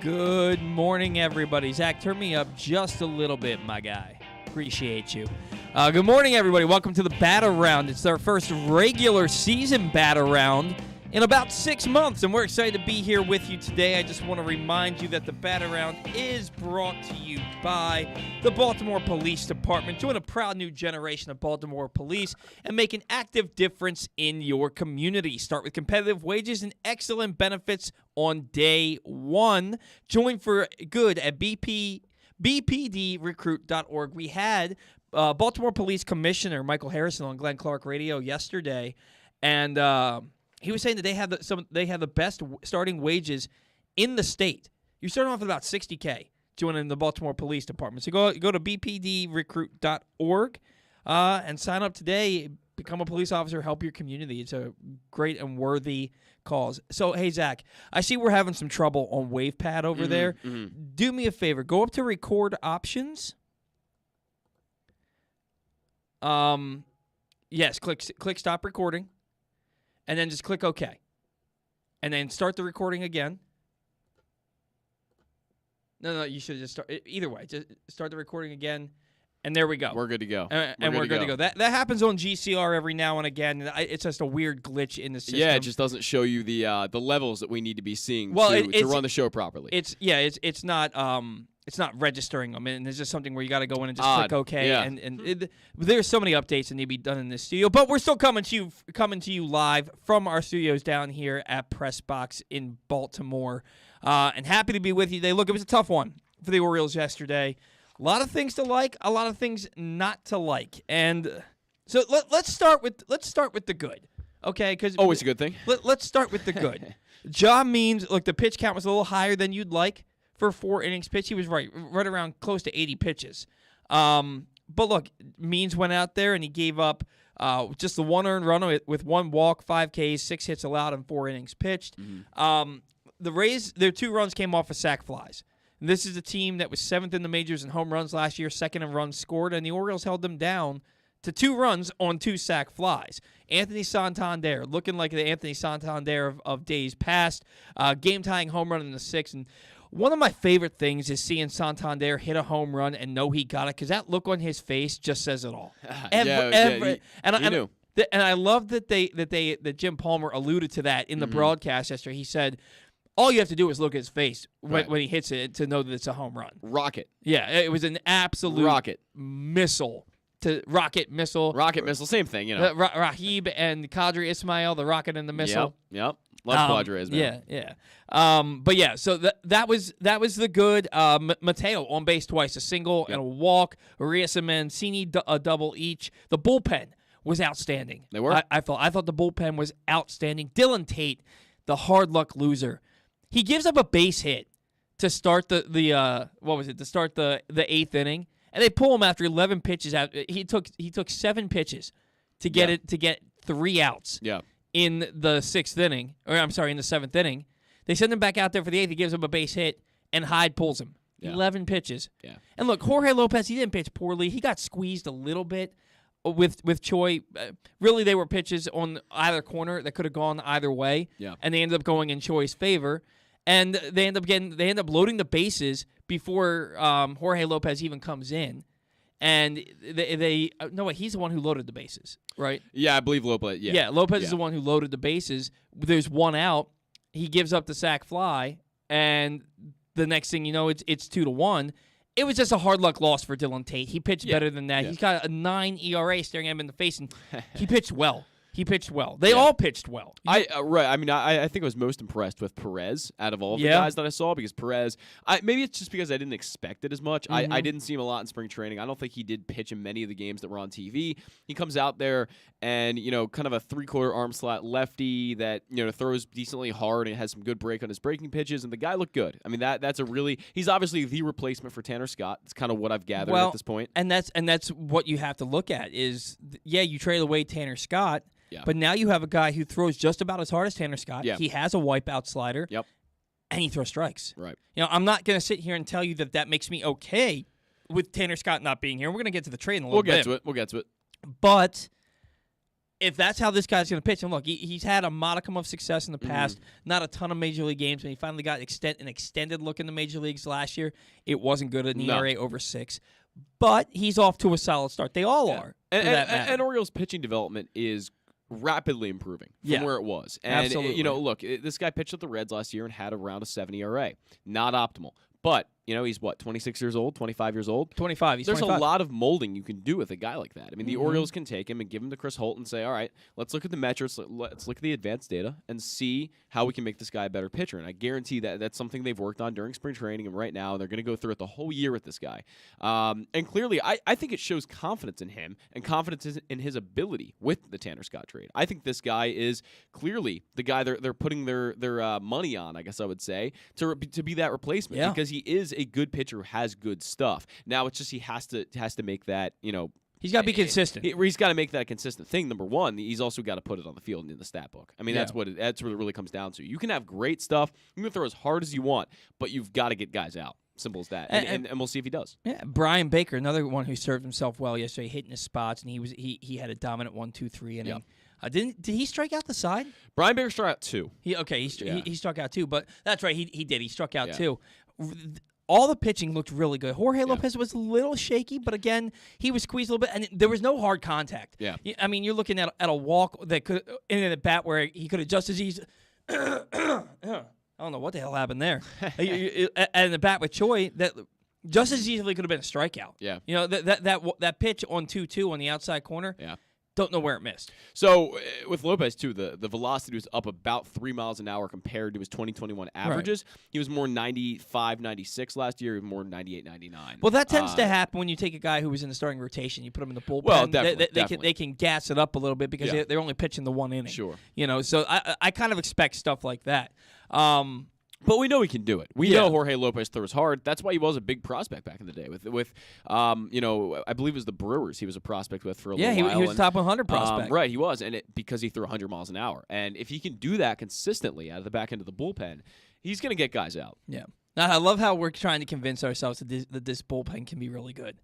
Good morning, everybody. Zach, turn me up just a little bit, my guy. Appreciate you. Good morning, everybody. Welcome to the Battle Round. It's our first regular season Battle Round in about 6 months, and we're excited to be here with you today. I just want to remind you that the Battle Round is brought to you by the Baltimore Police Department. Join a proud new generation of Baltimore police and make an active difference in your community. Start with competitive wages and excellent benefits on day one. Join for good at bpdrecruit.org. We had Baltimore Police Commissioner Michael Harrison on Glenn Clark Radio yesterday, and he was saying that they have the best starting wages in the state. You're starting off with about $60K joining the Baltimore Police Department. So go to bpdrecruit.org and sign up today. Become a police officer. Help your community. It's a great and worthy cause. So, hey, Zach, I see we're having some trouble on WavePad over there. Do me a favor. Go up to record options. Yes, click stop recording. And then just click OK. And then start the recording again. No, you should just start. Either way, just start the recording again. And there we go. We're good to go. And we're good to go. That happens on GCR every now and again. It's just a weird glitch in the system. Yeah, it just doesn't show you the levels that we need to be seeing to run the show properly. It's not registering them, and it's just something where you got to go in and just click OK. Yeah. And there's so many updates that need to be done in this studio, but we're still coming to you live from our studios down here at Press Box in Baltimore, and happy to be with you today. Look, it was a tough one for the Orioles yesterday. A lot of things to like, a lot of things not to like, and so let's start with the good, okay? Because always a good thing. Let's start with the good. John Means, look, the pitch count was a little higher than you'd like. For 4 innings pitch, he was right around close to 80 pitches. But look, Means went out there and he gave up just the one earned run with 1 walk, 5 Ks, 6 hits allowed, and 4 innings pitched. The Rays, their 2 runs came off of sac flies. This is a team that was 7th in the majors in home runs last year, 2nd in runs scored, and the Orioles held them down to 2 runs on 2 sac flies. Anthony Santander, looking like the Anthony Santander of days past, game-tying home run in the 6th, and one of my favorite things is seeing Santander hit a home run and know he got it, because that look on his face just says it all. And I love that Jim Palmer alluded to that in the broadcast yesterday. He said, all you have to do is look at his face when he hits it to know that it's a home run. Rocket. Yeah, it was an absolute rocket missile. Rocket missile, same thing, you know. Rahib and Qadri Ismail, the rocket and the missile. Yep. Love Padres, man. Yeah. But yeah, so that was the good. Mateo on base twice, a single and a walk. Arias and Mancini a double each. The bullpen was outstanding. They were. I thought the bullpen was outstanding. Dylan Tate, the hard luck loser, he gives up a base hit to start the 8th inning. And they pull him after 11 pitches out. He took 7 pitches to get 3 outs. Yeah. In the 6th inning, in the 7th inning. They send him back out there for the 8th. He gives him a base hit, and Hyde pulls him. Yeah. 11 pitches. Yeah. And look, Jorge Lopez, he didn't pitch poorly. He got squeezed a little bit with Choi. Really, they were pitches on either corner that could have gone either way. Yeah. And they ended up going in Choi's favor. And they end up loading the bases before Jorge Lopez even comes in. And he's the one who loaded the bases, right? Yeah, I believe Lopez. Yeah, Lopez is the one who loaded the bases. There's 1 out. He gives up the sac fly, and the next thing you know, it's 2-1. It was just a hard luck loss for Dylan Tate. He pitched better than that. Yeah. He's got a 9 ERA staring at him in the face, and he pitched well. They all pitched well. I think I was most impressed with Perez out of all of the guys that I saw, because Perez, maybe it's just because I didn't expect it as much. I didn't see him a lot in spring training. I don't think he did pitch in many of the games that were on TV. He comes out there and, kind of a 3/4 arm slot lefty that, throws decently hard and has some good break on his breaking pitches, and the guy looked good. I mean, he's obviously the replacement for Tanner Scott. That's kind of what I've gathered at this point. And that's what you have to look at is, you trade away Tanner Scott. Yeah. But now you have a guy who throws just about as hard as Tanner Scott. Yeah. He has a wipeout slider. Yep. And he throws strikes. Right. I'm not going to sit here and tell you that makes me okay with Tanner Scott not being here. We're going to get to the trade in a little bit. We'll get to it. But if that's how this guy's going to pitch, and look, he's had a modicum of success in the past, not a ton of major league games. When he finally got an extended look in the major leagues last year, it wasn't good, an ERA over 6. But he's off to a solid start. They all are. And Orioles' pitching development is rapidly improving from where it was. And, absolutely. Look, this guy pitched with the Reds last year and had around a 7 ERA. Not optimal. But, he's 26 years old, 25 years old? 25. He's 25. There's a lot of molding you can do with a guy like that. I mean, the Orioles can take him and give him to Chris Holt and say, all right, let's look at the metrics, let's look at the advanced data and see how we can make this guy a better pitcher. And I guarantee that that's something they've worked on during spring training and right now. They're going to go through it the whole year with this guy. And clearly, I think it shows confidence in him and confidence in his ability with the Tanner Scott trade. I think this guy is clearly the guy they're putting their money on, I guess I would say, to be that replacement because he is a good pitcher who has good stuff. Now it's just he has to make that, he's got to be consistent. He's got to make that a consistent thing. Number one, he's also got to put it on the field and in the stat book. I mean, that's what it really comes down to. You can have great stuff, you can throw as hard as you want, but you've got to get guys out. Simple as that. And we'll see if he does. Yeah, Brian Baker, another one who served himself well yesterday, hitting his spots, and he had a dominant 1-2-3 inning. Did he strike out the side? Brian Baker struck out 2. He struck out 2, but that's right. He did. He struck out 2. All the pitching looked really good. Jorge Lopez was a little shaky, but again, he was squeezed a little bit, and there was no hard contact. Yeah. I mean, you're looking at a walk that could in a bat where he could have just as easily. I don't know what the hell happened there. And the bat with Choi that just as easily could have been a strikeout. Yeah. That pitch on 2-2 on the outside corner. Yeah. Don't know where it missed. So with Lopez too, the velocity was up about 3 miles an hour compared to his 2021 averages. Right. He was more 95, 96 last year, more 98, 99. Well, that tends to happen when you take a guy who was in the starting rotation, you put him in the bullpen. Well, definitely. They can gas it up a little bit because they're only pitching the one inning. Sure. So I kind of expect stuff like that. But we know he can do it. We know Jorge Lopez throws hard. That's why he was a big prospect back in the day. With I believe it was the Brewers he was a prospect with for a little while. Yeah, he was a top 100 prospect. Right, he was, and because he threw 100 miles an hour. And if he can do that consistently out of the back end of the bullpen, he's going to get guys out. Yeah. Now, I love how we're trying to convince ourselves that this bullpen can be really good.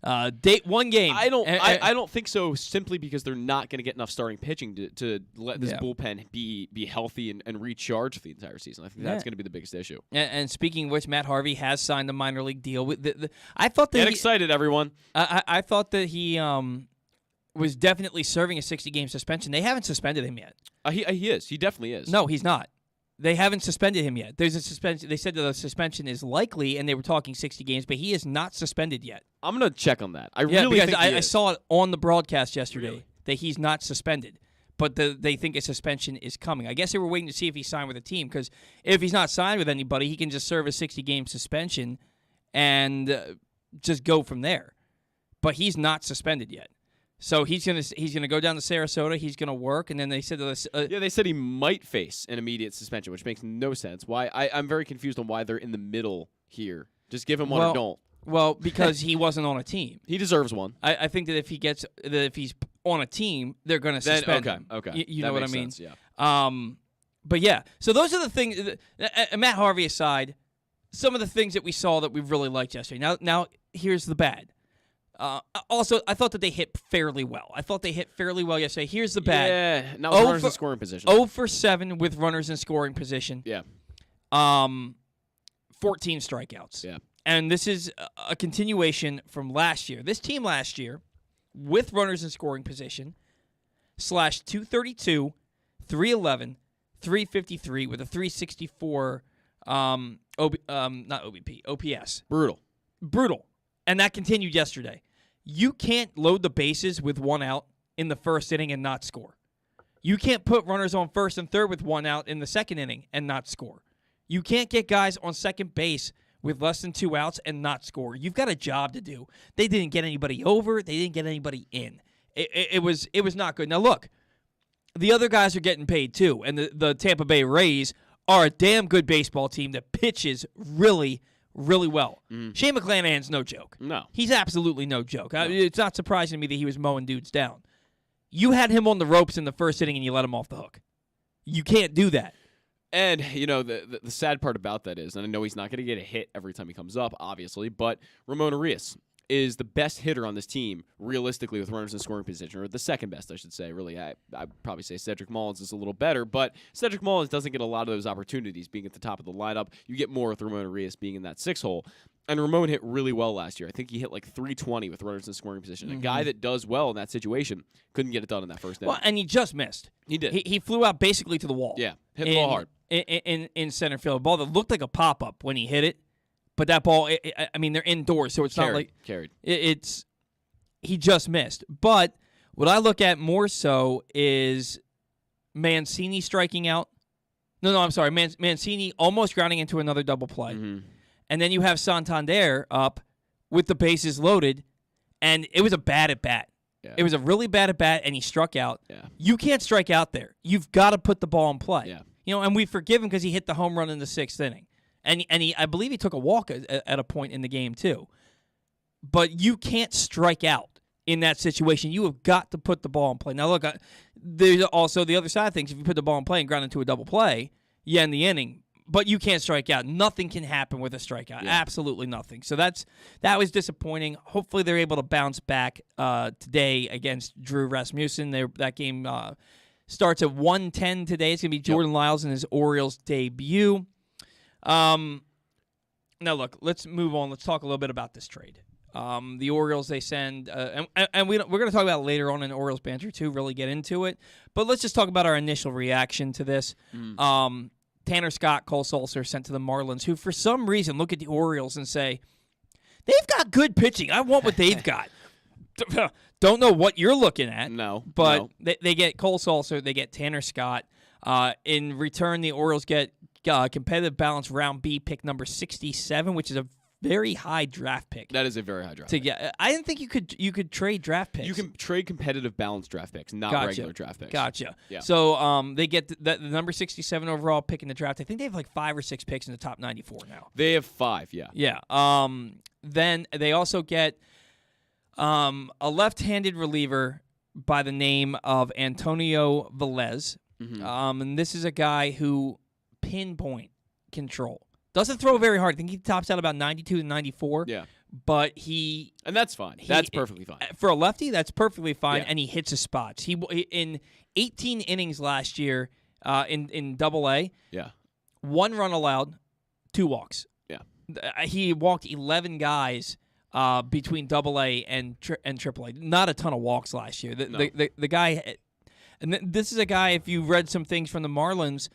One game. I don't think so. Simply because they're not going to get enough starting pitching to let this bullpen be healthy and recharge for the entire season. I think that's going to be the biggest issue. And speaking of which, Matt Harvey has signed a minor league deal with. I thought that get excited, everyone. I thought that he was definitely serving a 60-game suspension. They haven't suspended him yet. He is. He definitely is. No, he's not. They haven't suspended him yet. There's a suspension. They said that the suspension is likely, and they were talking 60 games, but he is not suspended yet. I'm going to check on that. I really think I saw it on the broadcast yesterday that he's not suspended, but they think a suspension is coming. I guess they were waiting to see if he signed with a team, because if he's not signed with anybody, he can just serve a 60-game suspension and just go from there. But he's not suspended yet. So he's gonna go down to Sarasota. He's gonna work, and then they said they said he might face an immediate suspension, which makes no sense. Why? I'm very confused on why they're in the middle here. Just give him one or don't. Well, because he wasn't on a team. He deserves one. I think that if he's on a team, they're gonna suspend him. Okay. You know what I mean? Sense, yeah. But yeah. So those are the things. Matt Harvey aside, some of the things that we saw that we really liked yesterday. Now here's the bad. Also, I thought that they hit fairly well. Yesterday. Here's the bad. Yeah, not with runners in scoring position. 0 for 7 with runners in scoring position. Yeah. 14 strikeouts. Yeah. And this is a continuation from last year. This team last year, with runners in scoring position, slashed 232, 311, 353 with a 364 not OBP, OPS. Brutal. And that continued yesterday. You can't load the bases with one out in the first inning and not score. You can't put runners on first and third with one out in the second inning and not score. You can't get guys on second base with less than 2 outs and not score. You've got a job to do. They didn't get anybody over. They didn't get anybody in. It was not good. Now, look, the other guys are getting paid too, and the Tampa Bay Rays are a damn good baseball team that pitches really, really well. Shane McClanahan's no joke. No. He's absolutely no joke. No. It's not surprising to me that he was mowing dudes down. You had him on the ropes in the first inning and you let him off the hook. You can't do that. And, the sad part about that is, and I know he's not going to get a hit every time he comes up, obviously, but Ramon Arias is the best hitter on this team, realistically, with runners in scoring position, or the second best, I should say. Really, I'd probably say Cedric Mullins is a little better, but Cedric Mullins doesn't get a lot of those opportunities being at the top of the lineup. You get more with Ramon Arias being in that 6-hole. And Ramon hit really well last year. I think he hit like 320 with runners in scoring position. A guy that does well in that situation couldn't get it done in that first inning. Well, and he just missed. He did. He flew out basically to the wall. Yeah, hit the ball hard. In center field. A ball that looked like a pop-up when he hit it. But that ball, I mean, they're indoors, so it's not like carried. He just missed. But what I look at more so is Mancini striking out. No, I'm sorry. Mancini almost grounding into another double play. And then you have Santander up with the bases loaded, and it was a bad at-bat. Yeah. It was a really bad at-bat, and he struck out. Yeah. You can't strike out there. You've got to put the ball in play. Yeah. You know, and we forgive him because he hit the home run in the 6th inning. And I believe he took a walk at a point in the game, too. But you can't strike out in that situation. You have got to put the ball in play. Now, look, there's also the other side of things. If you put the ball in play and ground into a double play, you end the inning. But you can't strike out. Nothing can happen with a strikeout. Yeah. Absolutely nothing. So that was disappointing. Hopefully they're able to bounce back today against Drew Rasmussen. That game starts at 1:10 today. It's going to be Jordan Lyles in his Orioles debut. Now, look, let's move on. Let's talk a little bit about this trade. The Orioles, they send, and we're going to talk about it later on in Orioles Banter, too, really get into it. But let's just talk about our initial reaction to this. Tanner Scott, Cole Sulser sent to the Marlins, who for some reason look at the Orioles and say, they've got good pitching. I want what they've got. Don't know what you're looking at. No. But they get Cole Sulser, they get Tanner Scott. In return, the Orioles get competitive balance round B pick number 67, which is a very high draft pick. That is a very high draft pick. I didn't think you could trade draft picks. You can trade competitive balanced draft picks, not regular draft picks. Gotcha. Yeah. So they get the number 67 overall pick in the draft. I think they have like 5 or 6 picks in the top 94 now. They have 5, yeah. Yeah. Then they also get a left-handed reliever by the name of Antonio Velez. And this is a guy who pinpoint control. Doesn't throw very hard. I think he tops out about 92 to 94. Yeah. But and that's fine. That's perfectly fine. For a lefty, that's perfectly fine, Yeah. and he hits his spots. He in 18 innings last year in Double-A, 1 run allowed, 2 walks. Yeah. He walked 11 guys between Double-A and Triple-A. Not a ton of walks last year. The guy, and this is a guy, if you read some things from the Marlins,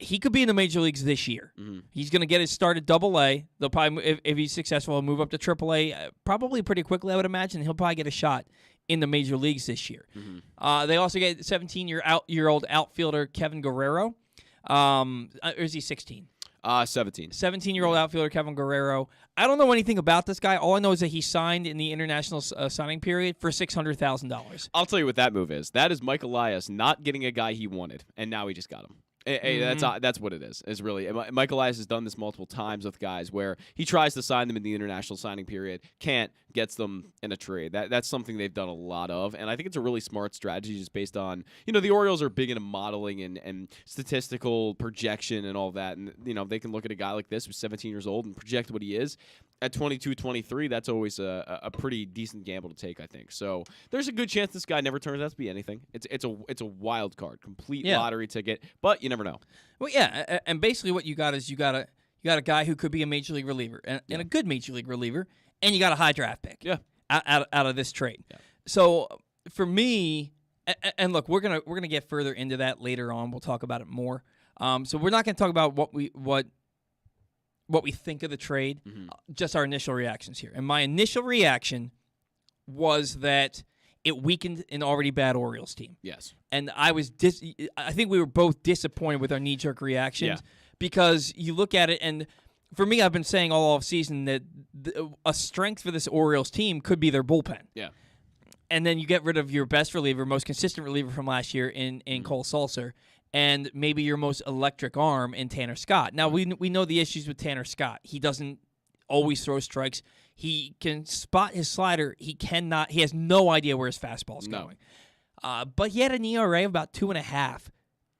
he could be in the major leagues this year. He's going to get his start at Double-A. They'll probably, if he's successful, he'll move up to Triple-A probably pretty quickly, I would imagine. He'll probably get a shot in the major leagues this year. They also get 17-year-old outfielder Kevin Guerrero. Or is he 16? 17. 17-year-old outfielder Kevin Guerrero. I don't know anything about this guy. All I know is that he signed in the international signing period for $600,000. I'll tell you what that move is. That is Mike Elias not getting a guy he wanted, and now he just got him. Hey, that's what it is. Is really Mike Elias has done this multiple times with guys where he tries to sign them in the international signing period, can't, gets them in a trade. That's something they've done a lot of, and I think it's a really smart strategy just based on the Orioles are big into modeling and statistical projection and all that, and they can look at a guy like this who's 17 years old and project what he is. At 22, 23, that's always a pretty decent gamble to take, I think. So there's a good chance this guy never turns out to be anything. It's a wild card, complete lottery ticket, but you never know. Well, yeah, and basically what you got is you got a guy who could be a major league reliever and a good major league reliever, and you got a high draft pick. Yeah. Out of this trade. Yeah. So for me, and look, we're gonna get further into that later on. We'll talk about it more. So we're not gonna talk about what we think of the trade, just our initial reactions here. And my initial reaction was that it weakened an already bad Orioles team. Yes. And I think we were both disappointed with our knee-jerk reactions because you look at it, and for me, I've been saying all offseason that a strength for this Orioles team could be their bullpen. Yeah. And then you get rid of your best reliever, most consistent reliever from last year in Cole Sulser, and maybe your most electric arm in Tanner Scott. Now, we know the issues with Tanner Scott. He doesn't always throw strikes. He can spot his slider. He has no idea where his fastball is going. But he had an ERA of about 2.5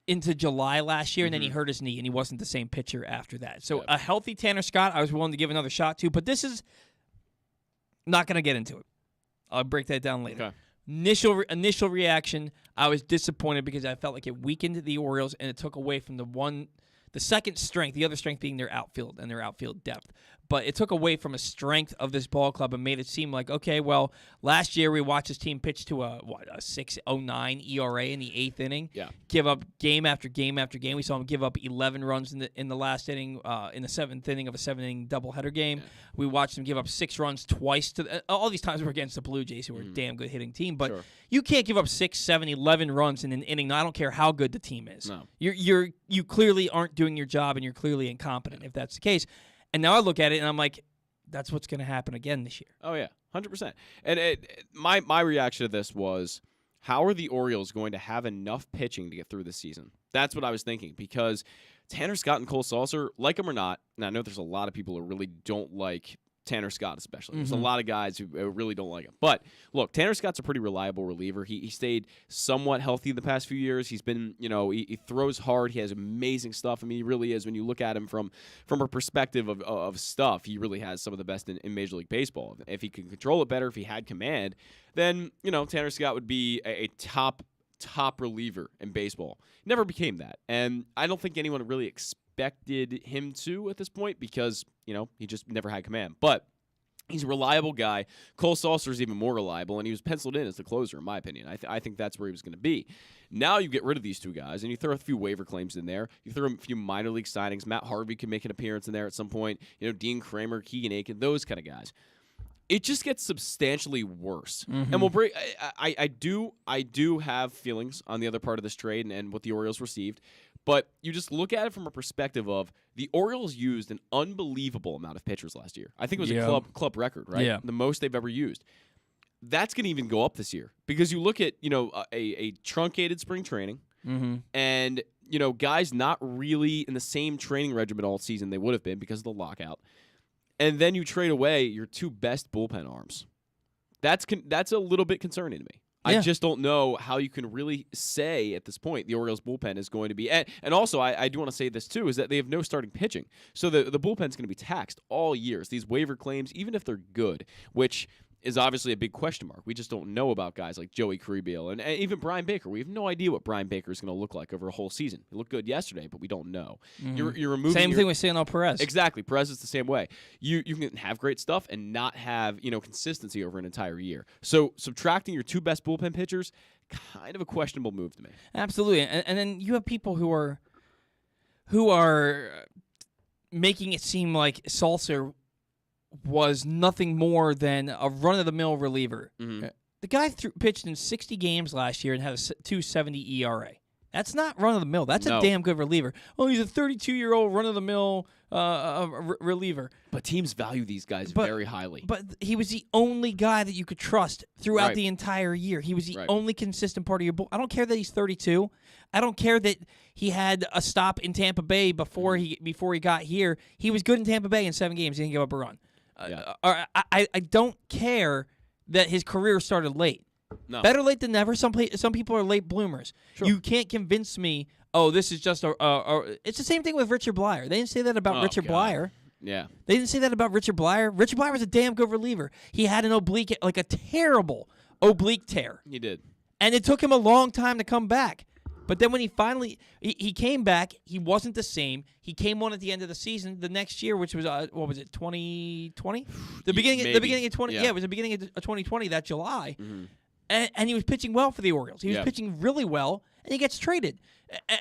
into July last year, and then he hurt his knee, and he wasn't the same pitcher after that. So a healthy Tanner Scott, I was willing to give another shot to. But this is Not going to get into it. I'll break that down later. Okay. Initial reaction, I was disappointed because I felt like it weakened the Orioles and it took away from the second strength, the other strength being their outfield and their outfield depth. But it took away from a strength of this ball club and made it seem like, okay, well, last year we watched this team pitch to a 6.09 ERA in the 8th inning. Yeah. Give up game after game after game. We saw them give up 11 runs in the last inning, in the 7th inning of a 7-inning doubleheader game. Yeah. We watched them give up 6 runs twice. All these times were against the Blue Jays, who are a damn good hitting team. But you can't give up 6, 7, 11 runs in an inning. I don't care how good the team is. No. You clearly aren't doing your job, and you're clearly incompetent if that's the case. And now I look at it, and I'm like, that's what's going to happen again this year. Oh, yeah, 100%. And my reaction to this was, how are the Orioles going to have enough pitching to get through this season? That's what I was thinking, because Tanner Scott and Cole Sulser, like them or not, and I know there's a lot of people who really don't like Tanner Scott especially. There's a lot of guys who really don't like him. But, look, Tanner Scott's a pretty reliable reliever. He stayed somewhat healthy the past few years. He's been, he throws hard. He has amazing stuff. I mean, he really is. When you look at him from a perspective of stuff, he really has some of the best in Major League Baseball. If he could control it better, if he had command, then, Tanner Scott would be a top reliever in baseball. Never became that. And I don't think anyone really expected him to at this point because, he just never had command. But he's a reliable guy. Cole Sulser is even more reliable, and he was penciled in as the closer, in my opinion. I think that's where he was going to be. Now you get rid of these two guys, and you throw a few waiver claims in there. You throw a few minor league signings. Matt Harvey can make an appearance in there at some point. Dean Kramer, Keegan Aiken, those kind of guys. It just gets substantially worse. And we'll break. I do have feelings on the other part of this trade and what the Orioles received, but you just look at it from a perspective of the Orioles used an unbelievable amount of pitchers last year. I think it was a club record, right? Yeah. The most they've ever used. That's going to even go up this year because you look at a truncated spring training and guys not really in the same training regimen all season they would have been because of the lockout. And then you trade away your 2 best bullpen arms. That's a little bit concerning to me. Yeah. I just don't know how you can really say at this point the Orioles bullpen is going to be. And also, I do want to say this too, is that they have no starting pitching. So the bullpen is going to be taxed all years. These waiver claims, even if they're good, which is obviously a big question mark. We just don't know about guys like Joey Caribbeal and even Brian Baker. We have no idea what Brian Baker is going to look like over a whole season. He looked good yesterday, but we don't know. You're removing same thing with Sanel Perez. Exactly. Perez is the same way. You can have great stuff and not have consistency over an entire year. So subtracting your 2 best bullpen pitchers, kind of a questionable move to me. Absolutely. And then you have people who are making it seem like Sulser was nothing more than a run-of-the-mill reliever. The guy pitched in 60 games last year and had a 2.70 ERA. That's not run-of-the-mill. That's a damn good reliever. Oh, he's a 32-year-old run-of-the-mill reliever. But teams value these guys very highly. But he was the only guy that you could trust throughout the entire year. He was the only consistent part of your bull. I don't care that he's 32. I don't care that he had a stop in Tampa Bay before he got here. He was good in Tampa Bay in 7 games. He didn't give up a run. I don't care that his career started late. No. Better late than never. Some people are late bloomers. Sure. You can't convince me, this is just it's the same thing with Richard Blyer. They didn't say that about Richard Blyer. Yeah. They didn't say that about Richard Blyer. Richard Blyer was a damn good reliever. He had an oblique, like a terrible oblique tear. He did. And it took him a long time to come back. But then when he finally he came back, he wasn't the same. He came on at the end of the season the next year, which was what was it, 2020? The beginning of 20. Yeah, it was the beginning of 2020, that July. And he was pitching well for the Orioles. He was pitching really well, and he gets traded.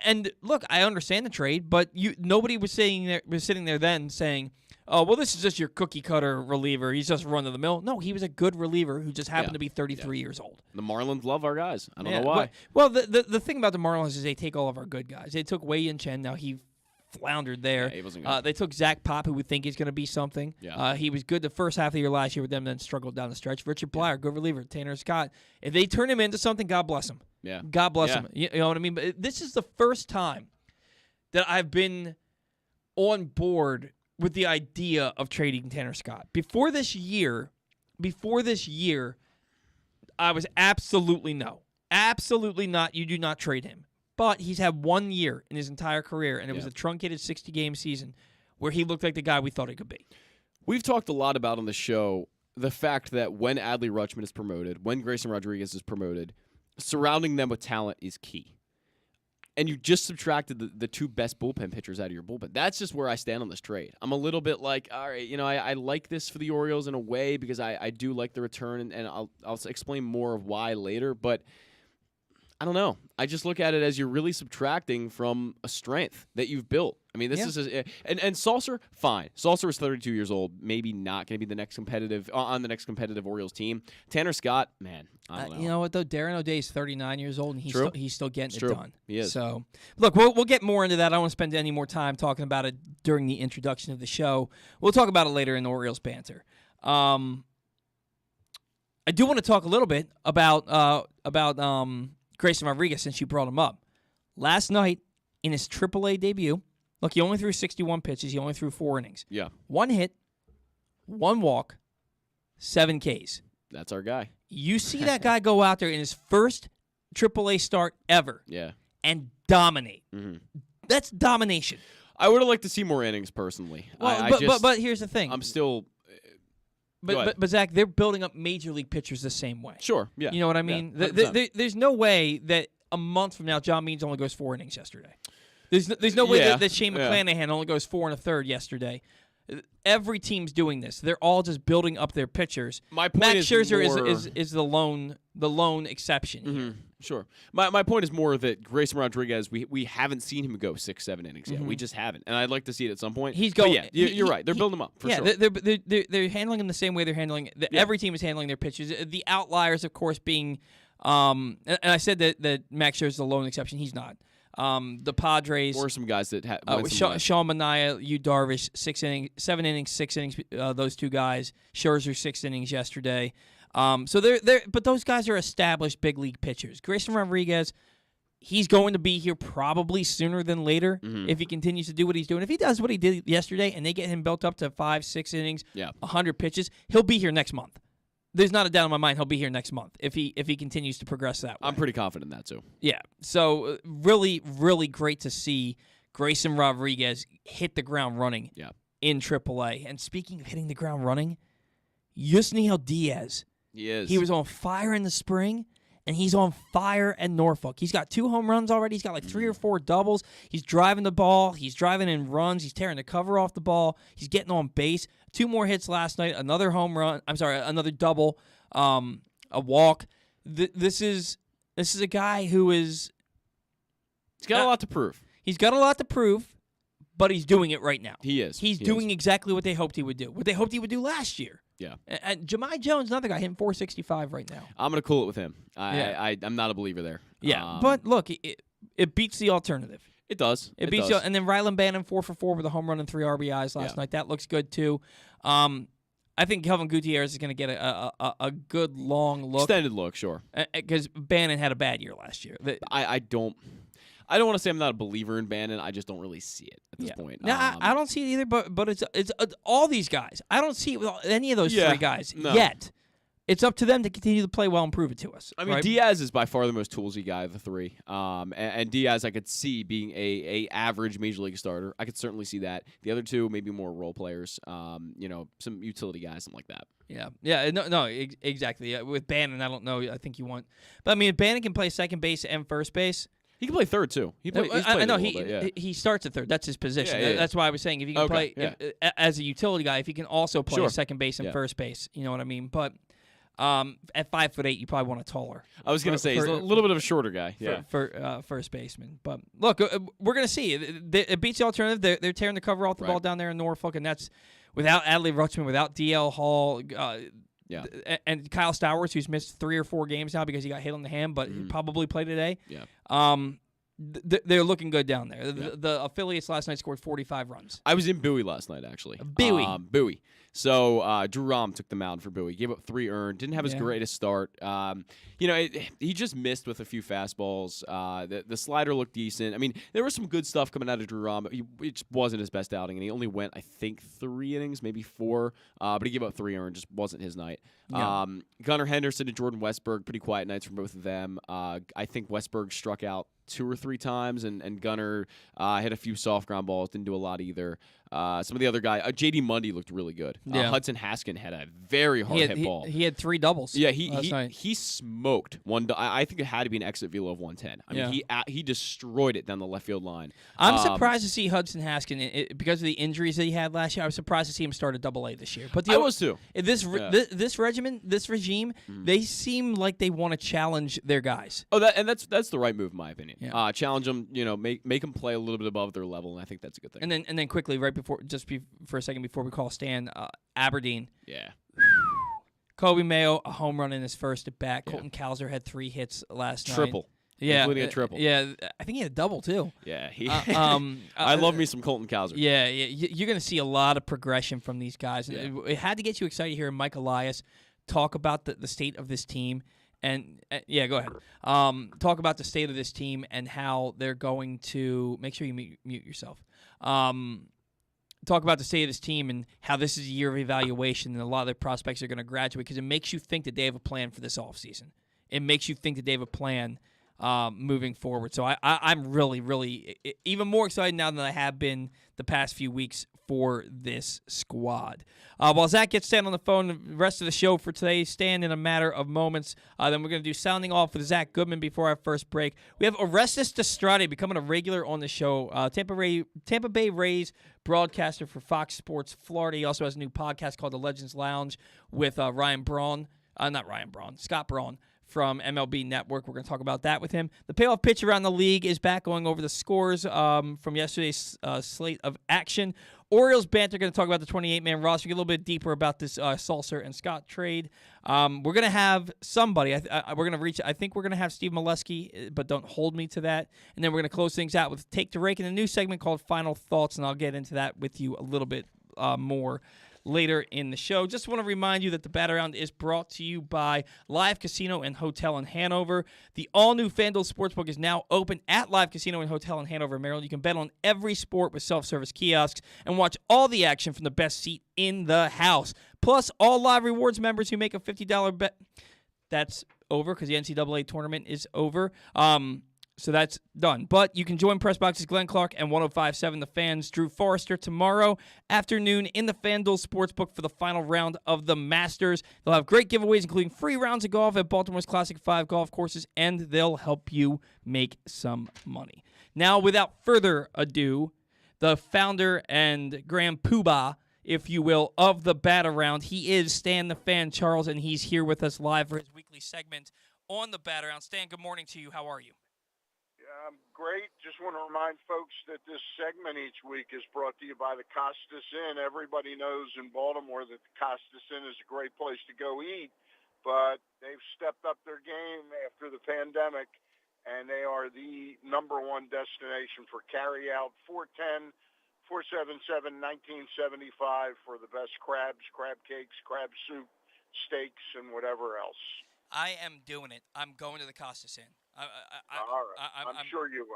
And look, I understand the trade, but nobody was sitting there then saying, "Oh, well, this is just your cookie cutter reliever. He's just run of the mill." No, he was a good reliever who just happened to be 33 years old. The Marlins love our guys. I don't know why. Well, the thing about the Marlins is they take all of our good guys. They took Wei Yin Chen. Now he floundered there. Yeah, he wasn't good. They took Zach Pop, who we think is going to be something. Yeah. He was good the first half of the year last year with them, then struggled down the stretch. Richard Blyer, good reliever. Tanner Scott. If they turn him into something, God bless him. Yeah. God bless him. You know what I mean? But this is the first time that I've been on board with the idea of trading Tanner Scott. Before this year, I was absolutely no. Absolutely not. You do not trade him. But he's had 1 year in his entire career, and it was a truncated 60-game season where he looked like the guy we thought he could be. We've talked a lot about on the show the fact that when Adley Rutschman is promoted, when Grayson Rodriguez is promoted, surrounding them with talent is key. And you just subtracted the two best bullpen pitchers out of your bullpen. That's just where I stand on this trade. I'm a little bit like, all right, I like this for the Orioles in a way because I do like the return, and I'll explain more of why later. But I don't know. I just look at it as you're really subtracting from a strength that you've built. I mean, this is and Salser, fine. Salser was 32 years old, maybe not going to be the next competitive on the next competitive Orioles team. Tanner Scott, man, I don't know. You know what though? Darren O'Day's 39 years old, and he's still getting it done. He is. So, look, we'll get more into that. I don't want to spend any more time talking about it during the introduction of the show. We'll talk about it later in the Orioles banter. I do want to talk a little bit about Grayson Rodriguez since you brought him up. Last night in his AAA debut. Look, he only threw 61 pitches. He only threw 4 innings. Yeah. 1 hit, 1 walk, 7 Ks. That's our guy. You see that guy go out there in his first AAA start ever and dominate. Mm-hmm. That's domination. I would have liked to see more innings, personally. Well, but here's the thing. I'm still... But Zach, they're building up major league pitchers the same way. Sure, yeah. You know what I mean? Yeah, there's no way that a month from now, John Means only goes 4 innings yesterday. There's no way that Shane McClanahan only goes 4 1/3 yesterday. Every team's doing this. They're all just building up their pitchers. My point Max is Scherzer is the lone exception here. Mm-hmm. Sure. My point is more that Grayson Rodriguez, we haven't seen him go 6-7 innings yet. We just haven't, and I'd like to see it at some point. He's going. But yeah, you're right. They're building him up for sure. They're handling him the same way they're handling. Every team is handling their pitchers. The outliers, of course, being. And I said that Max Scherzer is the lone exception. He's not. The Padres. Or some guys that Sean Manaea, Yu Darvish, 7 innings, 6 innings. Those two guys. Scherzer 6 innings yesterday. So but those guys are established big league pitchers. Grayson Rodriguez, he's going to be here probably sooner than later if he continues to do what he's doing. If he does what he did yesterday and they get him built up to 5-6 innings, 100 pitches, he'll be here next month. There's not a doubt in my mind he'll be here next month if he continues to progress that way. I'm pretty confident in that too. Yeah. So really, really great to see Grayson Rodriguez hit the ground running in AAA. And speaking of hitting the ground running, Yusniel Diaz. He is. He was on fire in the spring, and he's on fire at Norfolk. He's got 2 home runs already. He's got like 3 or 4 doubles. He's driving the ball. He's driving in runs. He's tearing the cover off the ball. He's getting on base. 2 more hits last night. Another home run. Another double. A walk. This is a guy who is. He's got a lot to prove. He's got a lot to prove, but he's doing it right now. He is. He's doing exactly what they hoped he would do. What they hoped he would do last year. Yeah. And Jahmai Jones, another guy, hitting 465 right now. I'm going to cool it with him. I'm not a believer there. Yeah, but look, it beats the alternative. It does. It beats does. And then Rylan Bannon 4 for 4 with a home run and 3 RBIs last night. That looks good too. I think Kelvin Gutierrez is going to get a good long look. Extended look, sure. Because Bannon had a bad year last year. I don't want to say I'm not a believer in Bannon. I just don't really see it at this point. No, I don't see it either. But it's all these guys. I don't see it with any of those 3 guys yet. It's up to them to continue to play well and prove it to us. I mean, Diaz is by far the most toolsy guy of the 3. And Diaz, I could see being a average major league starter. I could certainly see that. The other 2, maybe more role players. Some utility guys, something like that. Yeah. No, exactly. With Bannon, I don't know. I think you want, but I mean, if Bannon can play second base and first base. He can play third too. I know he starts at third. That's his position. Yeah. That's why I was saying if he can play as a utility guy, if he can also play second base and first base, you know what I mean. But at 5'8", you probably want a taller. I was going to say he's a little bit of a shorter guy. For first baseman. But look, we're going to see. It beats the alternative. They're tearing the cover off the ball down there in Norfolk, and that's without Adley Rutschman, without DL Hall. And Kyle Stowers, who's missed 3 or 4 games now because he got hit on the hand, but he probably play today. They're looking good down there. The affiliates last night scored 45 runs. I was in Bowie last night, actually. Bowie. So Drew Rom took the mound for Bowie. Gave up 3 earned. Didn't have his greatest start. He just missed with a few fastballs. The slider looked decent. I mean, there was some good stuff coming out of Drew Rom. It just wasn't his best outing, and he only went, I think, 3 innings, maybe 4. But he gave up 3 earned. Just wasn't his night. Yeah. Gunnar Henderson and Jordan Westberg, pretty quiet nights for both of them. I think Westberg struck out 2 or 3 times, and Gunnar hit a few soft ground balls, didn't do a lot either. Some of the other guys, J.D. Mundy looked really good. Yeah. Hudson Haskin had a very hard hit ball. He had 3 doubles. Yeah, night. he smoked one. I think it had to be an exit velo of 110. I mean, he destroyed it down the left field line. I'm surprised to see Hudson Haskin because of the injuries that he had last year. I was surprised to see him start at AA this year. But I was too. This regime, they seem like they want to challenge their guys. Oh, that's the right move in my opinion. Yeah. Challenge them, make them play a little bit above their level, and I think that's a good thing. And then quickly, for a second before we call Stan, Aberdeen. Yeah. Kobe Mayo, a home run in his first at bat. Colton Cowser had 3 hits last night. Triple. Yeah, including a triple. Yeah, I think he had a double too. Yeah, I love me some Colton Cowser. Yeah, you're going to see a lot of progression from these guys. Yeah. It had to get you excited hearing Mike Elias talk about the state of this team. And go ahead. Talk about the state of this team and how they're going to make sure you mute yourself. Talk about the state of this team and how this is a year of evaluation and a lot of their prospects are going to graduate because it makes you think that they have a plan for this offseason. It makes you think that they have a plan moving forward. So I'm really, really even more excited now than I have been the past few weeks for this squad. While Zach gets Stan on the phone, the rest of the show for today, Stan in a matter of moments. Then we're going to do sounding off with Zach Goodman before our first break. We have Orestes Destrade becoming a regular on the show. Tampa Bay Rays broadcaster for Fox Sports Florida. He also has a new podcast called The Legends Lounge with Scott Braun from MLB Network. We're going to talk about that with him. The payoff pitch around the league is back, going over the scores from yesterday's slate of action. Orioles banter, going to talk about the 28-man roster, get a little bit deeper about this Sulser and Scott trade. We're going to have somebody. I think we're going to have Steve Molesky, but don't hold me to that. And then we're going to close things out with Take to Rake and a new segment called Final Thoughts, and I'll get into that with you a little bit more later in the show. Just want to remind you that the Bat Around is brought to you by Live Casino and Hotel in Hanover. The all-new FanDuel Sportsbook is now open at Live Casino and Hotel in Hanover, Maryland. You can bet on every sport with self-service kiosks and watch all the action from the best seat in the house. Plus, all Live Rewards members who make a $50 bet, that's over because the NCAA tournament is over. So that's done. But you can join Press Box's Glenn Clark and 105.7 The Fan's Drew Forrester tomorrow afternoon in the FanDuel Sportsbook for the final round of the Masters. They'll have great giveaways, including free rounds of golf at Baltimore's Classic 5 golf courses, and they'll help you make some money. Now, without further ado, the founder and grand poobah, if you will, of the Bat Around, he is Stan the Fan Charles, and he's here with us live for his weekly segment on the Bat Around. Stan, good morning to you. How are you? Great. Just want to remind folks that this segment each week is brought to you by the Costas Inn. Everybody knows in Baltimore that the Costas Inn is a great place to go eat, but they've stepped up their game after the pandemic, and they are the number one destination for carry-out. 410-477-1975 for the best crabs, crab cakes, crab soup, steaks, and whatever else. I am doing it. I'm going to the Costas Inn. All right. I'm sure you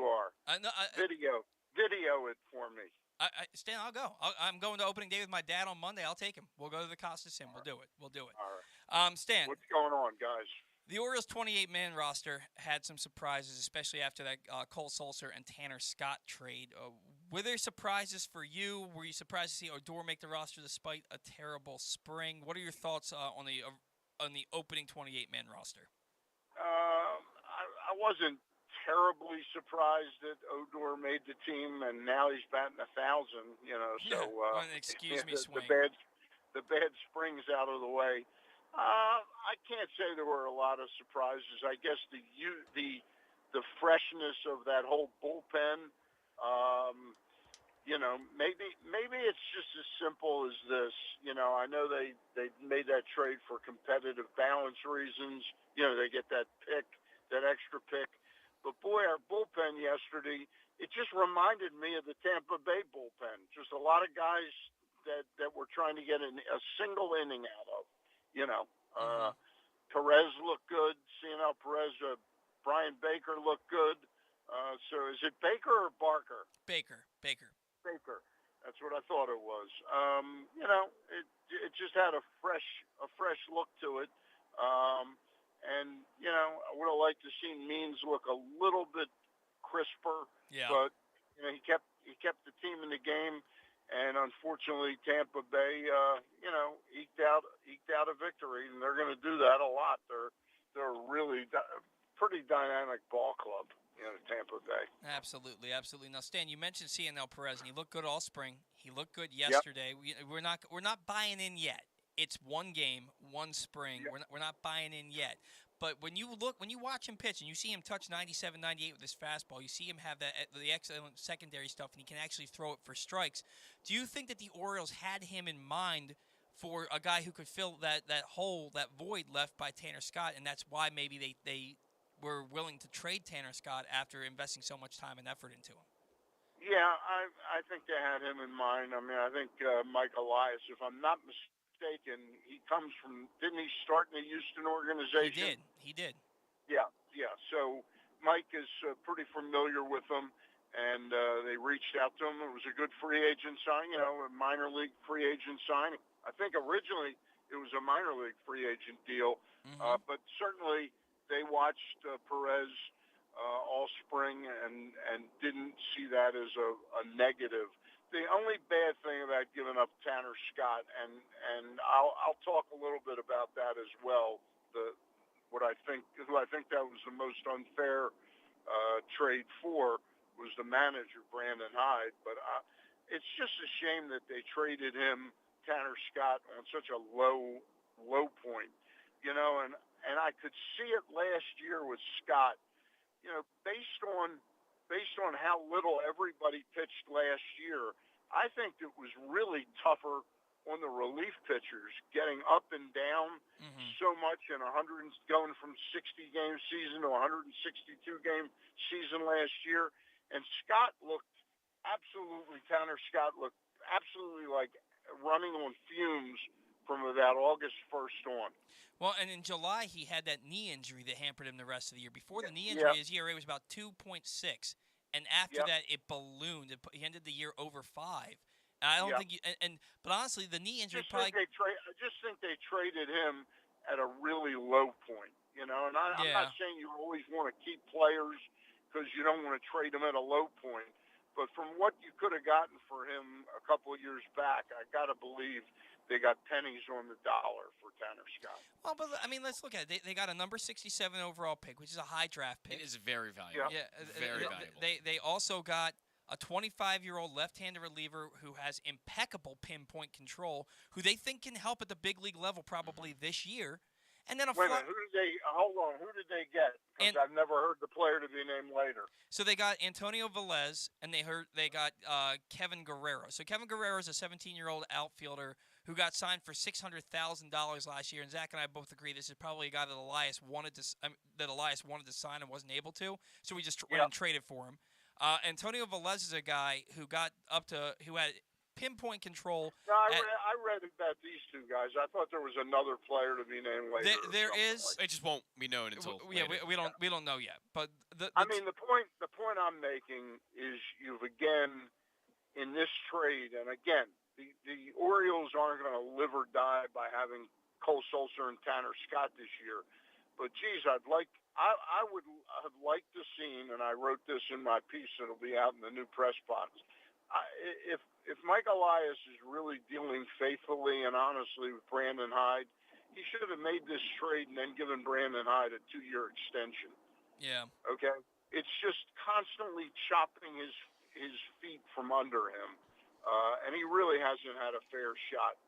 are. Video it for me. Stan, I'll go. I'm going to opening day with my dad on Monday. I'll take him. We'll go to the Costas Inn. We'll do it. All right. Stan, what's going on, guys? The Orioles' 28-man roster had some surprises, especially after that Cole Sulser and Tanner Scott trade. Were there surprises for you? Were you surprised to see Odor make the roster despite a terrible spring? What are your thoughts on the opening 28-man roster? I wasn't terribly surprised that Odor made the team, and now he's batting 1,000. Excuse me, swing. The bad spring's out of the way. I can't say there were a lot of surprises. I guess the freshness of that whole bullpen. Maybe it's just as simple as this. I know they made that trade for competitive balance reasons. They get that extra pick. But boy, our bullpen yesterday, it just reminded me of the Tampa Bay bullpen. Just a lot of guys that we're trying to get a single inning out of. Perez looked good. Seeing Perez, Brian Baker looked good. So is it Baker or Barker? Baker. That's what I thought it was. It just had a fresh look to it. And I would have liked to see Means look a little bit crisper, Yeah. but he kept the team in the game, and unfortunately Tampa Bay, eked out a victory, and they're going to do that a lot. They're a really pretty dynamic ball club, Tampa Bay. Absolutely, absolutely. Now, Stan, you mentioned CNL Perez, and he looked good all spring. He looked good yesterday. Yep. We're not buying in yet. It's one game, one spring. Yep. We're not buying in yet. But when you watch him pitch and you see him touch 97, 98 with his fastball, you see him have the excellent secondary stuff, and he can actually throw it for strikes. Do you think that the Orioles had him in mind for a guy who could fill that hole, that void left by Tanner Scott, and that's why maybe they were willing to trade Tanner Scott after investing so much time and effort into him? Yeah, I think they had him in mind. I mean, I think Mike Elias, if I'm not mistaken, he comes from, didn't he start in the Houston organization? He did. Yeah. So Mike is pretty familiar with him, and they reached out to him. It was a good free agent signing, a minor league free agent signing. I think originally it was a minor league free agent deal, but certainly they watched Perez all spring and didn't see that as a negative. The only bad thing about giving up Tanner Scott, and I'll talk a little bit about that as well. Who I think that was the most unfair trade for was the manager, Brandon Hyde. But it's just a shame that they traded him, Tanner Scott, on such a low point, and I could see it last year with Scott, based on how little everybody pitched last year. I think it was really tougher on the relief pitchers, getting up and down so much in going from 60 game season to 162 game season last year. And Tanner Scott looked absolutely like running on fumes from about August 1st on. Well, and in July he had that knee injury that hampered him the rest of the year. Before the knee injury, his ERA was about 2.6, and after that it ballooned. He ended the year over 5. And I don't think but honestly, the knee injury I just think they traded him at a really low point, And I'm not saying you always want to keep players because you don't want to trade them at a low point. But from what you could have gotten for him a couple of years back, I got to believe they got pennies on the dollar for Tanner Scott. Well, but I mean, let's look at it. They got a number 67 overall pick, which is a high draft pick. It is very valuable. Yeah, very valuable. They also got a 25-year-old left-handed reliever who has impeccable pinpoint control, who they think can help at the big league level probably this year. And then Wait a minute, hold on, who did they get? Because I've never heard the player to be named later. So they got Antonio Velez, and they got Kevin Guerrero. So Kevin Guerrero is a 17-year-old outfielder who got signed for $600,000 last year. And Zach and I both agree this is probably a guy that Elias wanted to sign and wasn't able to. So we just went and traded for him. Antonio Velez is a guy who had pinpoint control. No, I read about these two guys. I thought there was another player to be named later. There is. It just won't be known until. We don't know yet. But the point I'm making is you've again in this trade, and again the Orioles aren't going to live or die by having Cole Sulser and Tanner Scott this year. But geez, I would have liked to see, and I wrote this in my piece that'll be out in the new press box. If Mike Elias is really dealing faithfully and honestly with Brandon Hyde, he should have made this trade and then given Brandon Hyde a 2-year extension. Yeah. Okay? It's just constantly chopping his feet from under him. And he really hasn't had a fair shot,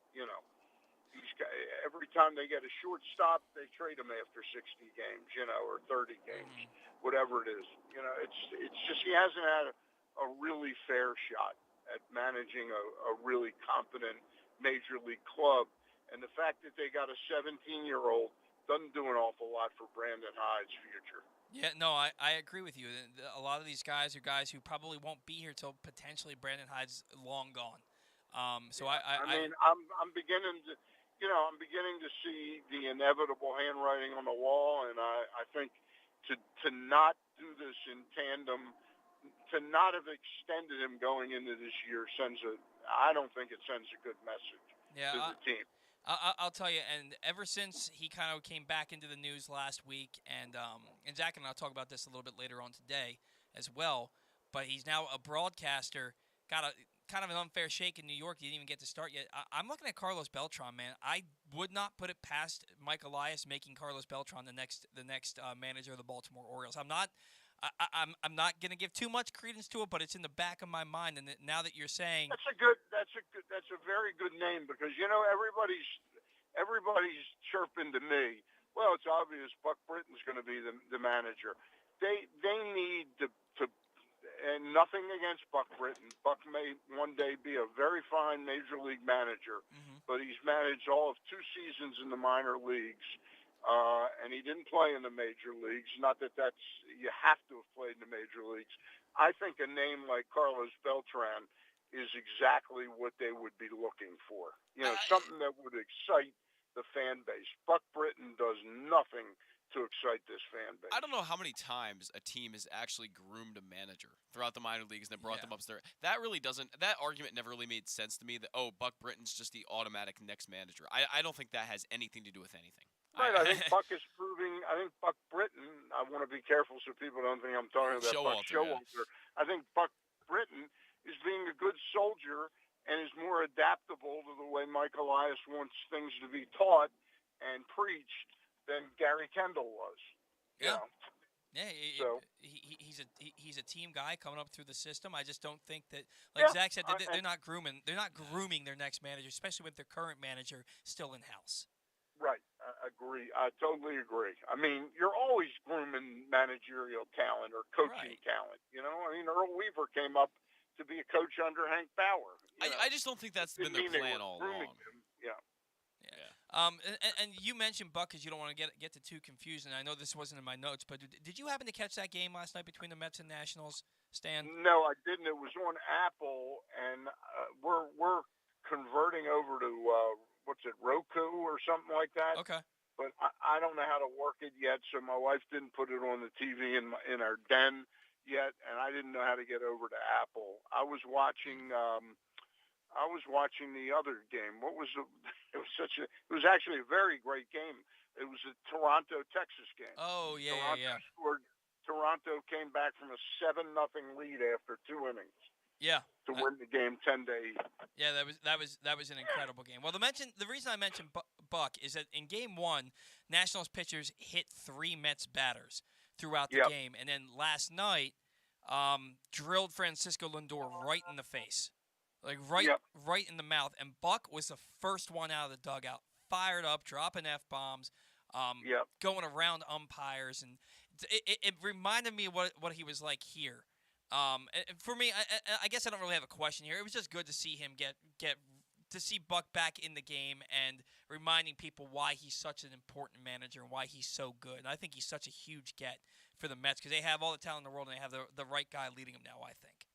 Every time they get a shortstop, they trade him after 60 games, or 30 games, whatever it is. It's just he hasn't had a really fair shot at managing a really competent major league club. And the fact that they got a 17-year-old doesn't do an awful lot for Brandon Hyde's future. Yeah, no, I agree with you. A lot of these guys are guys who probably won't be here till potentially Brandon Hyde's long gone. I'm beginning to see the inevitable handwriting on the wall, and I think to not do this in tandem, to not have extended him going into this year I don't think it sends a good message to the team. I'll tell you, and ever since he kind of came back into the news last week, and Zach and I'll talk about this a little bit later on today as well. But he's now a broadcaster. Got a kind of an unfair shake in New York. He didn't even get to start yet. I'm looking at Carlos Beltran, man. I would not put it past Mike Elias making Carlos Beltran the next manager of the Baltimore Orioles. I'm not gonna give too much credence to it, but it's in the back of my mind. And now that you're saying that's a very good name, because everybody's chirping to me. Well, it's obvious Buck Britton's going to be the manager. They need to, and nothing against Buck Britton. Buck may one day be a very fine major league manager, but he's managed all of 2 seasons in the minor leagues. And he didn't play in the major leagues. Not that you have to have played in the major leagues. I think a name like Carlos Beltran is exactly what they would be looking for. Something that would excite the fan base. Buck Britton does nothing to excite this fan base. I don't know how many times a team has actually groomed a manager throughout the minor leagues and then brought them upstairs. That argument never really made sense to me that, Buck Britton's just the automatic next manager. I don't think that has anything to do with anything. Right, I think Buck is proving. I think Buck Britton. I want to be careful so people don't think I'm talking about Buck Showalter. I think Buck Britton is being a good soldier and is more adaptable to the way Mike Elias wants things to be taught and preached than Gary Kendall was. Yeah. So he's a team guy coming up through the system. I just don't think that, like Zach said, they're not grooming their next manager, especially with their current manager still in house. Right. I agree. I totally agree. I mean, you're always grooming managerial talent or coaching talent. Earl Weaver came up to be a coach under Hank Bauer. I just don't think that's been their plan all along. Yeah. And you mentioned Buck because you don't want to get too confused, and I know this wasn't in my notes, but did you happen to catch that game last night between the Mets and Nationals, Stan? No, I didn't. It was on Apple, and we're converting over to what's it, Roku or something like that. Okay. But I don't know how to work it yet, so my wife didn't put it on the TV in our den yet, and I didn't know how to get over to Apple. I was watching the other game. It was actually a very great game. It was a Toronto-Texas game. Oh, yeah. Toronto came back from a 7-0 lead after 2 innings. Yeah. To win the game 10-8. Yeah, that was an incredible game. Well, the reason I mentioned Buck is that in Game 1, Nationals pitchers hit 3 Mets batters throughout the game, and then last night drilled Francisco Lindor right in the face, like right in the mouth. And Buck was the first one out of the dugout, fired up, dropping F-bombs, going around umpires, and it reminded me of what he was like here. And for me, I guess I don't really have a question here. It was just good to see him get to see Buck back in the game and reminding people why he's such an important manager and why he's so good. And I think he's such a huge get for the Mets because they have all the talent in the world and they have the right guy leading them now, I think.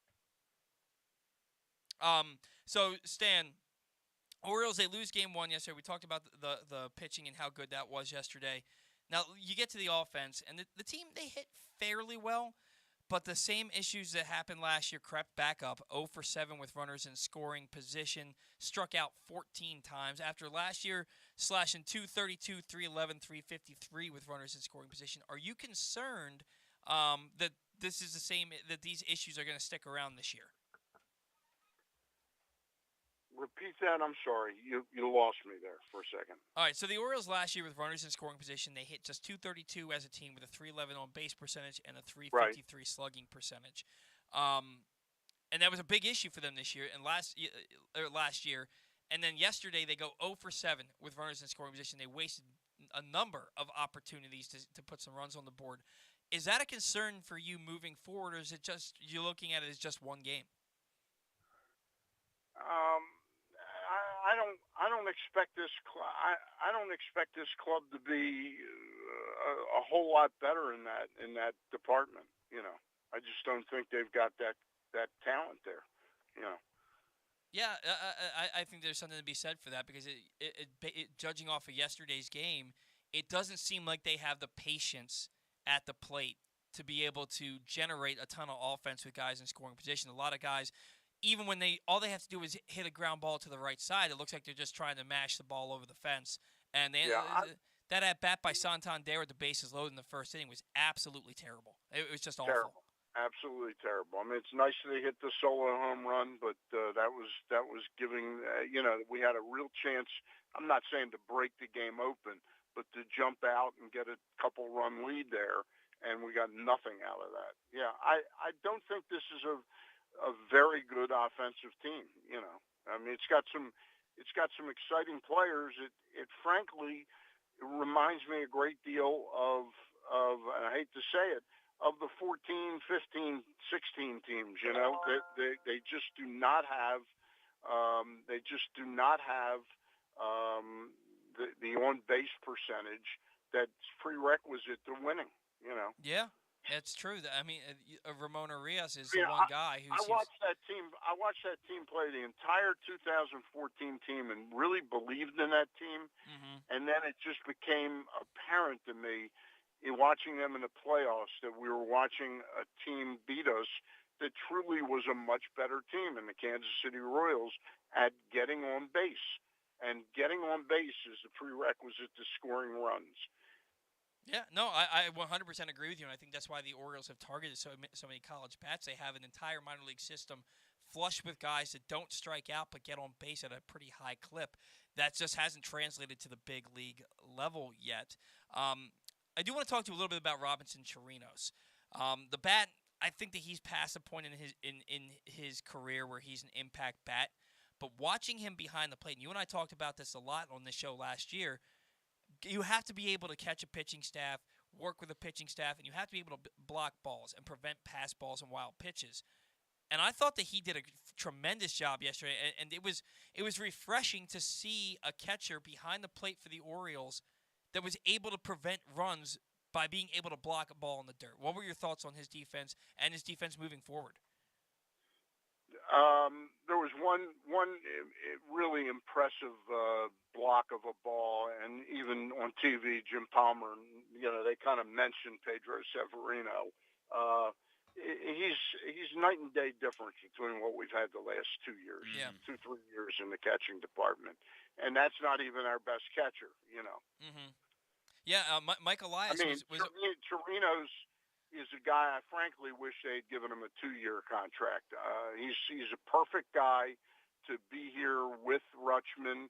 So, Stan, Orioles, they lose Game 1 yesterday. We talked about the pitching and how good that was yesterday. Now, you get to the offense, and the team, they hit fairly well. But the same issues that happened last year crept back up. 0 for 7 with runners in scoring position. Struck out 14 times. After last year, slashing 232, 311, 353 with runners in scoring position. Are you concerned that this is the same, that these issues are going to stick around this year? Repeat that. I'm sorry. You lost me there for a second. All right. So the Orioles last year with runners in scoring position, they hit just 232 as a team with a 311 on base percentage and a 353 slugging percentage. And that was a big issue for them this year and last year. And then yesterday they go 0 for 7 with runners in scoring position. They wasted a number of opportunities to put some runs on the board. Is that a concern for you moving forward, or is it just you're looking at it as just one game? I don't expect this. I don't expect this club to be a whole lot better in that department. I just don't think they've got that talent there. Yeah, I think there's something to be said for that because judging off of yesterday's game, it doesn't seem like they have the patience at the plate to be able to generate a ton of offense with guys in scoring position. A lot of guys, even when all they have to do is hit a ground ball to the right side, it looks like they're just trying to mash the ball over the fence. And that at bat by Santander with the bases loaded in the first inning was absolutely terrible. It was just awful. Terrible. Absolutely terrible. I mean, it's nice that they hit the solo home run, but that was giving. We had a real chance. I'm not saying to break the game open, but to jump out and get a couple run lead there, and we got nothing out of that. Yeah, I don't think this is a very good offensive team. I mean, it's got some exciting players. It frankly reminds me a great deal of and I hate to say it, of the 14, 15, 16 teams. They just do not have the on base percentage that's prerequisite to winning. Yeah, that's true. I mean, Ramon Arias is the one guy who. I watched that team play the entire 2014 team and really believed in that team. Mm-hmm. And then it just became apparent to me in watching them in the playoffs that we were watching a team beat us that truly was a much better team in the Kansas City Royals at getting on base. And getting on base is a prerequisite to scoring runs. Yeah, no, I 100% agree with you, and I think that's why the Orioles have targeted so many college bats. They have an entire minor league system flush with guys that don't strike out but get on base at a pretty high clip. That just hasn't translated to the big league level yet. I do want to talk to you a little bit about Robinson Chirinos. The bat, I think that he's past a point in his career where he's an impact bat. But watching him behind the plate, and you and I talked about this a lot on this show last year, you have to be able to catch a pitching staff, work with a pitching staff, and you have to be able to block balls and prevent pass balls and wild pitches. And I thought that he did a tremendous job yesterday, and it was refreshing to see a catcher behind the plate for the Orioles that was able to prevent runs by being able to block a ball in the dirt. What were your thoughts on his defense and his defense moving forward? There was one really impressive block of a ball, and even on TV, Jim Palmer, they kind of mentioned Pedro Severino. He's night and day difference between what we've had the last 2 years, 3 years in the catching department, and that's not even our best catcher. Mm-hmm. Yeah, Mike Elias was Chirinos is a guy I frankly wish they had given him a 2-year contract. He's a perfect guy to be here with Rutschman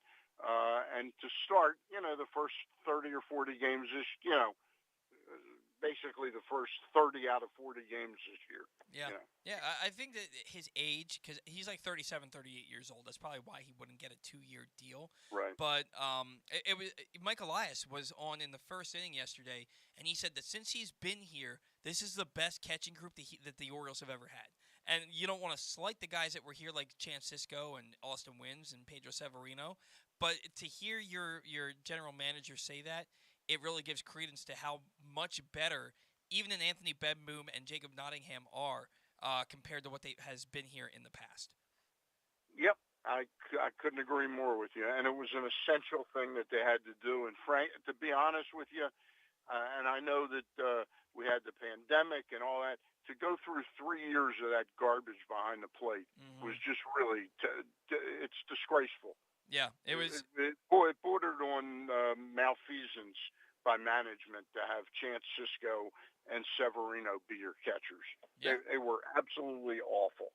and to start, the first 30 or 40 games basically the first 30 out of 40 games this year. Yeah. Yeah, I think that his age, because he's like 37, 38 years old, that's probably why he wouldn't get a 2-year deal. Right. But it was Mike Elias was on in the first inning yesterday, and he said that since he's been here, this is the best catching group that the Orioles have ever had. And you don't want to slight the guys that were here like Chance Sisco and Austin Wynns and Pedro Severino, but to hear your general manager say that, it really gives credence to how much better even an Anthony Benboom and Jacob Nottingham are compared to what has been here in the past. Yep, I couldn't agree more with you. And it was an essential thing that they had to do. And Frank, to be honest with you, and I know that we had the pandemic and all that, to go through 3 years of that garbage behind the plate was just really, it's disgraceful. Yeah, it was. It bordered on malfeasance by management to have Chance Sisco and Severino be your catchers. Yeah. They were absolutely awful.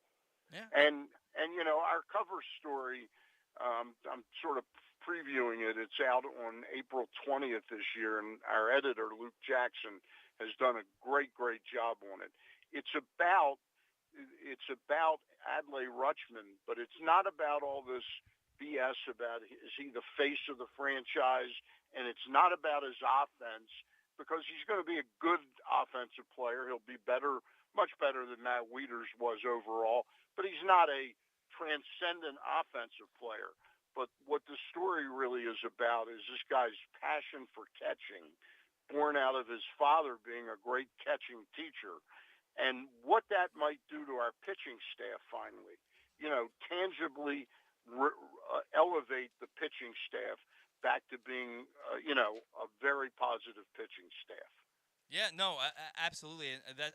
Yeah. And our cover story, I'm sort of previewing it. It's out on April 20th this year, and our editor, Luke Jackson, has done a great job on it. It's about Adlai Rutschman, but it's not about all this BS about is he the face of the franchise, and it's not about his offense, because he's going to be a good offensive player. He'll be better, much better than Matt Wieters was overall, but he's not a transcendent offensive player. But what the story really is about is this guy's passion for catching, born out of his father being a great catching teacher, and what that might do to our pitching staff finally. Tangibly elevate the pitching staff back to being, a very positive pitching staff. Yeah, no, absolutely.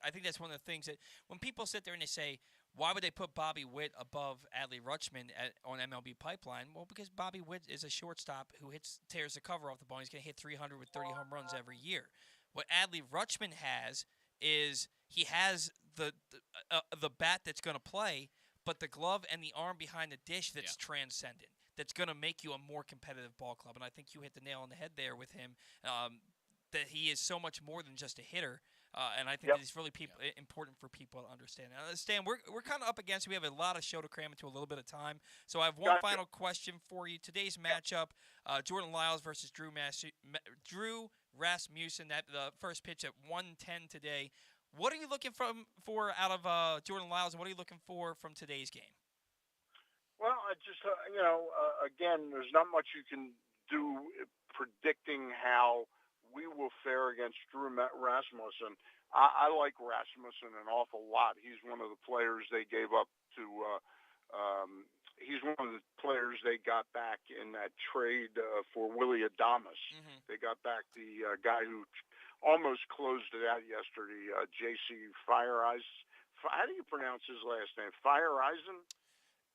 I think that's one of the things that when people sit there and they say, Why would they put Bobby Witt above Adley Rutschman on MLB Pipeline? Well, because Bobby Witt is a shortstop who tears the cover off the ball. He's going to hit 300 with 30 home runs every year. What Adley Rutschman has is he has the bat that's going to play, but the glove and the arm behind the dish that's transcendent, that's going to make you a more competitive ball club. And I think you hit the nail on the head there with him, that he is so much more than just a hitter. And I think that it's really important for people to understand. Now, Stan, we're kind of up against it. We have a lot of show to cram into a little bit of time. So I have one final question for you. Today's matchup, Jordan Lyles versus Drew Rasmussen, the first pitch at 1:10 today. What are you looking for out of Jordan Lyles, and what are you looking for from today's game? Well, I just, again, there's not much you can do predicting how we will fare against Drew Rasmussen. I like Rasmussen an awful lot. He's one of the players they gave up to. He's one of the players they got back in that trade for Willie Adames. Mm-hmm. They got back the guy who almost closed it out yesterday, J.C. Fireeisen. How do you pronounce his last name? Fireeisen?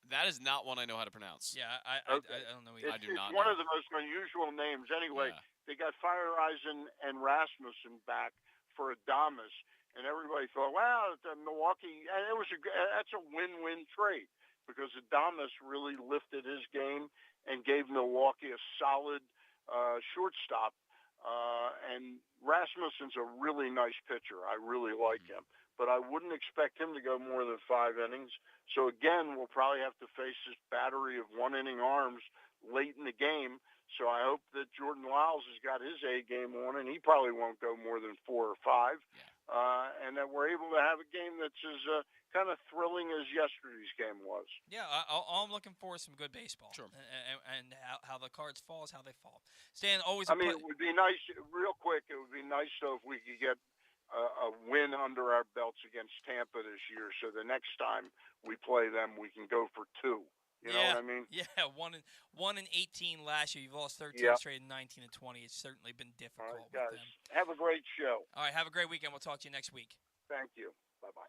That is not one I know how to pronounce. Yeah, I don't know either. I do not It's know. one of the most unusual names. Anyway, They got Fireeisen and Rasmussen back for Adames, and everybody thought, wow, Milwaukee, and that's a win-win trade because Adames really lifted his game and gave Milwaukee a solid shortstop. And Rasmussen's a really nice pitcher. I really like him. But I wouldn't expect him to go more than 5 innings. So, again, we'll probably have to face this battery of one-inning arms late in the game. So I hope that Jordan Lyles has got his A game on, and he probably won't go more than 4 or 5. And that we're able to have a game that's as kind of thrilling as yesterday's game was. Yeah, all I'm looking for is some good baseball. Sure. And how the cards fall is how they fall. Stan, always it would be nice, real quick, it would be nice, though, if we could get a win under our belts against Tampa this year, so the next time we play them, we can go for 2. You know what I mean? Yeah, 1 in 18 last year. You've lost 13 straight in 19 and 20. It's certainly been difficult. All right, with guys. them. Have a great show. All right, have a great weekend. We'll talk to you next week. Thank you. Bye-bye.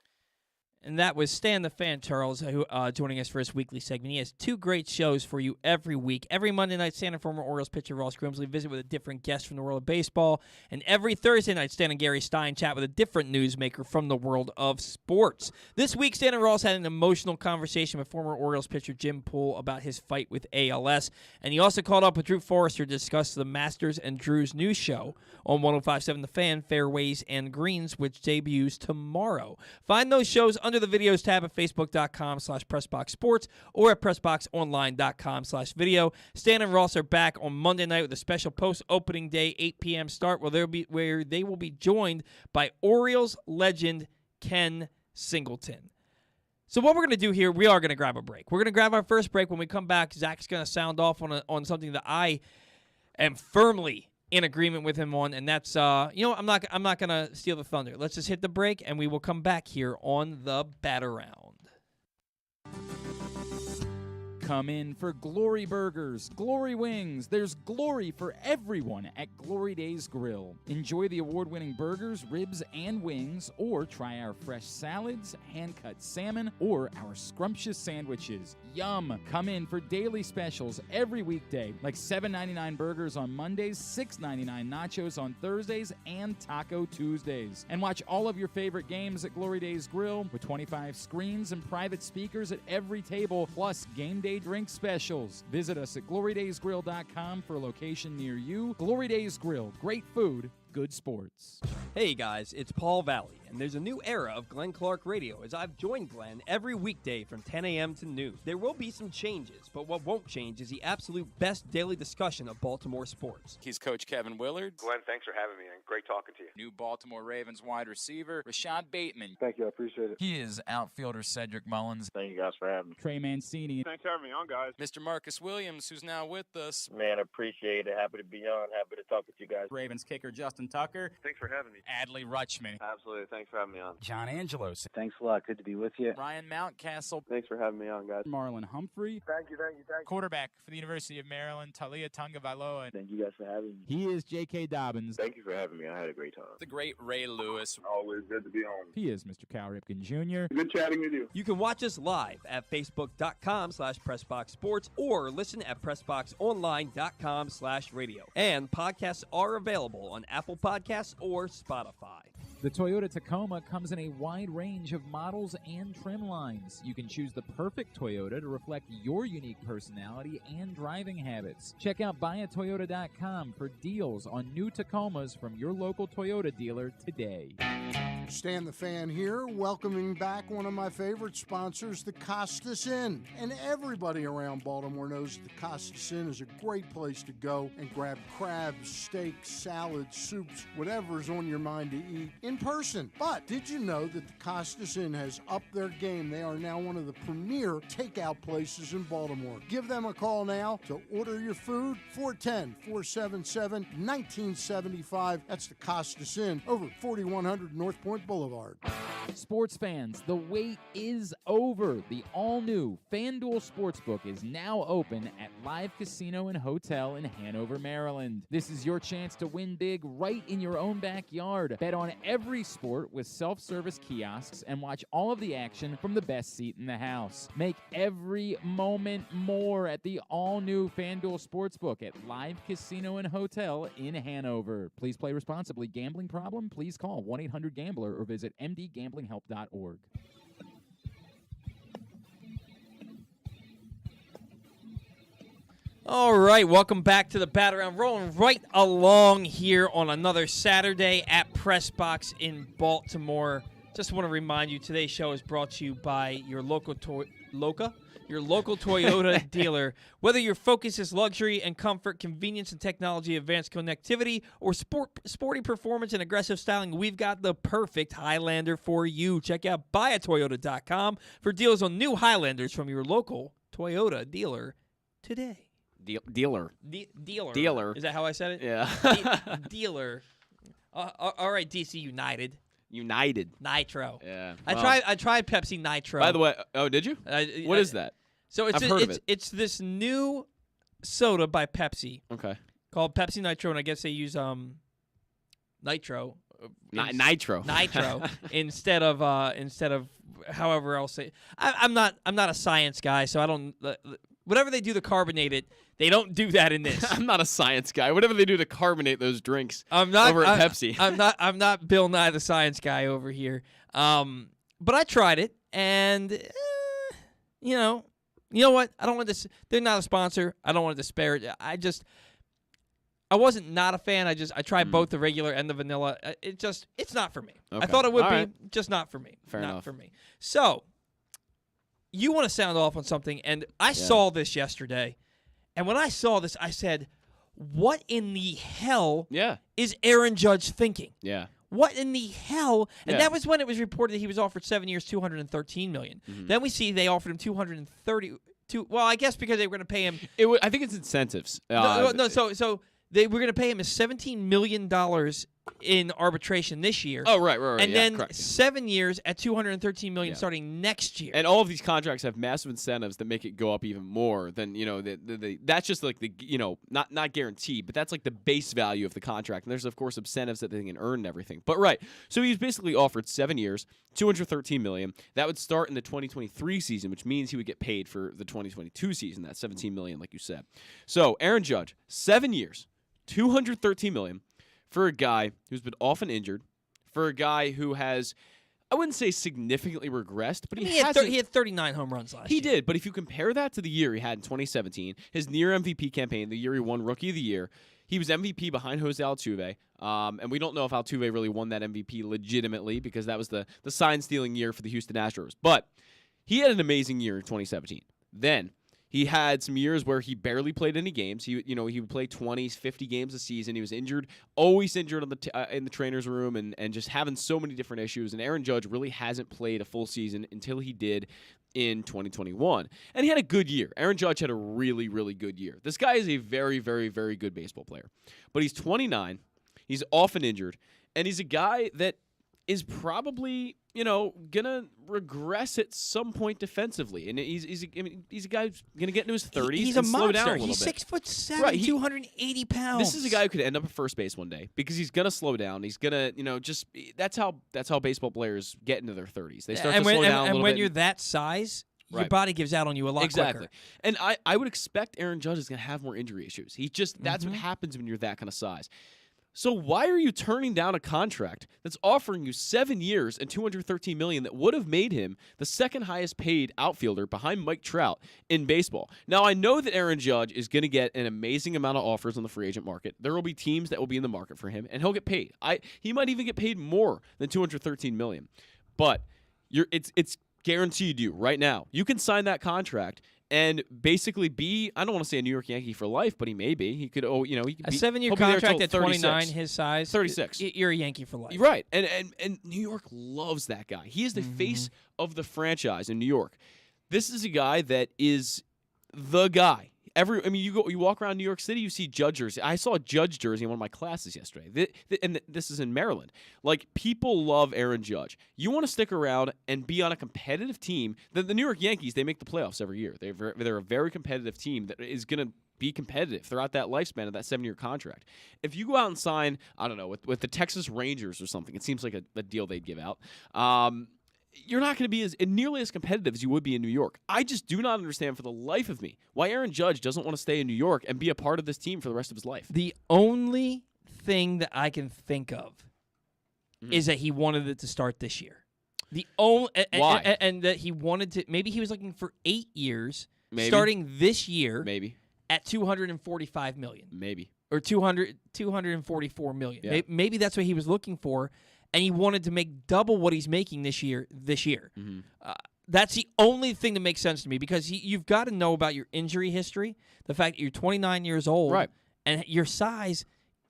And that was Stan the Fan Charles, who joining us for his weekly segment. He has 2 great shows for you every week. Every Monday night, Stan and former Orioles pitcher Ross Grimsley visit with a different guest from the world of baseball. And every Thursday night, Stan and Gary Stein chat with a different newsmaker from the world of sports. This week, Stan and Ross had an emotional conversation with former Orioles pitcher Jim Poole about his fight with ALS. And he also called up with Drew Forrester to discuss the Masters and Drew's new show on 105.7 The Fan, Fairways and Greens, which debuts tomorrow. Find those shows under the videos tab at facebook.com/PressBoxSports or at PressBoxOnline.com/video. Stan and Ross are back on Monday night with a special post-opening day 8 p.m. start where they will be joined by Orioles legend Ken Singleton. So what we're going to do here, we are going to grab a break. We're going to grab our first break. When we come back, Zach's going to sound off on something that I am firmly in agreement with him on, and that's I'm not going to steal the thunder. Let's just hit the break, and we will come back here on the Bat Around. Come in for Glory Burgers, Glory Wings. There's glory for everyone at Glory Days Grill. Enjoy the award-winning burgers, ribs, and wings, or try our fresh salads, hand-cut salmon, or our scrumptious sandwiches. Yum! Come in for daily specials every weekday, like $7.99 burgers on Mondays, $6.99 nachos on Thursdays, and Taco Tuesdays. And watch all of your favorite games at Glory Days Grill with 25 screens and private speakers at every table, plus game day drink specials. Visit us at glorydaysgrill.com for a location near you. Glory Days Grill. Great food, good sports. Hey guys, it's Paul Valley, and there's a new era of Glenn Clark Radio as I've joined Glenn every weekday from 10 a.m. to noon. There will be some changes, but what won't change is the absolute best daily discussion of Baltimore sports. He's Coach Kevin Willard. Glenn, thanks for having me, and great talking to you. New Baltimore Ravens wide receiver, Rashad Bateman. Thank you. I appreciate it. He is outfielder Cedric Mullins. Thank you guys for having me. Trey Mancini. Thanks for having me on, guys. Mr. Marcus Williams, who's now with us. Man, appreciate it. Happy to be on. Happy to talk with you guys. Ravens kicker Justin Tucker. Thanks for having me. Adley Rutschman. Absolutely. Thank Thanks for having me on. John Angelos. Thanks a lot. Good to be with you. Ryan Mountcastle. Thanks for having me on, guys. Marlon Humphrey. Thank you. Quarterback for the University of Maryland, Talia Tungavailoa. Thank you guys for having me. He is J.K. Dobbins. Thank you for having me. I had a great time. The great Ray Lewis. Always good to be on. He is Mr. Cal Ripken Jr. Good chatting with you. You can watch us live at facebook.com/PressBoxSports or listen at PressBoxOnline.com/radio. And podcasts are available on Apple Podcasts or Spotify. The Toyota Tacoma comes in a wide range of models and trim lines. You can choose the perfect Toyota to reflect your unique personality and driving habits. Check out buyatoyota.com for deals on new Tacomas from your local Toyota dealer today. Stan the Fan here, welcoming back one of my favorite sponsors, the Costas Inn. And everybody around Baltimore knows the Costas Inn is a great place to go and grab crabs, steaks, salads, soups, whatever's on your mind to eat in person. But did you know that the Costas Inn has upped their game? They are now one of the premier takeout places in Baltimore. Give them a call now to order your food, 410-477-1975. That's the Costas Inn, over 4100 North Point Boulevard. Sports fans, the wait is over. The all-new FanDuel Sportsbook is now open at Live Casino and Hotel in Hanover, Maryland. This is your chance to win big right in your own backyard. Bet on every sport with self-service kiosks and watch all of the action from the best seat in the house. Make every moment more at the all-new FanDuel Sportsbook at Live Casino and Hotel in Hanover. Please play responsibly. Gambling problem? Please call 1-800-GAMBLER or visit mdgamblinghelp.org. All right, welcome back to the Bat Around. Rolling right along here on another Saturday at Pressbox in Baltimore. Just want to remind you, today's show is brought to you by your local Toyota dealer. Whether your focus is luxury and comfort, convenience and technology, advanced connectivity, or sporty performance and aggressive styling, we've got the perfect Highlander for you. Check out buyatoyota.com for deals on new Highlanders from your local Toyota dealer today. Dealer. Dealer. Is that how I said it? Yeah. Dealer. All right, DC United. Nitro. Yeah. I tried Pepsi Nitro. By the way, did you? What is that? So I've heard of it. It's this new soda by Pepsi. Okay. Called Pepsi Nitro, and I guess they use nitro. Nitro. Nitro instead of however else I'm not a science guy, so I don't whatever they do to carbonate it, they don't do that in this. I'm not a science guy. Whatever they do to carbonate those drinks over at Pepsi. I'm not Bill Nye the Science Guy over here. But I tried it, and you know what? I don't want this. They're not a sponsor. I don't want to disparage. I wasn't not a fan. I tried both the regular and the vanilla. It's not for me. Okay. I thought it would All be, right. just not for me. Fair not enough. for me. So you want to sound off on something, and I saw this yesterday, and when I saw this, I said, "What in the hell is Aaron Judge thinking?" Yeah. What in the hell? And Yeah. that was when it was reported that he was offered 7 years, $213 million. Mm-hmm. Then we see they offered him $232. Well, I guess because they were going to pay him. I think it's incentives. No. So they were going to pay him $17 million in arbitration this year. Oh, right. And yeah, then correct. 7 years at $213 million Yeah. starting next year. And all of these contracts have massive incentives that make it go up even more than, that's just like the, not guaranteed, but that's like the base value of the contract. And there's, of course, incentives that they can earn and everything. But right. So he's basically offered 7 years, $213 million. That would start in the 2023 season, which means he would get paid for the 2022 season, that $17 million, like you said. So Aaron Judge, 7 years, $213 million. For a guy who's been often injured, for a guy who has, I wouldn't say significantly regressed, but he had 39 home runs last year. He did, but if you compare that to the year he had in 2017, his near MVP campaign, the year he won Rookie of the Year, he was MVP behind Jose Altuve, and we don't know if Altuve really won that MVP legitimately because that was the sign-stealing year for the Houston Astros. But he had an amazing year in 2017. Then he had some years where he barely played any games. He would play 20, 50 games a season. He was injured, always injured on in the trainer's room, and just having so many different issues. And Aaron Judge really hasn't played a full season until he did in 2021. And he had a good year. Aaron Judge had a really, really good year. This guy is a very, very, very good baseball player. But he's 29. He's often injured. And he's a guy that is probably, gonna regress at some point defensively, and he's a guy who's gonna get into his 30s. He's and a slow monster. down a little He's bit. 6'7", Right, 280 pounds. This is a guy who could end up at first base one day because he's gonna slow down. He's gonna, that's how baseball players get into their 30s. They start to slow down a little and when bit. you're that size, your Right. body gives out on you a lot Exactly. quicker. And I would expect Aaron Judge is going to have more injury issues. That's what happens when you're that kind of size. So why are you turning down a contract that's offering you 7 years and $213 million that would have made him the second highest paid outfielder behind Mike Trout in baseball? Now, I know that Aaron Judge is going to get an amazing amount of offers on the free agent market. There will be teams that will be in the market for him, and he'll get paid. He might even get paid more than $213 million. But it's guaranteed you right now. You can sign that contract and basically be, I don't want to say a New York Yankee for life, but he may be. He could, he could A be 7-year he'll be there contract till at 29, 36. his size, 36. You're a Yankee for life. Right. And New York loves that guy. He is the face of the franchise in New York. This is a guy that is the guy. You walk around New York City, you see Judge jersey. I saw a Judge jersey in one of my classes yesterday. And this is in Maryland. Like, people love Aaron Judge. You want to stick around and be on a competitive team. The New York Yankees, they make the playoffs every year. They're a very competitive team that is going to be competitive throughout that lifespan of that 7-year contract. If you go out and sign, I don't know, with the Texas Rangers or something, it seems like a deal they'd give out. You're not going to be nearly as competitive as you would be in New York. I just do not understand for the life of me why Aaron Judge doesn't want to stay in New York and be a part of this team for the rest of his life. The only thing that I can think of is that he wanted it to start this year. The only Why? And that he wanted to. Maybe he was looking for 8 years, Maybe. starting this year, Maybe. at $245 million. Maybe. Or $244 million. Yeah. Maybe that's what he was looking for, and he wanted to make double what he's making this year. Mm-hmm. That's the only thing that makes sense to me, because you've got to know about your injury history, the fact that you're 29 years old, Right. and your size.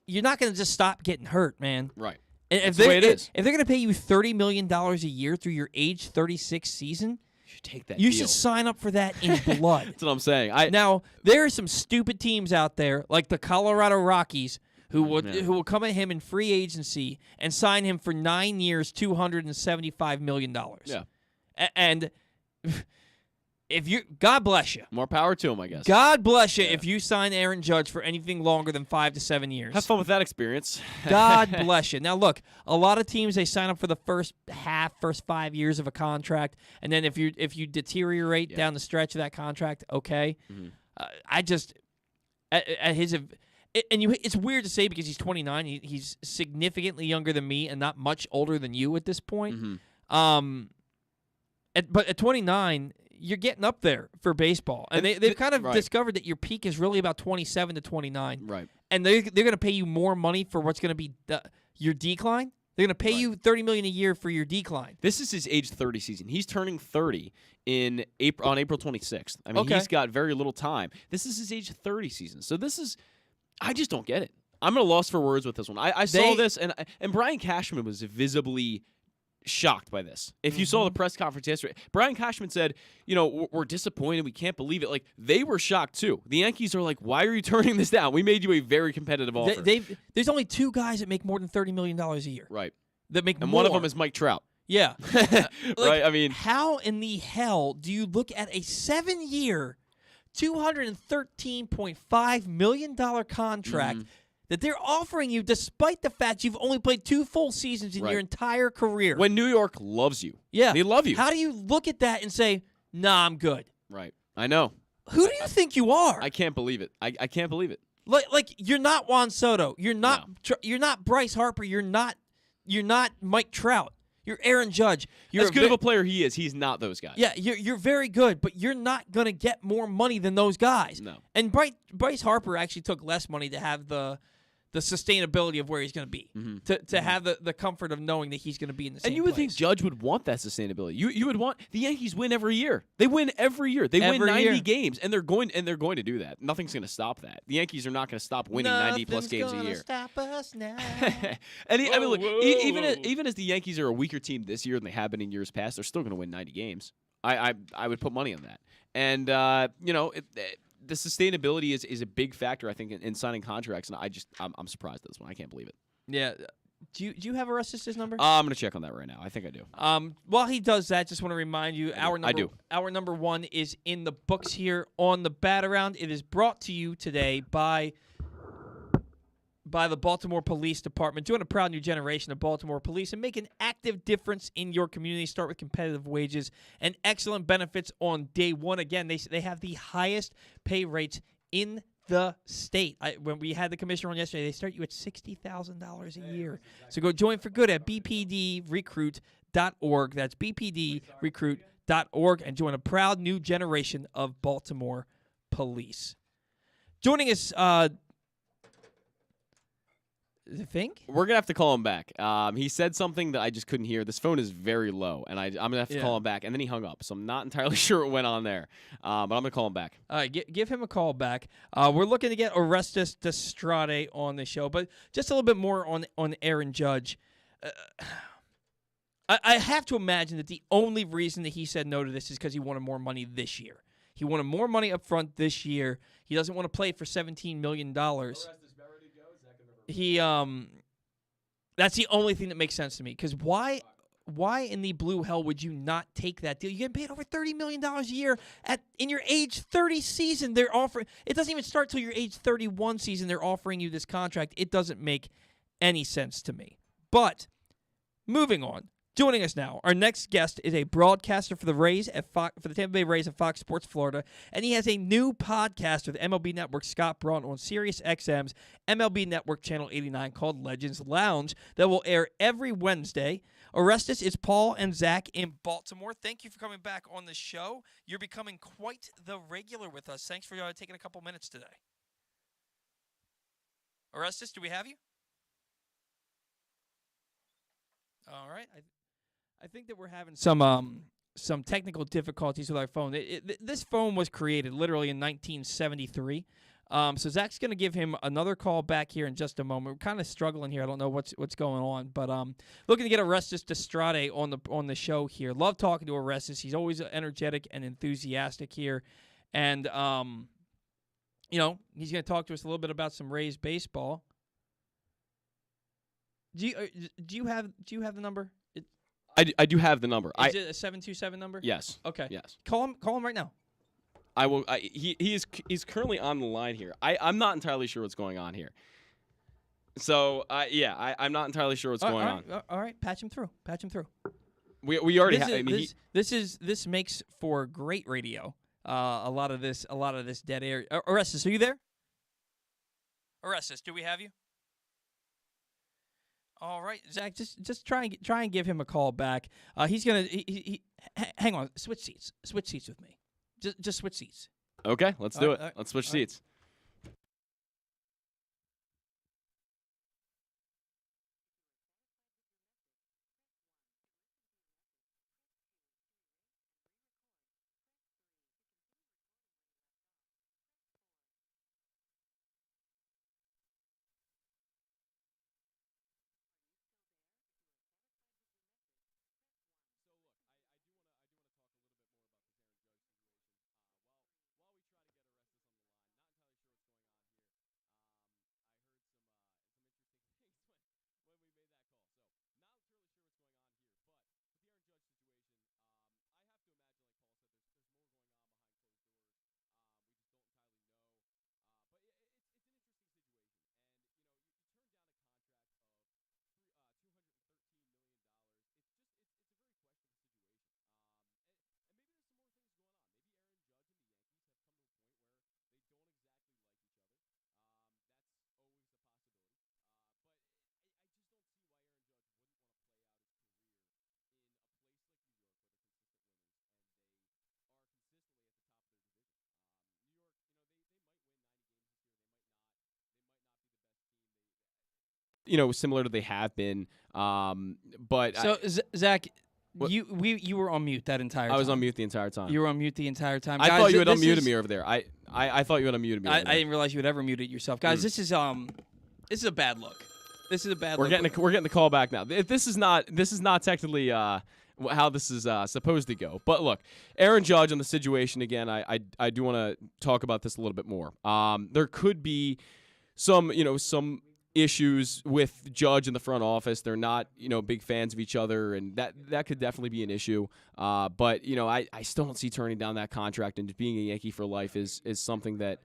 You're not going to just stop getting hurt, man. Right. And That's the way it is. If they're going to pay you $30 million a year through your age 36 season, You should take that you deal. should sign up for that in blood. That's what I'm saying. Now, there are some stupid teams out there, like the Colorado Rockies, who will come at him in free agency and sign him for 9 years, $275 million. Yeah. And if you, God bless you. More power to him, I guess. God bless you if you sign Aaron Judge for anything longer than 5 to 7 years. Have fun with that experience. God bless you. Now, look, a lot of teams, they sign up for the first 5 years of a contract, and then if you deteriorate down the stretch of that contract, okay. I just at his. It's weird to say because he's 29. He's significantly younger than me and not much older than you at this point. But at 29, you're getting up there for baseball. And they've kind of discovered that your peak is really about 27 to 29. Right. And they're going to pay you more money for what's going to be your decline. They're going to pay you $30 million a year for your decline. This is his age 30 season. He's turning 30 on April 26th. I mean, he's got very little time. This is his age 30 season. So this is... I just don't get it. I'm at a loss for words with this one. I saw this, and Brian Cashman was visibly shocked by this. If you saw the press conference yesterday, Brian Cashman said, we're disappointed. We can't believe it. Like, they were shocked, too. The Yankees are like, why are you turning this down? We made you a very competitive offer. There's only 2 guys that make more than $30 million a year. Right. That make and more. one of them is Mike Trout. Yeah. Right? I mean, how in the hell do you look at a 7-year, $213.5 million contract that they're offering you despite the fact you've only played 2 full seasons in your entire career? When New York loves you. Yeah. They love you. How do you look at that and say, nah, I'm good? Right. I know. Who do you think you are? I can't believe it. I can't believe it. Like you're not Juan Soto. You're not you're not Bryce Harper. You're not Mike Trout. You're Aaron Judge. You're as good of a player he is, he's not those guys. Yeah, you're very good, but you're not going to get more money than those guys. No. And Bryce Harper actually took less money to have the sustainability of where he's going to be, to have the comfort of knowing that he's going to be in the same And you would place. think Judge would want that sustainability. You would want the Yankees win every year. They win every year. They win 90 games, and they're going to do that. Nothing's going to stop that. The Yankees are not going to stop winning 90-plus games a year. Stop us now. And I mean, look, even as the Yankees are a weaker team this year than they have been in years past, they're still going to win 90 games. I would put money on that. And the sustainability is a big factor, I think, in signing contracts, and I'm surprised at this one. I can't believe it. Yeah, Do you have Orestes' number? I'm gonna check on that right now. I think I do. While he does that, just want to remind you, I do. Our number one is in the books here on the Bat Around. It is brought to you today by the Baltimore Police Department, doing a proud new generation of Baltimore police and make an active difference in your community. Start with competitive wages and excellent benefits on day one. Again, they have the highest pay rates in the state. When we had the commissioner on yesterday, they start you at $60,000 a year. So go join for good at bpdrecruit.org. That's bpdrecruit.org and join a proud new generation of Baltimore police. Joining us, I think we're gonna have to call him back. He said something that I just couldn't hear. This phone is very low, and I'm gonna have to call him back. And then he hung up, so I'm not entirely sure what went on there. But I'm gonna call him back. All right, give him a call back. We're looking to get Orestes Destrade on the show, but just a little bit more on Aaron Judge. I have to imagine that the only reason that he said no to this is because he wanted more money this year. He wanted more money up front this year. He doesn't want to play for $17 million. That's the only thing that makes sense to me. Because why in the blue hell would you not take that deal? You're getting paid over $30 million a year in your age 30 season. They're offering it doesn't even start till your age 31 season. They're offering you this contract. It doesn't make any sense to me. But moving on. Joining us now, our next guest is a broadcaster for the Tampa Bay Rays at Fox Sports Florida, and he has a new podcast with MLB Network Scott Braun on Sirius XM's MLB Network Channel 89 called Legends Lounge that will air every Wednesday. Orestes is Paul and Zach in Baltimore. Thank you for coming back on the show. You're becoming quite the regular with us. Thanks for taking a couple minutes today. Orestes, do we have you? All right. I think that we're having some technical difficulties with our phone. This phone was created literally in 1973. So Zach's going to give him another call back here in just a moment. We're kind of struggling here. I don't know what's going on, but looking to get Orestes Destrade on the show here. Love talking to Orestes. He's always energetic and enthusiastic here, and he's going to talk to us a little bit about some Rays baseball. Do you have the number? I do have the number. Is it a 727 number? Yes. Okay. Yes. Call him right now. I will. He's currently on the line here. I'm not entirely sure what's going on here. So I'm not entirely sure what's going on. All right, patch him through. We already have. This makes for great radio. A lot of this dead air. Orestes, are you there? Orestes, do we have you? All right, Zach, just try and give him a call back. He's gonna hang on. Switch seats with me. Just switch seats. Okay, let's do it. Let's switch seats. Similar to they have been. But so Zach, you were on mute that entire time. I was on mute the entire time. You were on mute the entire time. I Guys, thought you had unmuted me over there. I thought you had unmuted me. I didn't realize you had ever muted yourself, guys. This is a bad look. We're getting the call back now. This is not technically how this is supposed to go. But look, Aaron Judge on the situation again. I do want to talk about this a little bit more. There could be some issues with Judge and the front office. They're not, big fans of each other, and that could definitely be an issue. But I still don't see turning down that contract, and just being a Yankee for life is something that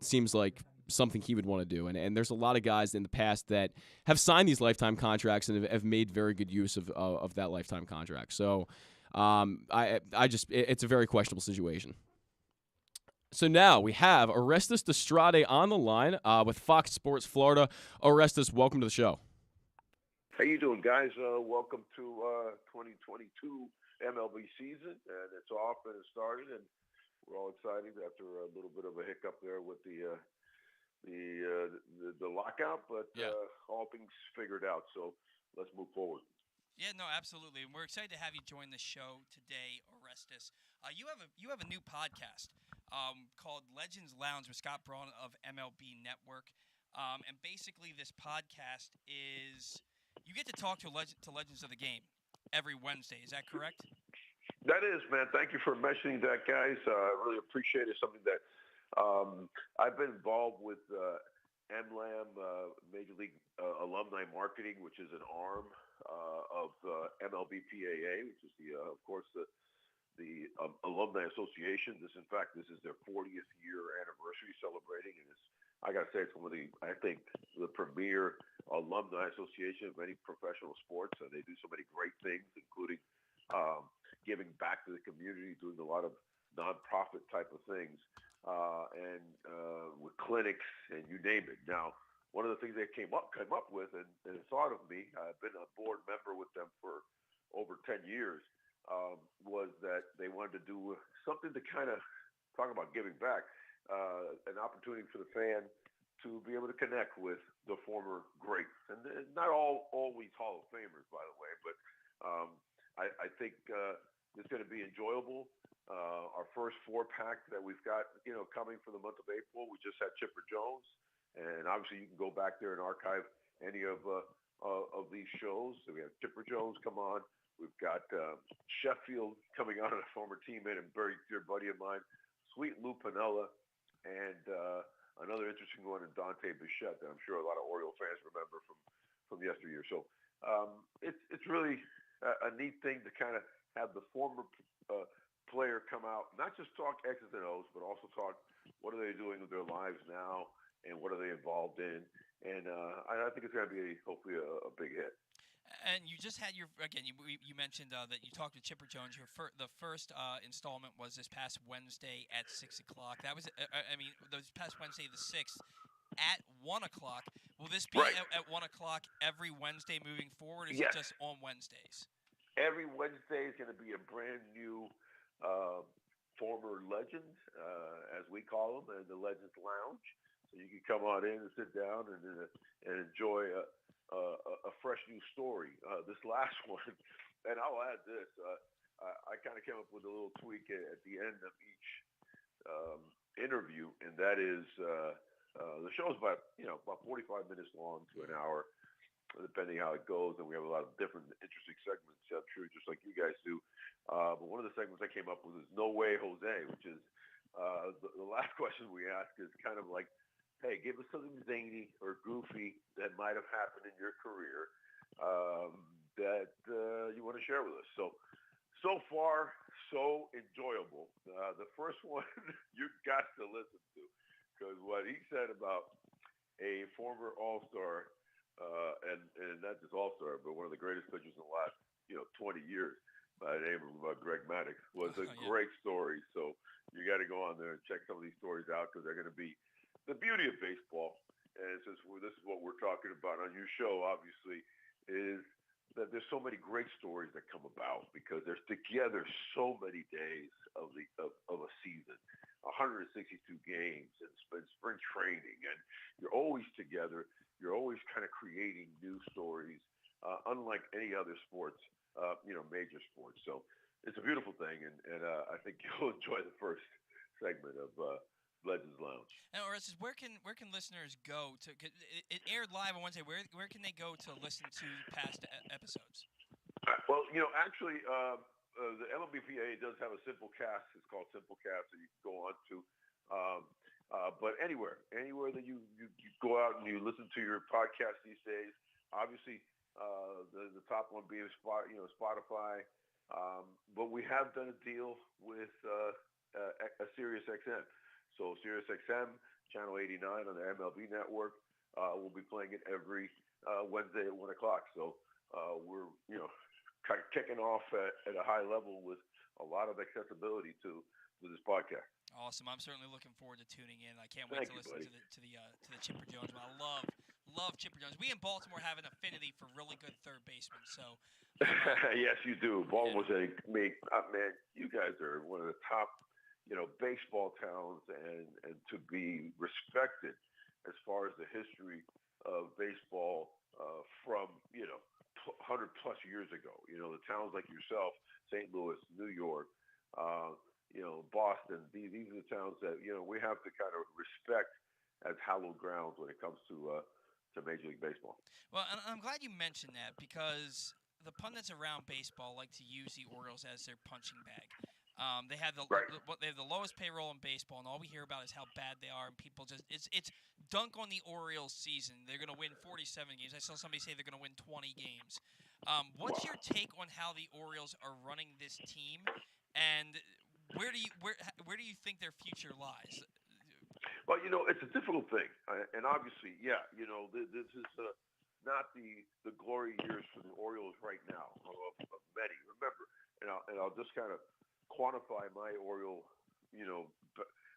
seems like something he would want to do. And there's a lot of guys in the past that have signed these lifetime contracts and have made very good use of that lifetime contract. So it's a very questionable situation. So now we have Orestes Destrade on the line with Fox Sports Florida. Orestes, welcome to the show. How you doing, guys? Welcome to 2022 MLB season, and it's off and it started, and we're all excited after a little bit of a hiccup there with the lockout, but all things figured out. So let's move forward. Yeah, no, absolutely, and we're excited to have you join the show today, Orestes. You have a new podcast called Legends Lounge with Scott Braun of MLB Network, and basically this podcast is you get to talk to legends of the game every Wednesday. Is that correct? That is, man. Thank you for mentioning that, guys. I really appreciate it. Something that I've been involved with MLAM, Major League Alumni Marketing, which is an arm of MLBPAA, which is of course, the Alumni Association. This is their 40th year anniversary celebrating, and I got to say, it's one of I think the premier alumni association of any professional sports. And they do so many great things, including giving back to the community, doing a lot of nonprofit type of things, and with clinics and you name it. Now, one of the things they came up with and thought of me, I've been a board member with them for over 10 years, was that they wanted to do something to kind of talk about giving back, an opportunity for the fan to be able to connect with the former greats. And not always Hall of Famers, by the way, but I think it's going to be enjoyable. Our first 4-pack that we've got, coming for the month of April, we just had Chipper Jones. And obviously you can go back there and archive any of these shows. So we have Chipper Jones come on. We've got Sheffield coming on, a former teammate and very dear buddy of mine, Sweet Lou Piniella, and another interesting one in Dante Bichette that I'm sure a lot of Oriole fans remember from yesteryear. So it's really a neat thing to kind of have the former player come out, not just talk X's and O's, but also talk what are they doing with their lives now and what are they involved in. And I think it's going to be hopefully a big hit. And you just had you mentioned that you talked to Chipper Jones. The first installment was this past Wednesday at 6 o'clock. That was, this past Wednesday the 6th at 1 o'clock. Will this be right at 1 o'clock every Wednesday moving forward, or is yes. it just on Wednesdays? Every Wednesday is going to be a brand new former legend, as we call them, in the Legends Lounge. So you can come on in and sit down and enjoy a fresh new story. This last one, and I'll add this, I kind of came up with a little tweak at the end of each interview, and that is the show's about 45 minutes long to an hour, depending how it goes, and we have a lot of different interesting segments, I'm sure, just like you guys do. But one of the segments I came up with is No Way Jose, which is the last question we ask is kind of like, hey, give us something zany or goofy that might have happened in your career that you want to share with us. So far, so enjoyable. The first one you got to listen to, because what he said about a former All-Star, and not just All-Star, but one of the greatest pitchers in the last 20 years, by the name of Greg Maddux, was a great story. So you got to go on there and check some of these stories out, because they're going to be the beauty of baseball. And since this is what we're talking about on your show, obviously, is that there's so many great stories that come about because there's together so many days of a season, 162 games and spring training, and you're always together. You're always kind of creating new stories, unlike any other sports, major sports. So it's a beautiful thing, and I think you'll enjoy the first segment of Legends Lounge. Now, Orestes, where can listeners go to? It aired live on Wednesday. Where can they go to listen to past episodes? Well, actually, the MLBPA does have a simple cast. It's called Simplecast that you can go on to. But anywhere that you go out and you listen to your podcast these days, obviously the top one being Spotify. But we have done a deal with a Sirius XM. So Sirius XM, channel 89 on the MLB network, will be playing it every Wednesday at 1 o'clock. So we're, kind of kicking off at a high level with a lot of accessibility to this podcast. Awesome. I'm certainly looking forward to tuning in. I can't wait to listen to the Chipper Jones. I love Chipper Jones. We in Baltimore have an affinity for really good third basemen. So yes, you do. Baltimore's man, you guys are one of the top, baseball towns, and to be respected as far as the history of baseball from 100 plus years ago. The towns like yourself, St. Louis, New York. Boston, these are the towns that, we have to kind of respect as hallowed grounds when it comes to Major League Baseball. Well, and I'm glad you mentioned that because the pundits around baseball like to use the Orioles as their punching bag. They have the lowest payroll in baseball, and all we hear about is how bad they are, and people just it's dunk on the Orioles season. They're going to win 47 games. I saw somebody say they're going to win 20 games. What's your take on how the Orioles are running this team, and where do you think their future lies? Well, it's a difficult thing, and obviously, this is not the glory years for the Orioles right now of many. Remember, and I'll just kind of quantify my Oriole,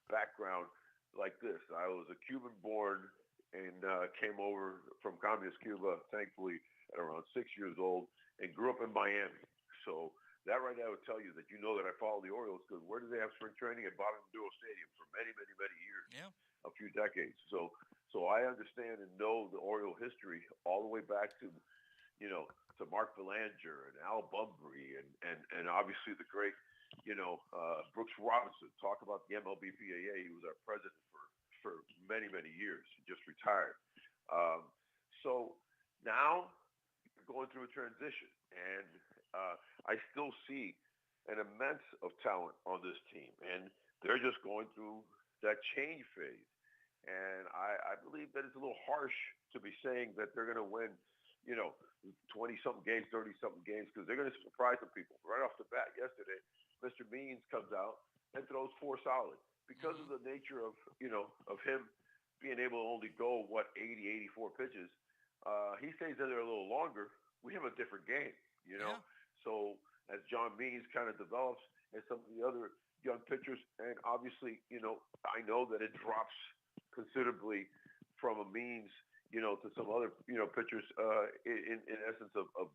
background like this. I was a Cuban-born and came over from communist Cuba, thankfully, at around 6 years old, and grew up in Miami. So that right now would tell you that that I follow the Orioles, because where do they have spring training? At Bobby Maduro Stadium for many, many, many years, a few decades. So I understand and know the Oriole history all the way back to, to Mark Belanger and Al Bunbury and obviously the great, Brooks Robinson. Talk about the MLBPAA. He was our president for many, many years. He just retired. So now we're going through a transition, and I still see an immense of talent on this team, and they're just going through that change phase. And I believe that it's a little harsh to be saying that they're going to win, 20-something games, 30-something games, because they're going to surprise some people. Right off the bat yesterday, Mr. Means comes out and throws 4 solid. Because of the nature of, of him being able to only go, 80, 84 pitches, he stays in there a little longer. We have a different game, So as John Means kind of develops and some of the other young pitchers, and obviously, I know that it drops considerably from a Means, to some other, pitchers in essence of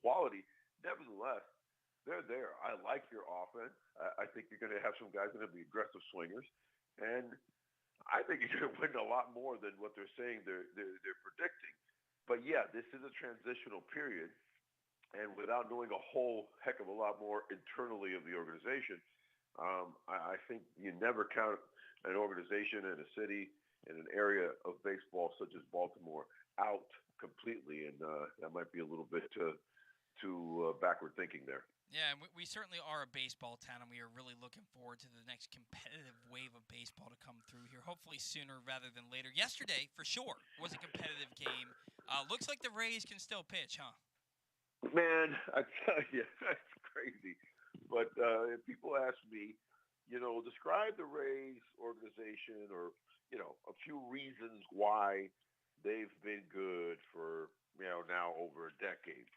quality. Nevertheless, they're there. I like your offense. I think you're going to have some guys that are going to be aggressive swingers, and I think you're going to win a lot more than what they're saying they're predicting. But yeah, this is a transitional period, and without knowing a whole heck of a lot more internally of the organization, I think you never count an organization in a city in an area of baseball such as Baltimore out completely, and that might be a little bit too backward thinking there. Yeah, and we certainly are a baseball town, and we are really looking forward to the next competitive wave of baseball to come through here, hopefully sooner rather than later. Yesterday, for sure, was a competitive game. Looks like the Rays can still pitch, huh? Man, I tell you, that's crazy. But if people ask me, describe the Rays organization or, a few reasons why they've been good for, now over a decade.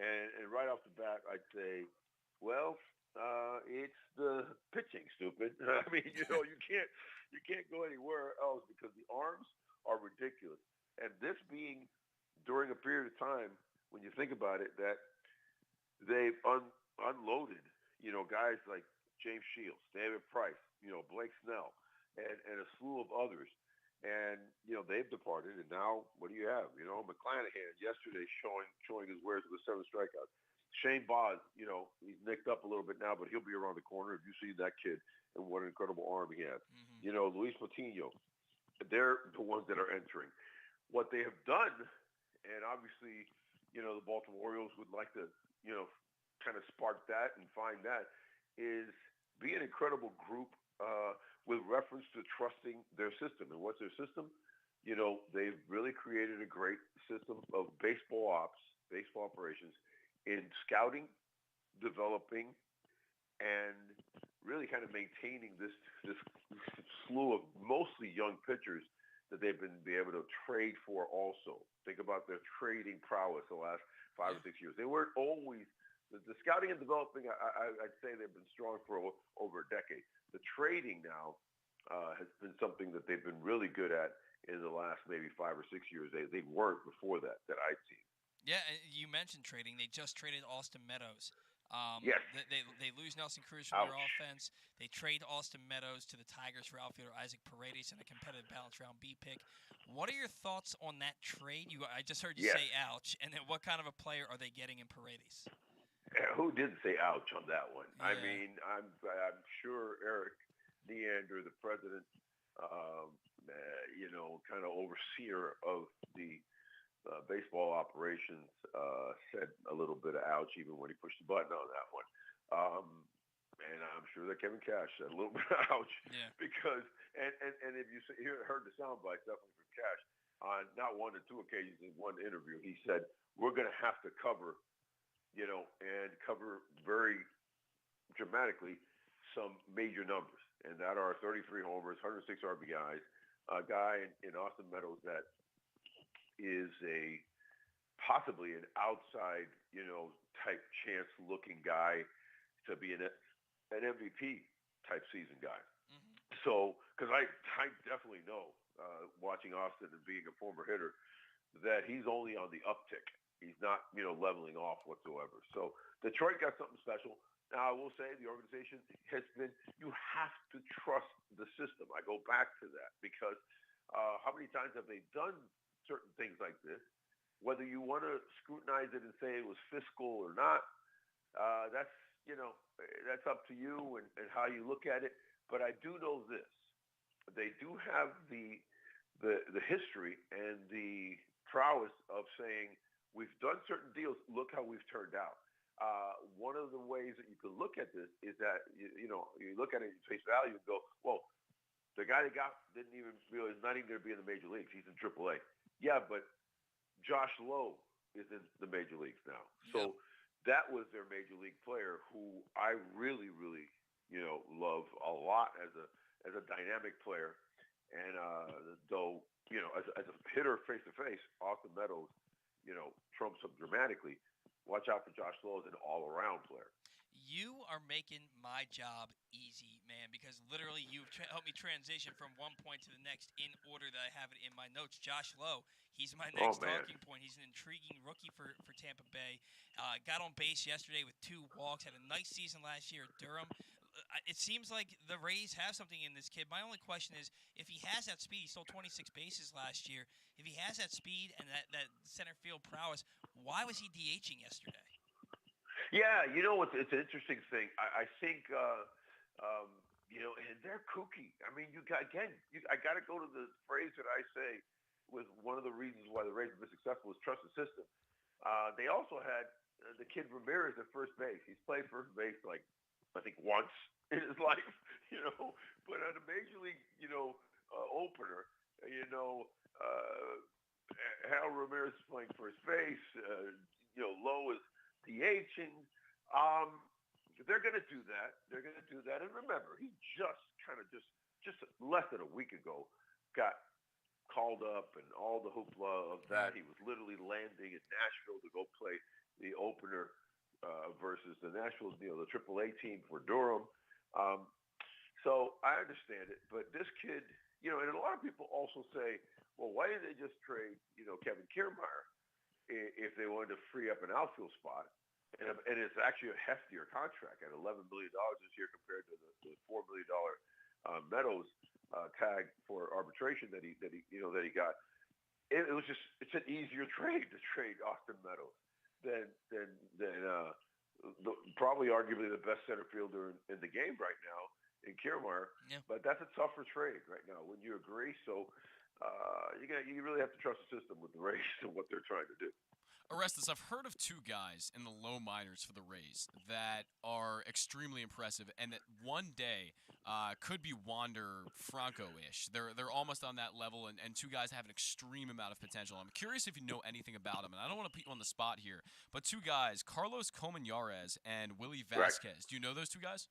And right off the bat, I'd say, well, it's the pitching, stupid. I mean, you can't go anywhere else because the arms are ridiculous. And this being during a period of time, when you think about it, that they've unloaded, guys like James Shields, David Price, Blake Snell, and a slew of others. And, they've departed, and now what do you have? McClanahan yesterday showing his wares with 7 strikeouts. Shane Boz, he's nicked up a little bit now, but he'll be around the corner. If you see that kid and what an incredible arm he has. Mm-hmm. Luis Patino, they're the ones that are entering. What they have done, and obviously, the Baltimore Orioles would like to, kind of spark that and find that, is be an incredible group with reference to trusting their system. And what's their system? They've really created a great system of baseball operations in scouting, developing, and really kind of maintaining this slew of mostly young pitchers that they've been able to trade for also. Think about their trading prowess the last 5 or 6 years. They weren't always the scouting and developing. I'd say they've been strong for over a decade. The trading now has been something that they've been really good at in the last maybe 5 or 6 years. They weren't before that I'd seen. Yeah, you mentioned trading. They just traded Austin Meadows. Yes. They lose Nelson Cruz from their Ouch. offense. They trade Austin Meadows to the Tigers for outfielder Isaac Paredes and a competitive balance round B pick. What are your thoughts on that trade? I just heard you Yes. say ouch. And then what kind of a player are they getting in Paredes? Who didn't say ouch on that one? Yeah. I mean, I'm sure Eric Neander, the president, kind of overseer of the baseball operations, said a little bit of ouch even when he pushed the button on that one. And I'm sure that Kevin Cash said a little bit of ouch. Yeah. Because and if you heard the sound bites definitely from Cash on not one or two occasions in one interview, he said we're going to have to cover, and cover very dramatically some major numbers, and that are 33 homers, 106 RBIs, a guy in Austin Meadows that is possibly an outside, type chance-looking guy to be an MVP type season guy. Mm-hmm. So, because I definitely know, watching Austin and being a former hitter, that he's only on the uptick. He's not, leveling off whatsoever. So Detroit got something special. Now, I will say the organization has been, you have to trust the system. I go back to that because how many times have they done certain things like this? Whether you want to scrutinize it and say it was fiscal or not, that's, that's up to you and how you look at it. But I do know this. They do have the history and the prowess of saying, we've done certain deals, look how we've turned out. One of the ways that you can look at this is that, you look at it at face value and go, well, the guy they got didn't even realize he's not even going to be in the major leagues. He's in AAA. Yeah, but Josh Lowe is in the major leagues now. So that was their major league player who I really, really, love a lot as a dynamic player. And though, as a hitter face to face, Austin Meadows, trumps him dramatically. Watch out for Josh Lowe as an all-around player. You are making my job easy, man, because literally you've helped me transition from one point to the next in order that I have it in my notes. Josh Lowe, he's my next talking point. He's an intriguing rookie for Tampa Bay. Got on base yesterday with 2 walks, had a nice season last year at Durham. It seems like the Rays have something in this kid. My only question is, if he has that speed, he stole 26 bases last year. If he has that speed and that center field prowess, why was he DHing yesterday? Yeah, it's an interesting thing. I think, and they're kooky. I mean, I got to go to the phrase that I say with one of the reasons why the Rays have been successful is trust the system. They also had the kid Ramirez at first base. He's played first base I think once in his life, but on a major league, opener, Hal Ramirez is playing first base, Lowe is DHing. They're going to do that. And remember, he just less than a week ago got called up and all the hoopla of that. He was literally landing in Nashville to go play the opener versus the Nashville, the AAA team for Durham. So I understand it. But this kid, and a lot of people also say, well, why didn't they just trade, Kevin Kiermaier if they wanted to free up an outfield spot? And it's actually a heftier contract at $11 million this year compared to the $4 million Meadows tag for arbitration that he got. It's an easier trade to trade Austin Meadows than probably arguably the best center fielder in the game right now in Kiermaier. Yeah. But that's a tougher trade right now. Wouldn't you agree? So you really have to trust the system with the Rays and what they're trying to do. Orestes, I've heard of two guys in the low minors for the Rays that are extremely impressive, and that one day could be Wander Franco-ish. They're almost on that level, and two guys have an extreme amount of potential. I'm curious if you know anything about them, and I don't want to put you on the spot here, but two guys, Carlos Colmenares and Willie Vasquez. Right. Do you know those two guys?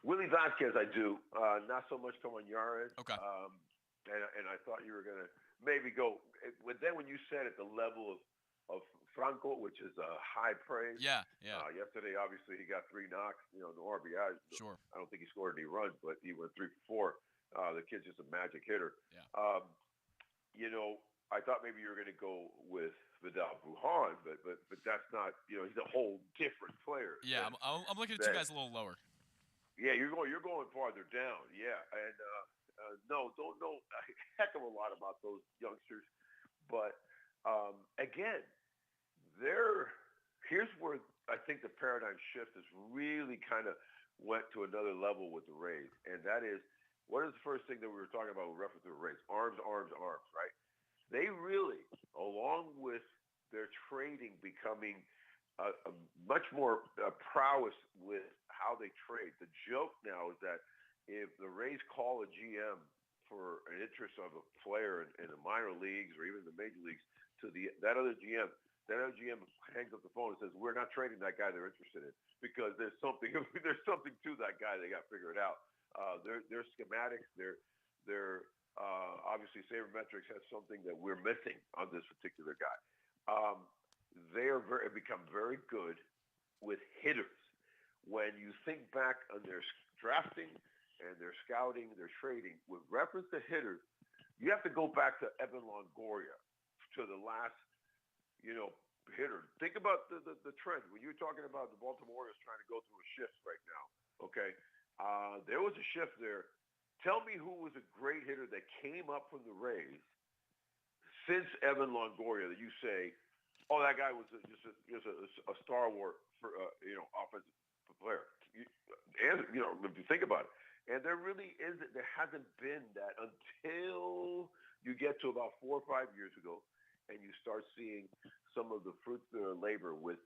Willie Vasquez, I do. Not so much Colmenares. Okay. And I thought you were going to maybe go. But then when you said at the level of Franco, which is a high praise. Yeah. Yesterday, obviously, he got 3 knocks, no RBIs. Sure. I don't think he scored any runs, but he went 3 for 4. The kid's just a magic hitter. Yeah. I thought maybe you were going to go with Vidal Brujan, but that's not. He's a whole different player. Yeah, I'm looking at two guys a little lower. Yeah, you're going farther down. Yeah, and don't know a heck of a lot about those youngsters, but again, here's where I think the paradigm shift has really kind of went to another level with the Rays, and that is, what is the first thing that we were talking about with reference to the Rays? Arms, right? They really, along with their trading becoming a much more prowess with how they trade. The joke now is that if the Rays call a GM for an interest of a player in the minor leagues or even the major leagues to that other GM hangs up the phone and says, "We're not trading that guy they're interested in because there's something to that guy they got figured out. Their schematics, their obviously sabermetrics has something that we're missing on this particular guy." They have become very good with hitters. When you think back on their drafting and their scouting, their trading, with reference to hitters, you have to go back to Evan Longoria, to the last, hitter. Think about the trend. When you're talking about the Baltimore Orioles trying to go through a shift right now, okay? There was a shift there. Tell me who was a great hitter that came up from the Rays since Evan Longoria that you say, oh, that guy was just a stalwart for offensive player. If you think about it, and there really isn't. There hasn't been that until you get to about 4 or 5 years ago, and you start seeing some of the fruits of their labor with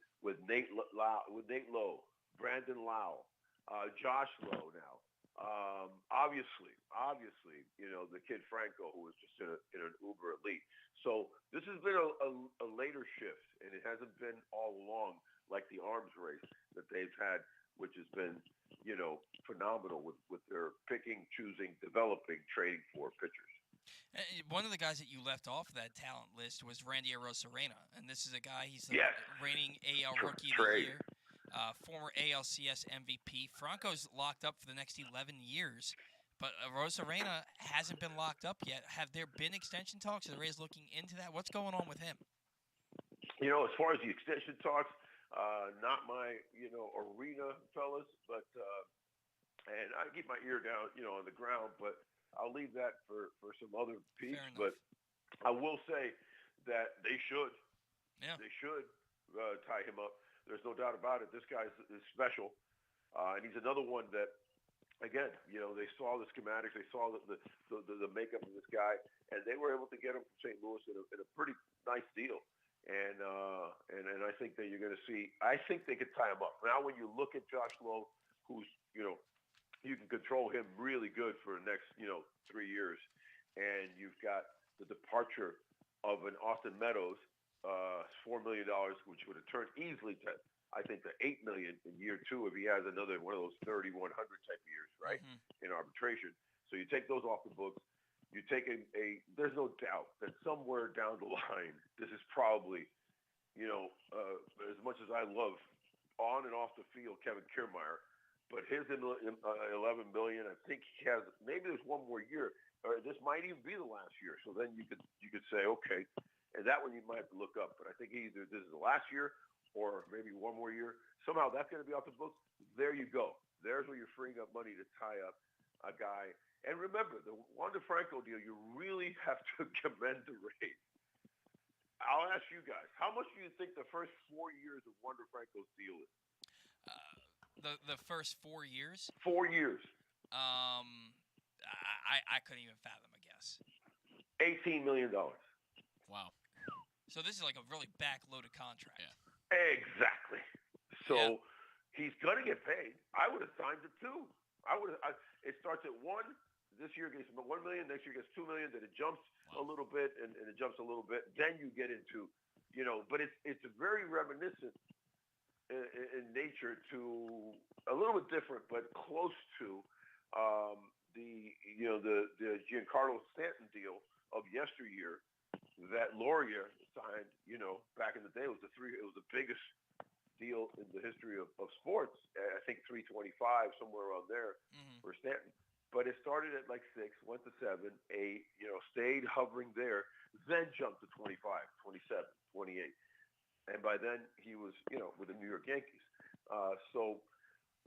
Nate Lowe, Brandon Lau, Josh Lowe now. Obviously, the kid Franco, who was just in an uber elite. So this has been a later shift, and it hasn't been all along like the arms race that they've had, which has been, phenomenal with their picking, choosing, developing, trading for pitchers. One of the guys that you left off that talent list was Randy Arozarena, and this is a guy, he's the reigning AL Rookie of the Year. Former ALCS MVP. Franco's locked up for the next 11 years, but Arozarena hasn't been locked up yet. Have there been extension talks? Are the Rays looking into that? What's going on with him? As far as the extension talks, not my, arena, fellas, but and I keep my ear down, on the ground, but I'll leave that for some other piece. But I will say that they should. Yeah. They should tie him up. There's no doubt about it. This guy is special, and he's another one that, again, they saw the schematics, they saw the makeup of this guy, and they were able to get him from St. Louis in a pretty nice deal. And I think that you're going to see. I think they could tie him up. Now, when you look at Josh Lowe, who's you can control him really good for the next 3 years, and you've got the departure of an Austin Meadows. $4 million, which would have turned easily to, I think, the $8 million in year 2 if he has another one of those 3,100 type years, right, in arbitration. So you take those off the books. You take there's no doubt that somewhere down the line, this is probably, as much as I love on and off the field Kevin Kiermaier, but his $11 million, I think he has, maybe there's one more year, or this might even be the last year. So then you could say, okay. And that one you might have to look up. But I think either this is the last year or maybe one more year. Somehow that's going to be off the books. There you go. There's where you're freeing up money to tie up a guy. And remember, the Wander Franco deal, you really have to commend the Rays. I'll ask you guys, how much do you think the first 4 years of Wander Franco's deal is? The first 4 years? 4 years. I couldn't even fathom a guess. $18 million. Wow. So this is like a really backloaded contract. Yeah. Exactly. So he's going to get paid. I would have signed it too. It starts at $1 million. This year gets $1 million. Next year gets $2 million. Then it jumps a little bit, and it jumps a little bit. Then you get into, but it's very reminiscent in nature to a little bit different, but close to the Giancarlo Stanton deal of yesteryear that Loria signed. Back in the day, it was the biggest deal in the history of sports. I think 325, somewhere around there, for Stanton. But it started at like 6, went to 7, 8, stayed hovering there, then jumped to 25, 27, 28. And by then he was, with the New York Yankees. So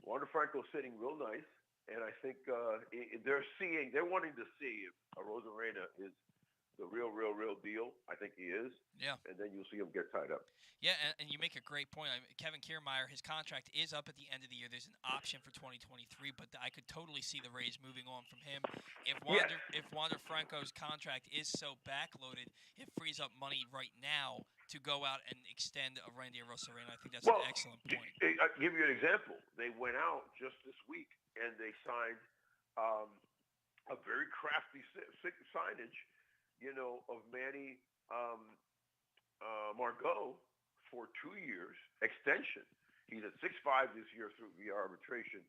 Wander Franco's sitting real nice. And I think they're wanting to see if Arozarena is the real deal. I think he is. Yeah. And then you'll see him get tied up. Yeah, and you make a great point. Kevin Kiermaier, his contract is up at the end of the year. There's an option for 2023, but I could totally see the Rays moving on from him. If Wander Franco's contract is so backloaded, it frees up money right now to go out and extend a Randy Arozarena. I think that's an excellent point. I'll give you an example. They went out just this week and they signed a very crafty signage, of Manny Margot for 2 years extension. He's at 6.5 this year via arbitration,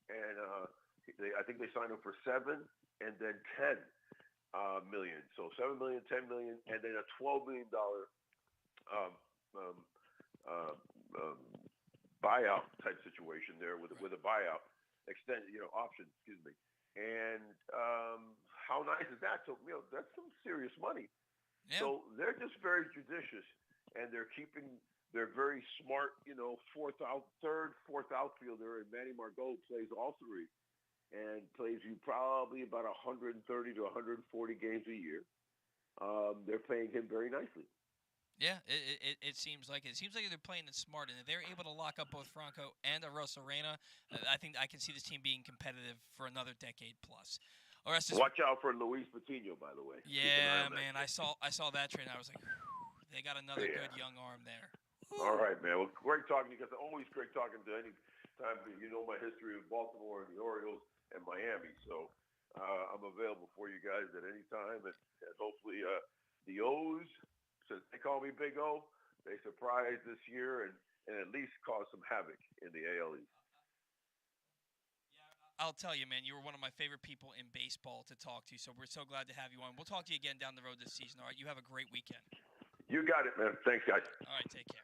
and I think they signed him for $7 and then $10 million. So $7 million, $10 million, and then a $12 million buyout type situation there with a buyout option. Excuse me. And how nice is that? So that's some serious money. Yeah. So they're just very judicious, and they're very smart. Third, fourth outfielder, and Manny Margot plays all three, and plays you probably about 130 to 140 games a year. They're paying him very nicely. Yeah, it seems like it. It seems like they're playing it smart, and if they're able to lock up both Franco and Arozarena, I think I can see this team being competitive for another decade plus. Orestes, watch out for Luis Patino, by the way. Yeah, man, I saw that trade, and I was like, they got another good young arm there. All right, man. Well, great talking to you guys. Always great talking to any time. My history of Baltimore and the Orioles and Miami, so I'm available for you guys at any time, and hopefully the O's, since they call me Big O, they surprise this year and at least cause some havoc in the AL East. I'll tell you, man, you were one of my favorite people in baseball to talk to, so we're so glad to have you on. We'll talk to you again down the road this season, all right? You have a great weekend. You got it, man. Thanks, guys. All right, take care.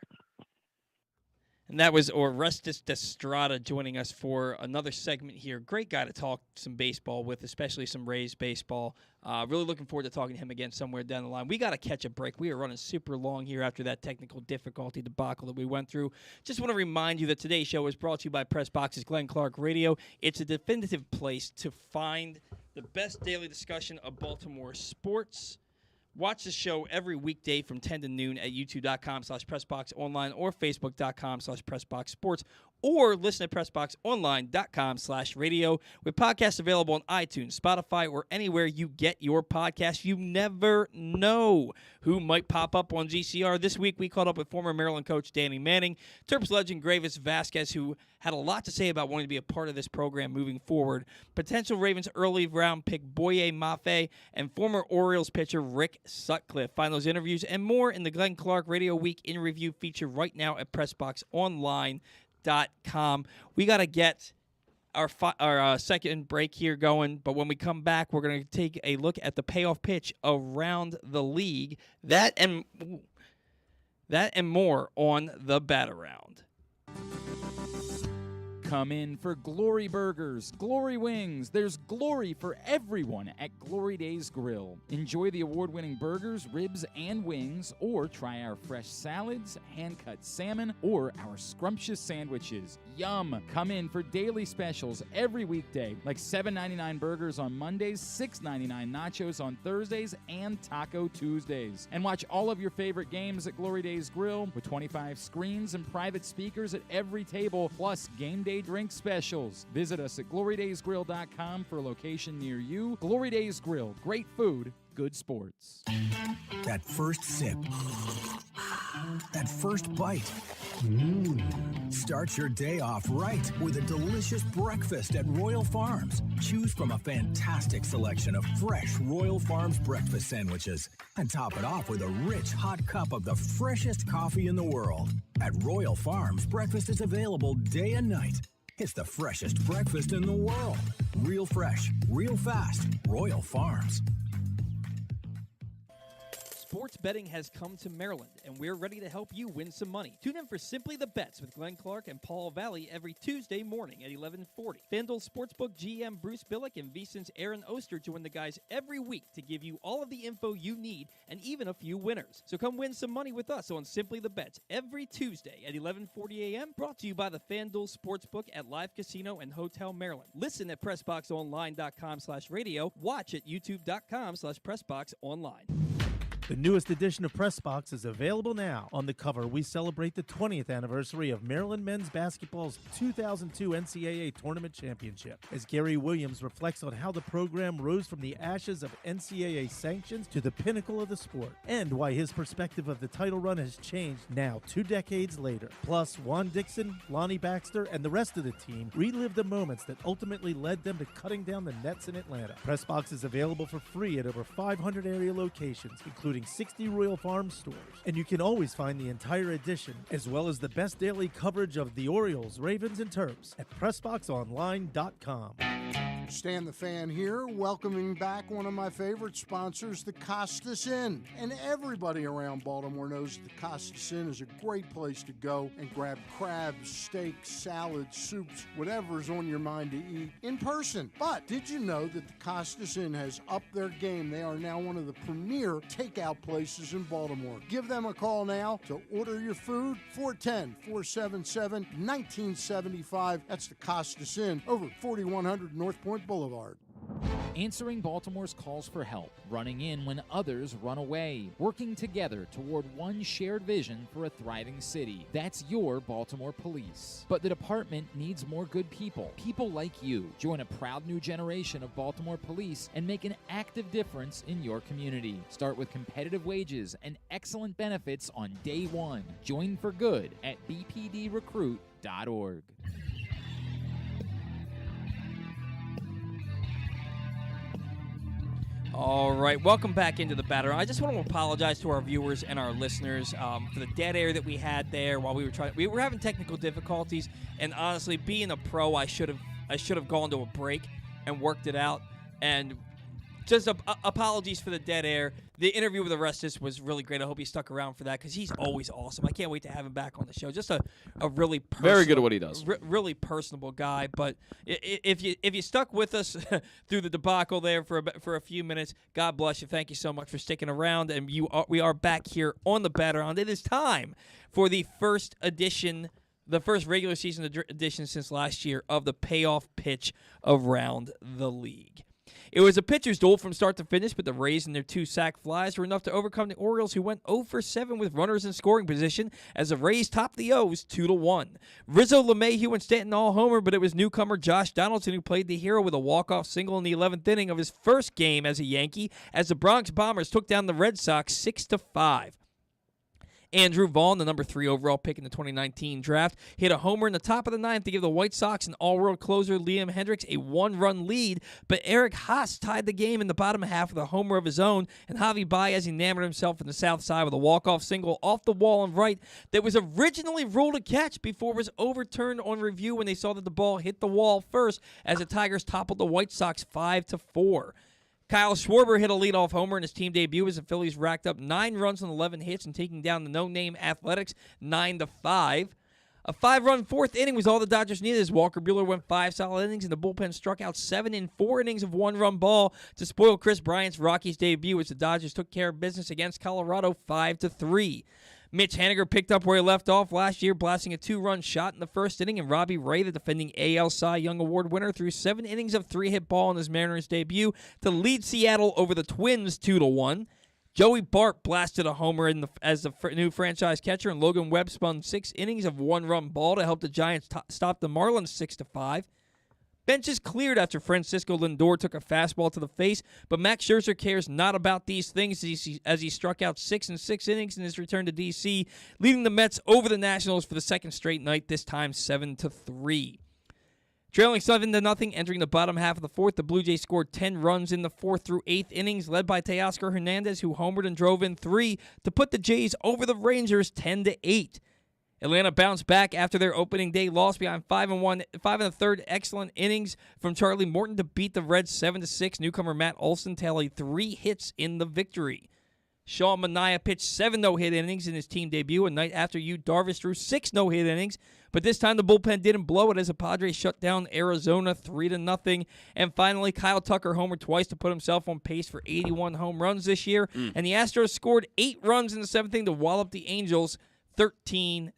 And that was Orestes Destrade joining us for another segment here. Great guy to talk some baseball with, especially some Rays baseball. Really looking forward to talking to him again somewhere down the line. We got to catch a break. We are running super long here after that technical difficulty debacle that we went through. Just want to remind you that today's show is brought to you by PressBox's Glenn Clark Radio. It's a definitive place to find the best daily discussion of Baltimore sports. Watch the show every weekday from 10 to noon at youtube.com/PressBoxOnline or Facebook.com/PressBoxSports, or listen to PressBoxOnline.com/radio with podcasts available on iTunes, Spotify, or anywhere you get your podcasts. You never know who might pop up on GCR. This week, we caught up with former Maryland coach Danny Manning, Terps legend Gravis Vasquez, who had a lot to say about wanting to be a part of this program moving forward, potential Ravens early round pick Boye Mafe, and former Orioles pitcher Rick Sutcliffe. Find those interviews and more in the Glenn Clark Radio Week in Review feature right now at PressBoxOnline.com. We got to get our second break here going, but when we come back, we're going to take a look at the payoff pitch around the league. That and more on the Bat Around. Come in for Glory Burgers, Glory Wings. There's glory for everyone at Glory Days Grill. Enjoy the award-winning burgers, ribs, and wings, or try our fresh salads, hand-cut salmon, or our scrumptious sandwiches. Yum! Come in for daily specials every weekday, like $7.99 burgers on Mondays, $6.99 nachos on Thursdays, and Taco Tuesdays. And watch all of your favorite games at Glory Days Grill with 25 screens and private speakers at every table, plus game day Day drink specials. Visit us at glorydaysgrill.com for a location near you. Glory Days Grill. Great food, good sports. That first sip. That first bite. Start your day off right with a delicious breakfast at Royal Farms. Choose from a fantastic selection of fresh Royal Farms breakfast sandwiches and top it off with a rich hot cup of the freshest coffee in the world. At Royal Farms, breakfast is available day and night. It's the freshest breakfast in the world. Real fresh, real fast. Royal Farms. Sports betting has come to Maryland, and we're ready to help you win some money. Tune in for Simply the Bets with Glenn Clark and Paul Valley every Tuesday morning at 11:40. FanDuel Sportsbook GM Bruce Billick and VSiN's Aaron Oster join the guys every week to give you all of the info you need and even a few winners. So come win some money with us on Simply the Bets every Tuesday at 11:40 a.m. Brought to you by the FanDuel Sportsbook at Live Casino and Hotel Maryland. Listen at PressBoxOnline.com/radio. Watch at YouTube.com/PressBoxOnline. The newest edition of PressBox is available now. On the cover, we celebrate the 20th anniversary of Maryland men's basketball's 2002 NCAA Tournament Championship, as Gary Williams reflects on how the program rose from the ashes of NCAA sanctions to the pinnacle of the sport, and why his perspective of the title run has changed now 2 decades later. Plus, Juan Dixon, Lonnie Baxter, and the rest of the team relive the moments that ultimately led them to cutting down the nets in Atlanta. PressBox is available for free at over 500 area locations, including 60 Royal Farms stores. And you can always find the entire edition, as well as the best daily coverage of the Orioles, Ravens, and Terps at PressBoxOnline.com. Stan the Fan here, welcoming back one of my favorite sponsors, the Costas Inn. And everybody around Baltimore knows the Costas Inn is a great place to go and grab crabs, steaks, salads, soups, whatever's on your mind to eat in person. But did you know that the Costas Inn has upped their game? They are now one of the premier takeout places in Baltimore. Give them a call now to order your food, 410-477-1975. That's the Costas Inn, over 4100 North Point Boulevard. Answering Baltimore's calls for help, running in when others run away, working together toward one shared vision for a thriving city. That's your Baltimore Police. But the department needs more good people, people like you. Join a proud new generation of Baltimore Police and make an active difference in your community. Start with competitive wages and excellent benefits on day one. Join for good at bpdrecruit.org. All right, welcome back into the Batter. I just want to apologize to our viewers and our listeners for the dead air that we had there while we were having technical difficulties. And honestly, being a pro, I should have gone to a break and worked it out. And just apologies for the dead air. The interview with Orestes was really great. I hope he stuck around for that because he's always awesome. I can't wait to have him back on the show. Just a really very good at what he does. Really personable guy. But if you stuck with us through the debacle there for a few minutes, God bless you. Thank you so much for sticking around. And we are back here on the Batter Round. It is time for the first edition, the first regular season edition since last year of the payoff pitch around the league. It was a pitcher's duel from start to finish, but the Rays and their 2 sac flies were enough to overcome the Orioles, who went 0 for 7 with runners in scoring position as the Rays topped the O's 2-1. Rizzo, LeMahieu, and Stanton all homer, but it was newcomer Josh Donaldson who played the hero with a walk-off single in the 11th inning of his first game as a Yankee, as the Bronx Bombers took down the Red Sox 6-5. Andrew Vaughn, the number 3 overall pick in the 2019 draft, hit a homer in the top of the 9th to give the White Sox and all-world closer Liam Hendricks a 1-run lead, but Eric Haas tied the game in the bottom half with a homer of his own, and Javi Baez enamored himself in the south side with a walk-off single off the wall and right that was originally ruled a catch before it was overturned on review when they saw that the ball hit the wall first as the Tigers toppled the White Sox 5-4. Kyle Schwarber hit a leadoff homer in his team debut as the Phillies racked up 9 runs on 11 hits and taking down the no-name Athletics 9-5. A 5-run 4th inning was all the Dodgers needed as Walker Buehler went 5 solid innings and the bullpen struck out 7 in 4 innings of 1-run ball to spoil Chris Bryant's Rockies debut as the Dodgers took care of business against Colorado 5-3. Mitch Haniger picked up where he left off last year, blasting a 2-run shot in the first inning, and Robbie Ray, the defending AL Cy Young Award winner, threw 7 innings of 3-hit ball in his Mariners debut to lead Seattle over the Twins 2-1. Joey Bart blasted a homer as the new franchise catcher, and Logan Webb spun 6 innings of 1-run ball to help the Giants stop the Marlins 6-5. Benches cleared after Francisco Lindor took a fastball to the face, but Max Scherzer cares not about these things as he struck out 6 in 6 innings in his return to D.C., leading the Mets over the Nationals for the second straight night, this time 7-3. Trailing 7-0, entering the bottom half of the fourth, the Blue Jays scored 10 runs in the 4th through 8th innings, led by Teoscar Hernandez, who homered and drove in 3 to put the Jays over the Rangers 10-8. Atlanta bounced back after their opening day loss behind 5 1/3 excellent innings from Charlie Morton to beat the Reds 7-6. Newcomer Matt Olson tallied 3 hits in the victory. Sean Manaea pitched 7 no-hit innings in his team debut, a night after Yu Darvish threw 6 no-hit innings, but this time the bullpen didn't blow it as the Padres shut down Arizona 3-0. And finally, Kyle Tucker homered twice to put himself on pace for 81 home runs this year, and the Astros scored 8 runs in the 7th inning to wallop the Angels 13-6.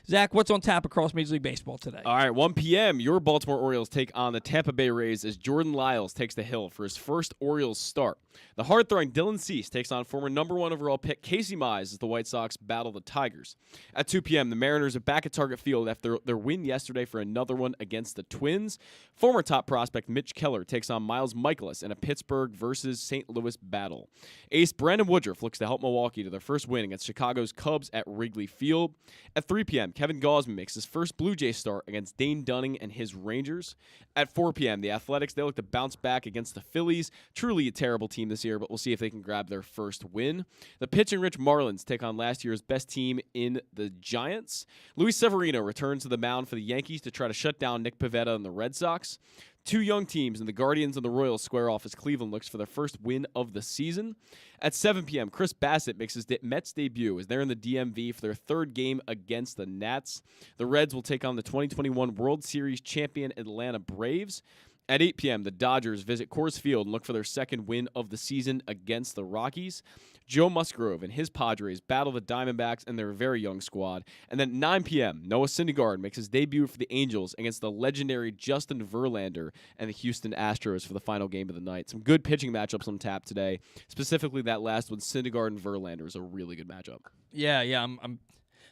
Zach, what's on tap across Major League Baseball today? All right, 1 p.m., your Baltimore Orioles take on the Tampa Bay Rays as Jordan Lyles takes the hill for his first Orioles start. The hard-throwing Dylan Cease takes on former number 1 overall pick Casey Mize as the White Sox battle the Tigers. At 2 p.m., the Mariners are back at Target Field after their win yesterday for another one against the Twins. Former top prospect Mitch Keller takes on Miles Michaelis in a Pittsburgh versus St. Louis battle. Ace Brandon Woodruff looks to help Milwaukee to their first win against Chicago's Cubs at Wrigley Field. At 3 p.m., Kevin Gausman makes his first Blue Jay start against Dane Dunning and his Rangers. At 4 p.m., the Athletics, they look to bounce back against the Phillies. Truly a terrible team this year, but we'll see if they can grab their first win. The pitching-rich Marlins take on last year's best team in the Giants. Luis Severino returns to the mound for the Yankees to try to shut down Nick Pivetta and the Red Sox. 2 young teams, and the Guardians and the Royals square off as Cleveland looks for their first win of the season. At 7 p.m., Chris Bassett makes his Mets debut as they're in the DMV for their 3rd game against the Nats. The Reds will take on the 2021 World Series champion Atlanta Braves. At 8 p.m., the Dodgers visit Coors Field and look for their 2nd win of the season against the Rockies. Joe Musgrove and his Padres battle the Diamondbacks and their very young squad. And then at 9 p.m., Noah Syndergaard makes his debut for the Angels against the legendary Justin Verlander and the Houston Astros for the final game of the night. Some good pitching matchups on tap today. Specifically, that last one, Syndergaard and Verlander, is a really good matchup. Yeah,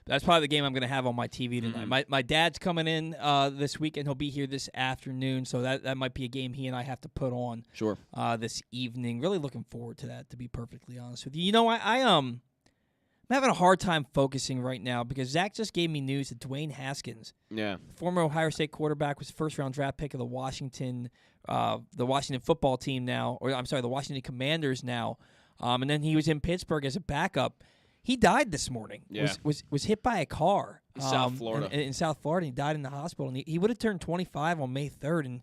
that's probably the game I'm going to have on my TV tonight. Mm-hmm. My dad's coming in this weekend. He'll be here this afternoon, so that might be a game he and I have to put on. Sure. This evening. Really looking forward to that, to be perfectly honest with you. You know, I'm having a hard time focusing right now because Zach just gave me news that Dwayne Haskins, former Ohio State quarterback, was first-round draft pick of the Washington football team now, or I'm sorry, the Washington Commanders now, and then he was in Pittsburgh as a backup. He died this morning. Yeah. Was hit by a car in South Florida. In South Florida, he died in the hospital. And he would have turned 25 on May 3rd. And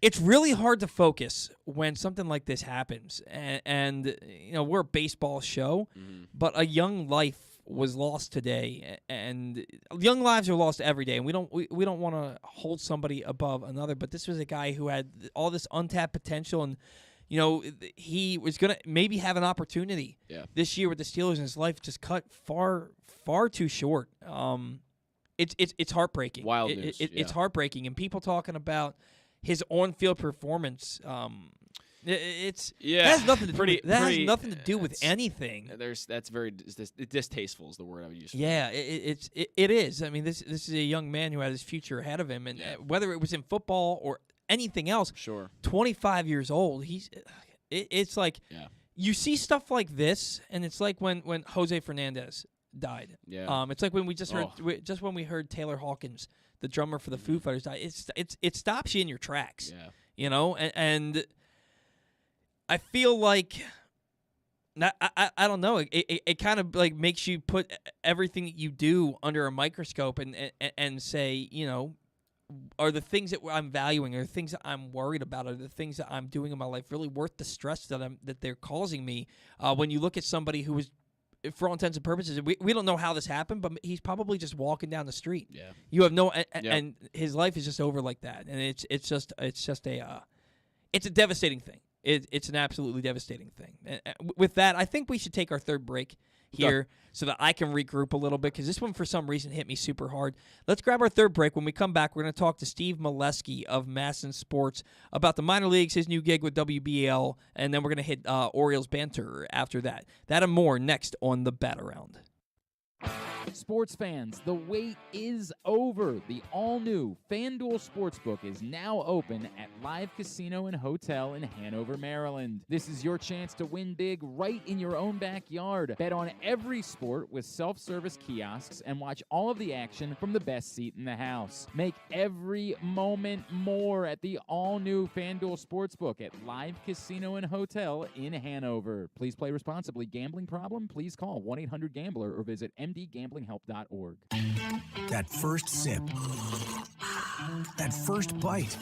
it's really hard to focus when something like this happens. And you know, we're a baseball show, but a young life was lost today, and young lives are lost every day. And we don't want to hold somebody above another. But this was a guy who had all this untapped potential, and you know, he was going to maybe have an opportunity this year with the Steelers, and his life just cut far too short. It's heartbreaking. Wild news. It's heartbreaking, and people talking about his on-field performance. It has nothing to do with anything. That's very distasteful is the word I would use. Yeah, it is. I mean, this is a young man who had his future ahead of him, and whether it was in football or anything else. Sure. 25 years old. It's like you see stuff like this, and it's like when Jose Fernandez died. Yeah. It's like when we just heard when we heard Taylor Hawkins, the drummer for the Foo Fighters, die. It stops you in your tracks. Yeah. You know, and I feel like I don't know. It kind of like makes you put everything that you do under a microscope and say, you know, are the things that I'm valuing, are the things that I'm worried about, are the things that I'm doing in my life really worth the stress that they're causing me? When you look at somebody who was, for all intents and purposes, we don't know how this happened, but he's probably just walking down the street. Yeah, you have no, and his life is just over like that, and it's just a devastating thing. it's an absolutely devastating thing. With that, I think we should take our third break here so that I can regroup a little bit, because this one for some reason hit me super hard. Let's grab our third break. When we come back, we're going to talk to Steve Molesky of Masson Sports about the minor leagues, his new gig with WBL, and then we're going to hit Orioles banter after that. That and more next on the Bat Around. Sports fans, the wait is over. The all-new FanDuel Sportsbook is now open at Live Casino and Hotel in Hanover, Maryland. This is your chance to win big right in your own backyard. Bet on every sport with self-service kiosks and watch all of the action from the best seat in the house. Make every moment more at the all-new FanDuel Sportsbook at Live Casino and Hotel in Hanover. Please play responsibly. Gambling problem? Please call 1-800-GAMBLER or visit mdgamblinghelp.org. That first sip. That first bite.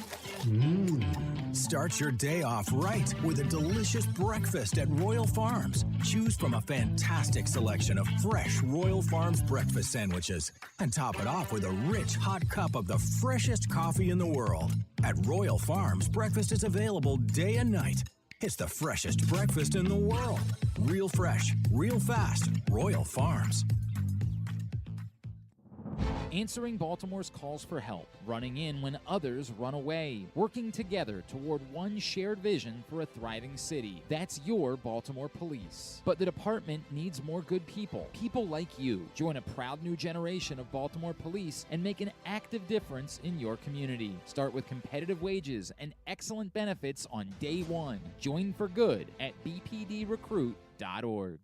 Start your day off right with a delicious breakfast at Royal Farms. Choose from a fantastic selection of fresh Royal Farms breakfast sandwiches and top it off with a rich hot cup of the freshest coffee in the world. At Royal Farms, breakfast is available day and night. It's the freshest breakfast in the world. Real fresh, real fast. Royal Farms. Answering Baltimore's calls for help, running in when others run away, working together toward one shared vision for a thriving city. That's your Baltimore Police. But the department needs more good people, people like you. Join a proud new generation of Baltimore Police and make an active difference in your community. Start with competitive wages and excellent benefits on day one. Join for good at bpdrecruit.org.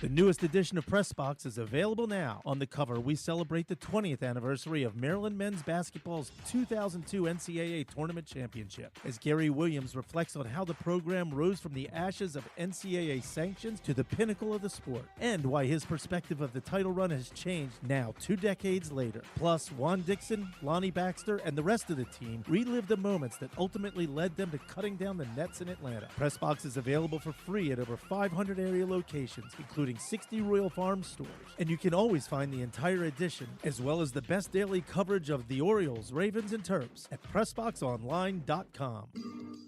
The newest edition of PressBox is available now. On the cover, we celebrate the 20th anniversary of Maryland men's basketball's 2002 NCAA Tournament Championship, as Gary Williams reflects on how the program rose from the ashes of NCAA sanctions to the pinnacle of the sport, and why his perspective of the title run has changed now 2 decades later. Plus, Juan Dixon, Lonnie Baxter, and the rest of the team relive the moments that ultimately led them to cutting down the nets in Atlanta. PressBox is available for free at over 500 area locations, including 60 Royal Farms stores. And you can always find the entire edition, as well as the best daily coverage of the Orioles, Ravens, and Terps at PressBoxOnline.com.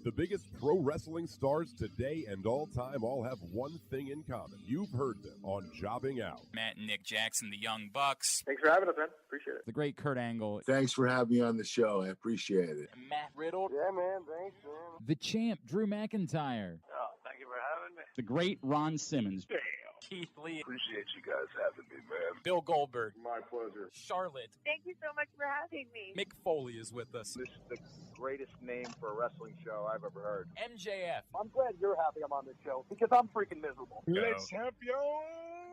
The biggest pro wrestling stars today and all time all have one thing in common. You've heard them on Jobbing Out. Matt and Nick Jackson, the Young Bucks. Thanks for having us, man. Appreciate it. The great Kurt Angle. Thanks for having me on the show. I appreciate it. Matt Riddle. Yeah, man. Thanks, man. The champ, Drew McIntyre. Oh, thank you for having me. The great Ron Simmons. Damn. Keith Lee. Appreciate you guys having me, man. Bill Goldberg. My pleasure. Charlotte. Thank you so much for having me. Mick Foley is with us. This is the greatest name for a wrestling show I've ever heard. MJF. I'm glad you're happy I'm on this show because I'm freaking miserable. Le champion.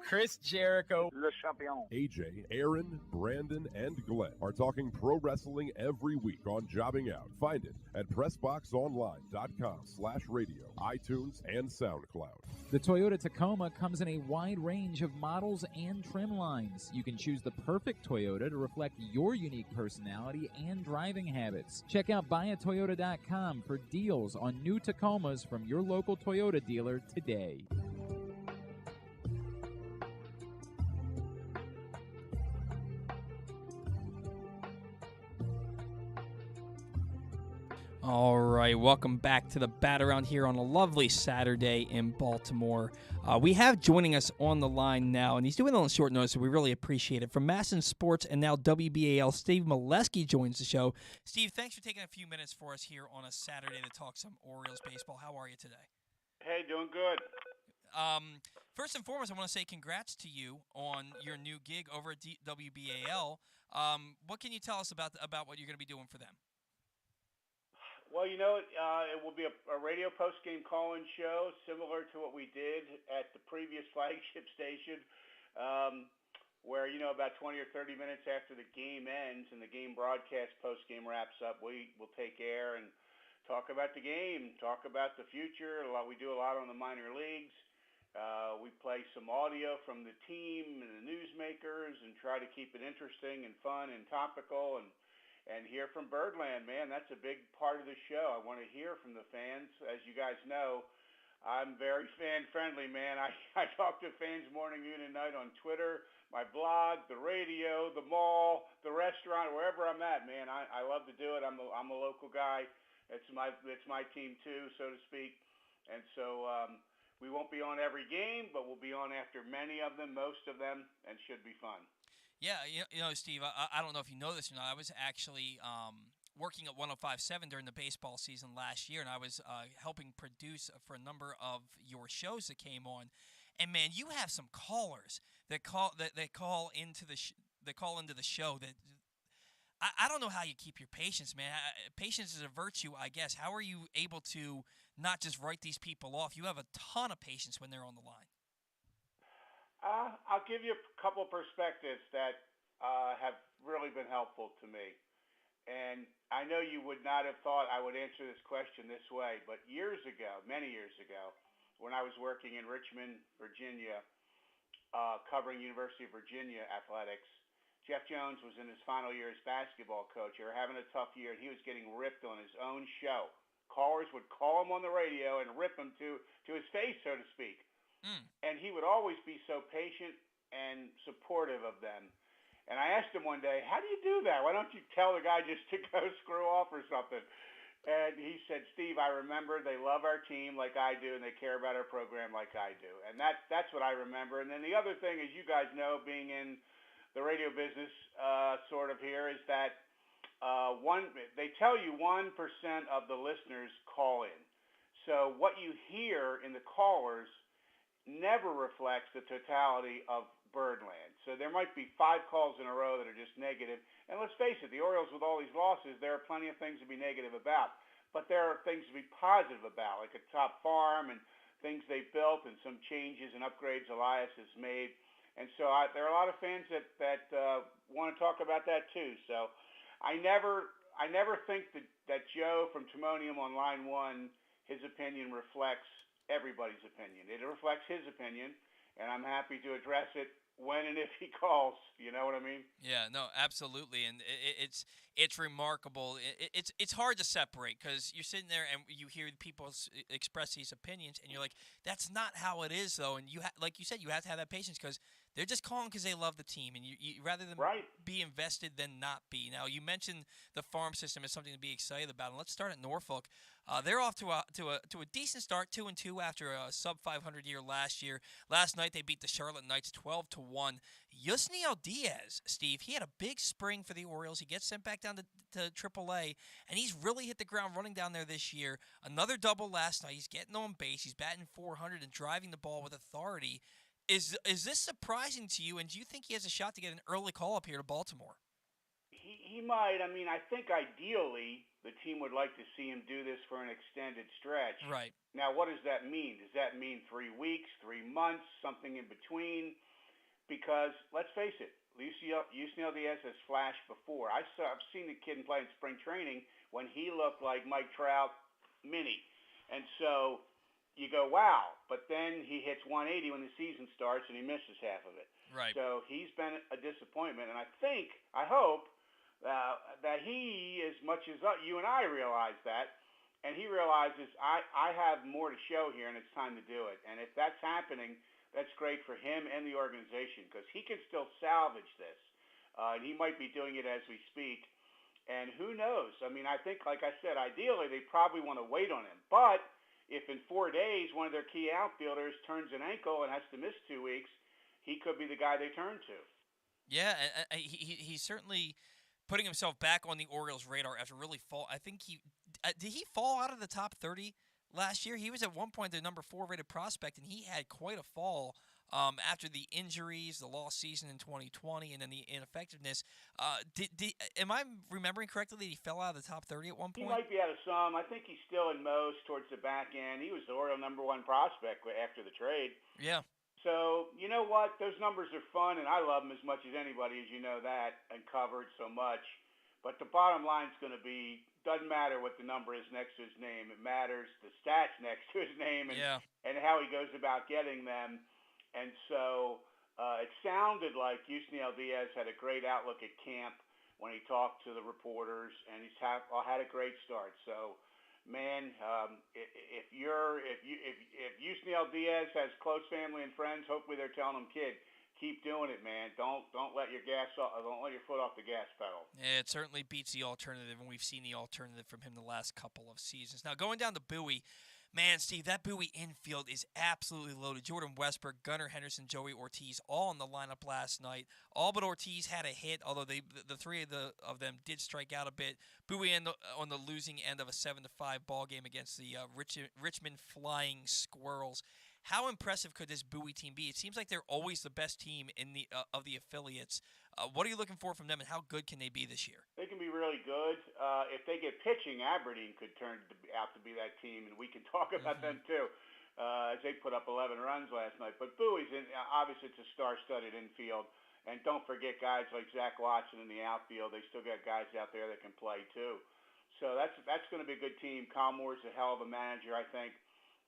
Chris Jericho. Le champion. AJ, Aaron, Brandon, and Glenn are talking pro wrestling every week on Jobbing Out. Find it at PressBoxOnline.com/radio, iTunes, and SoundCloud. The Toyota Tacoma comes in a wide range of models and trim lines. You can choose the perfect Toyota to reflect your unique personality and driving habits. Check out buyatoyota.com for deals on new Tacomas from your local Toyota dealer today. All right, welcome back to the Bat Around here on a lovely Saturday in Baltimore. We have joining us on the line now, and he's doing it on short notice, so we really appreciate it. From Masson Sports and now WBAL, Steve Molesky joins the show. Steve, thanks for taking a few minutes for us here on a Saturday to talk some Orioles baseball. How are you today? Hey, doing good. First and foremost, I want to say congrats to you on your new gig over at WBAL. What can you tell us about what you're going to be doing for them? Well, you know, it will be a radio post-game call-in show similar to what we did at the previous flagship station, where, you know, about 20 or 30 minutes after the game ends and the game broadcast post-game wraps up, we will take air and talk about the game, talk about the future. We do a lot on the minor leagues. We play some audio from the team and the newsmakers and try to keep it interesting and fun and topical and hear from Birdland, man. That's a big part of the show. I want to hear from the fans. As you guys know, I'm very fan-friendly, man. I talk to fans morning, noon, and night on Twitter, my blog, the radio, the mall, the restaurant, wherever I'm at, man. I love to do it. I'm a local guy. It's my team too, so to speak. And so we won't be on every game, but we'll be on after many of them, most of them, and should be fun. Yeah, Steve, I don't know if you know this or not. I was actually working at 105.7 during the baseball season last year, and I was helping produce for a number of your shows that came on. And man, you have some callers that call into the show that I don't know how you keep your patience, man. Patience is a virtue, I guess. How are you able to not just write these people off? You have a ton of patience when they're on the line. I'll give you a couple perspectives that have really been helpful to me. And I know you would not have thought I would answer this question this way, but years ago, many years ago, when I was working in Richmond, Virginia, covering University of Virginia athletics, Jeff Jones was in his final year as basketball coach. They were having a tough year, and he was getting ripped on his own show. Callers would call him on the radio and rip him to his face, so to speak. And he would always be so patient and supportive of them. And I asked him one day, how do you do that? Why don't you tell the guy just to go screw off or something? And he said, Steve, I remember they love our team like I do, and they care about our program like I do. And that's what I remember. And then the other thing, as you guys know, being in the radio business sort of here, is that they tell you 1% of the listeners call in. So what you hear in the callers never reflects the totality of Birdland. So there might be 5 calls in a row that are just negative. And let's face it, the Orioles, with all these losses, there are plenty of things to be negative about. But there are things to be positive about, like a top farm and things they've built and some changes and upgrades Elias has made. And so there are a lot of fans that want to talk about that too. So I never think that Joe from Timonium on line 1, his opinion reflects everybody's opinion. It reflects his opinion, and I'm happy to address it when and if he calls. You know what I mean? Yeah, no, absolutely, and it's remarkable. It's hard to separate because you're sitting there and you hear people express these opinions, and you're like, that's not how it is, though. And like you said, you have to have that patience because they're just calling because they love the team, and you rather than be invested than not be. Now, you mentioned the farm system is something to be excited about, and let's start at Norfolk. They're off to a decent start, 2-2 after a sub 500 year last year. Last night they beat the Charlotte Knights 12-1. Yusniel Diaz, Steve, he had a big spring for the Orioles. He gets sent back down to AAA, and he's really hit the ground running down there this year. Another double last night. He's getting on base. He's batting .400 and driving the ball with authority. Is this surprising to you, and do you think he has a shot to get an early call up here to Baltimore? He might. I mean, I think ideally the team would like to see him do this for an extended stretch. Right. Now, what does that mean? Does that mean 3 weeks, 3 months, something in between? Because let's face it, Yusniel Diaz has flashed before. I've seen the kid play in spring training when he looked like Mike Trout mini. And so you go, wow. But then he hits 180 when the season starts and he misses half of it. Right. So he's been a disappointment. And I hope that he, as much as you and I realize that, and he realizes I have more to show here and it's time to do it. And if that's happening, that's great for him and the organization because he can still salvage this. And he might be doing it as we speak. And who knows? I mean, I think, like I said, ideally they probably want to wait on him. But if in 4 days one of their key outfielders turns an ankle and has to miss 2 weeks, he could be the guy they turn to. Yeah, he's certainly putting himself back on the Orioles' radar after really fall. I think did he fall out of the top 30 last year? He was at one point the number 4 rated prospect, and he had quite a fall after the injuries, the lost season in 2020, and then the ineffectiveness. Am I remembering correctly that he fell out of the top 30 at one point? He might be out of some. I think he's still in most towards the back end. He was the Oriole number 1 prospect after the trade. Yeah. So, you know what? Those numbers are fun, and I love them as much as anybody, as you know that, and covered so much. But the bottom line is going to be, doesn't matter what the number is next to his name. It matters the stats next to his name and how he goes about getting them. And so it sounded like Yusniel Diaz had a great outlook at camp when he talked to the reporters, and he's had a great start. So, man, if Yusniel Diaz has close family and friends, hopefully they're telling him, kid, keep doing it, man. Don't let your don't let your foot off the gas pedal. Yeah, it certainly beats the alternative, and we've seen the alternative from him the last couple of seasons. Now, going down to Bowie, man, Steve, that Bowie infield is absolutely loaded. Jordan Westberg, Gunnar Henderson, Joey Ortiz, all in the lineup last night. All but Ortiz had a hit, although the three of them did strike out a bit. Bowie on the losing end of a 7-5 ball game against the Richmond Flying Squirrels. How impressive could this Bowie team be? It seems like they're always the best team in the of the affiliates. What are you looking for from them, and how good can they be this year? They can be really good. If they get pitching, Aberdeen could turn out to be that team, and we can talk about them too, as they put up 11 runs last night. But Bowie's obviously it's a star-studded infield, and don't forget guys like Zach Watson in the outfield. They still got guys out there that can play too. So that's going to be a good team. Kyle Moore's a hell of a manager, I think.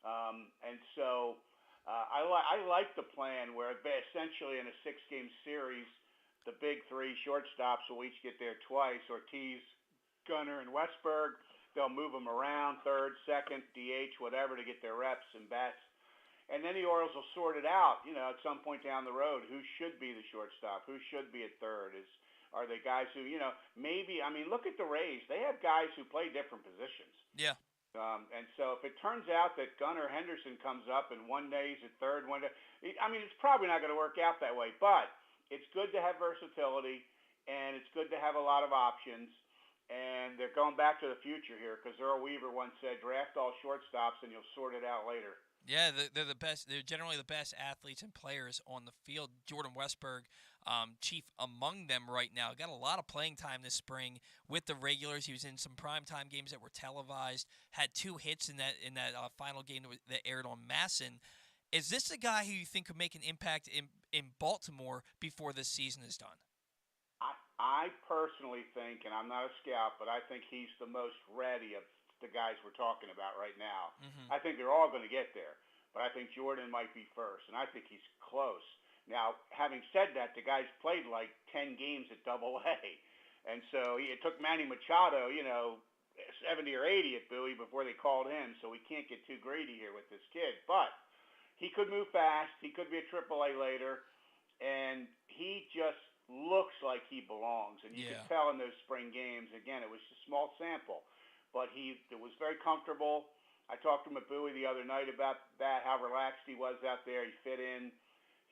And so I like the plan where essentially in a 6-game series, the big three shortstops will each get there twice, Ortiz, Gunnar, and Westberg. They'll move them around, third, second, DH, whatever, to get their reps and bats. And then the Orioles will sort it out, at some point down the road, who should be the shortstop, who should be at third. Are they guys who, maybe, look at the Rays. They have guys who play different positions. Yeah. And so if it turns out that Gunnar Henderson comes up and one day he's at third, one day, it's probably not going to work out that way. But it's good to have versatility, and it's good to have a lot of options. And they're going back to the future here because Earl Weaver once said, draft all shortstops and you'll sort it out later. Yeah, they're the best. They're generally the best athletes and players on the field. Jordan Westberg, chief among them right now, got a lot of playing time this spring with the regulars. He was in some primetime games that were televised. Had 2 hits in that final game that aired on Masson. Is this a guy who you think could make an impact in Baltimore before this season is done? I personally think, and I'm not a scout, but I think he's the most ready of the guys we're talking about right now. Mm-hmm. I think they're all going to get there, but I think Jordan might be first, and I think he's close. Now, having said that, the guy's played like 10 games at Double-A, and so it took Manny Machado, 70 or 80 at Bowie before they called him, so we can't get too greedy here with this kid. But he could move fast. He could be a Triple-A later, and he just looks like he belongs, and you can tell in those spring games. Again, it was a small sample. But it was very comfortable. I talked to him at Bowie the other night about that, how relaxed he was out there. He fit in.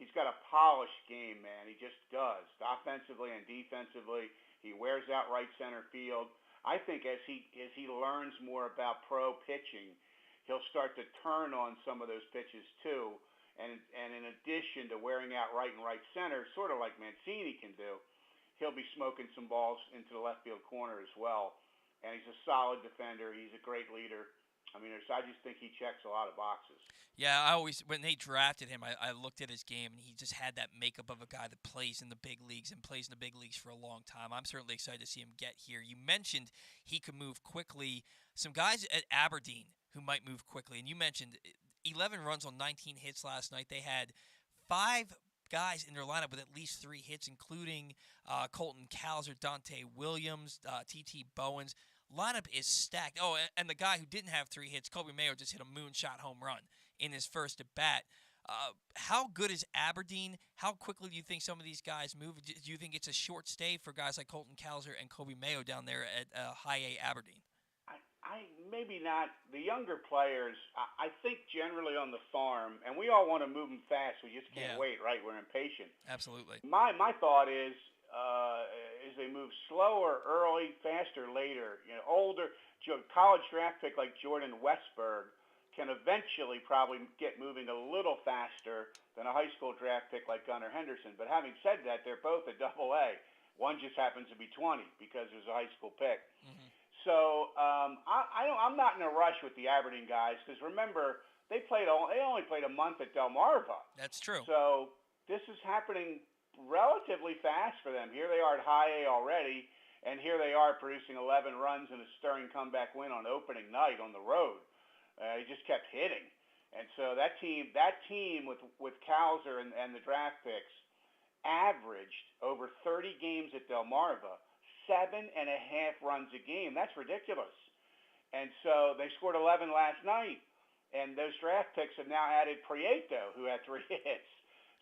He's got a polished game, man. He just does. Offensively and defensively, he wears out right center field. I think as he learns more about pro pitching, he'll start to turn on some of those pitches too. And in addition to wearing out right and right center, sort of like Mancini can do, he'll be smoking some balls into the left field corner as well. And he's a solid defender. He's a great leader. I just think he checks a lot of boxes. Yeah, when they drafted him, I looked at his game, and he just had that makeup of a guy that plays in the big leagues and plays in the big leagues for a long time. I'm certainly excited to see him get here. You mentioned he could move quickly. Some guys at Aberdeen who might move quickly, and you mentioned 11 runs on 19 hits last night. They had 5 guys in their lineup with at least 3 hits, including Colton Cowser, Dante Williams, T.T. Bowens. Lineup is stacked. Oh, and the guy who didn't have 3 hits, Kobe Mayo, just hit a moonshot home run in his first at bat. How good is Aberdeen? How quickly do you think some of these guys move? Do you think it's a short stay for guys like Colton Cowser and Kobe Mayo down there at High A Aberdeen? I maybe not. The younger players, I think generally on the farm, and we all want to move them fast. We just can't wait, right? We're impatient. Absolutely. My thought is they move slower early, faster later. Older college draft pick like Jordan Westberg can eventually probably get moving a little faster than a high school draft pick like Gunnar Henderson. But having said that, they're both at Double-A. One just happens to be 20 because it was a high school pick. Mm-hmm. So I'm not in a rush with the Aberdeen guys because remember they only played a month at Delmarva. That's true. So this is happening relatively fast for them. Here they are at High A already, and here they are producing 11 runs in a stirring comeback win on opening night on the road. He just kept hitting, and so that team with Cowser and the draft picks averaged over 30 games at Delmarva 7.5 runs a game. That's ridiculous. And so they scored 11 last night, and those draft picks have now added Prieto, who had 3 hits.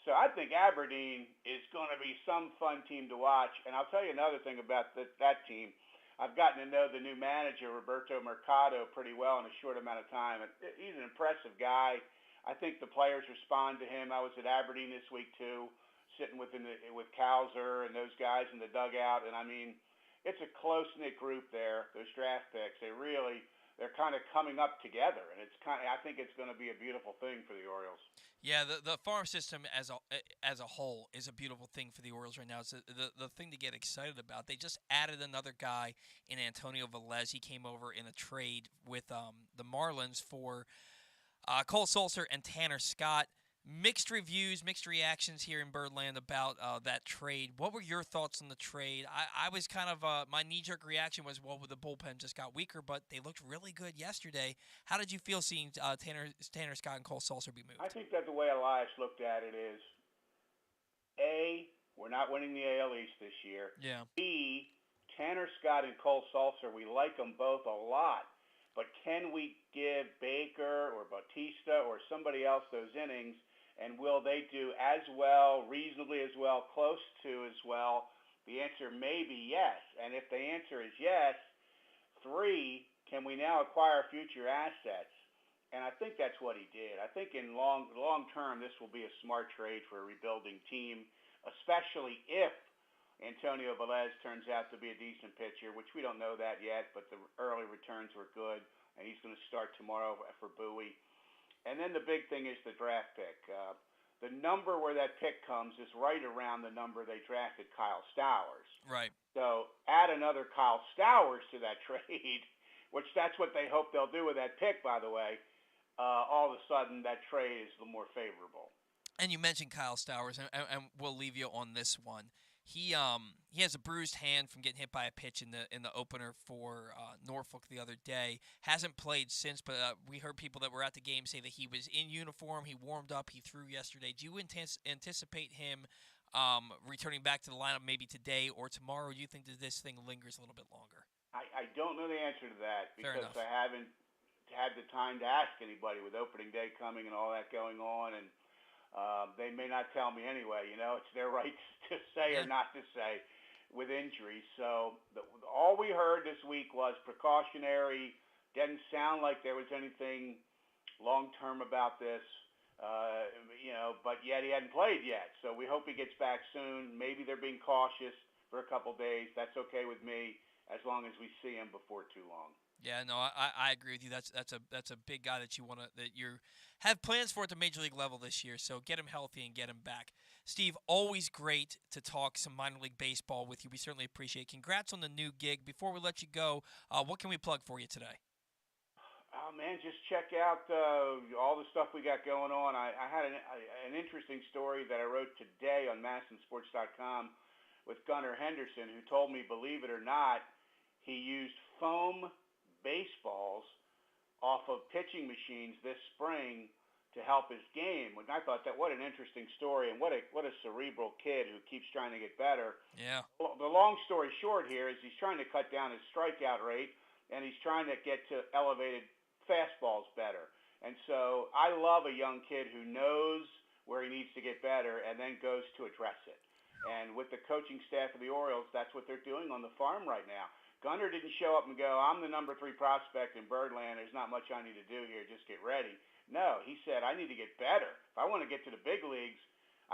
So I think Aberdeen is going to be some fun team to watch. And I'll tell you another thing about that team. I've gotten to know the new manager, Roberto Mercado, pretty well in a short amount of time. He's an impressive guy. I think the players respond to him. I was at Aberdeen this week, too, sitting with Cowser and those guys in the dugout. And, I mean, it's a close-knit group there, those draft picks. They're kind of coming up together, and I think it's going to be a beautiful thing for the Orioles. Yeah, the farm system as a whole is a beautiful thing for the Orioles right now. It's the thing to get excited about. They just added another guy in Antonio Velez. He came over in a trade with the Marlins for Cole Sulser and Tanner Scott. Mixed reviews, mixed reactions here in Birdland about that trade. What were your thoughts on the trade? I was kind of my knee-jerk reaction was, well, the bullpen just got weaker, but they looked really good yesterday. How did you feel seeing Tanner Scott and Cole Sulser be moved? I think that the way Elias looked at it is, A, we're not winning the AL East this year. Yeah. B, Tanner Scott and Cole Sulser, we like them both a lot. But can we give Baker or Bautista or somebody else those innings, and will they do as well, reasonably as well, close to as well? The answer may be yes. And if the answer is yes, 3, can we now acquire future assets? And I think that's what he did. I think in long term, this will be a smart trade for a rebuilding team, especially if Antonio Velez turns out to be a decent pitcher, which we don't know that yet, but the early returns were good, and he's going to start tomorrow for Bowie. And then the big thing is the draft pick. The number where that pick comes is right around the number they drafted Kyle Stowers. Right. So add another Kyle Stowers to that trade, which that's what they hope they'll do with that pick, by the way. All of a sudden, that trade is the more favorable. And you mentioned Kyle Stowers, and we'll leave you on this one. He has a bruised hand from getting hit by a pitch in the opener for Norfolk the other day. Hasn't played since, but we heard people that were at the game say that he was in uniform. He warmed up. He threw yesterday. Do you anticipate him returning back to the lineup maybe today or tomorrow? Or do you think that this thing lingers a little bit longer? I don't know the answer to that because enough. I haven't had the time to ask anybody with opening day coming and all that going on, and they may not tell me anyway. You know, it's their right to say or not to say with injuries. So all we heard this week was precautionary. Didn't sound like there was anything long-term about this, but yet he hadn't played yet. So we hope he gets back soon. Maybe they're being cautious for a couple days. That's okay with me as long as we see him before too long. Yeah, no, I agree with you. That's a big guy that you have plans for at the major league level this year. So get him healthy and get him back. Steve, always great to talk some minor league baseball with you. We certainly appreciate it. Congrats on the new gig. Before we let you go, what can we plug for you today? Oh man, just check out all the stuff we got going on. I had an interesting story that I wrote today on MASNsports.com with Gunnar Henderson, who told me, believe it or not, he used foam baseballs off of pitching machines this spring to help his game. And I thought what an interesting story, and what a cerebral kid who keeps trying to get better. Yeah. The long story short here is he's trying to cut down his strikeout rate, and he's trying to get to elevated fastballs better. And so I love a young kid who knows where he needs to get better and then goes to address it. And with the coaching staff of the Orioles, that's what they're doing on the farm right now. Gunnar didn't show up and go, I'm the number 3 prospect in Birdland. There's not much I need to do here. Just get ready. No, he said, I need to get better. If I want to get to the big leagues,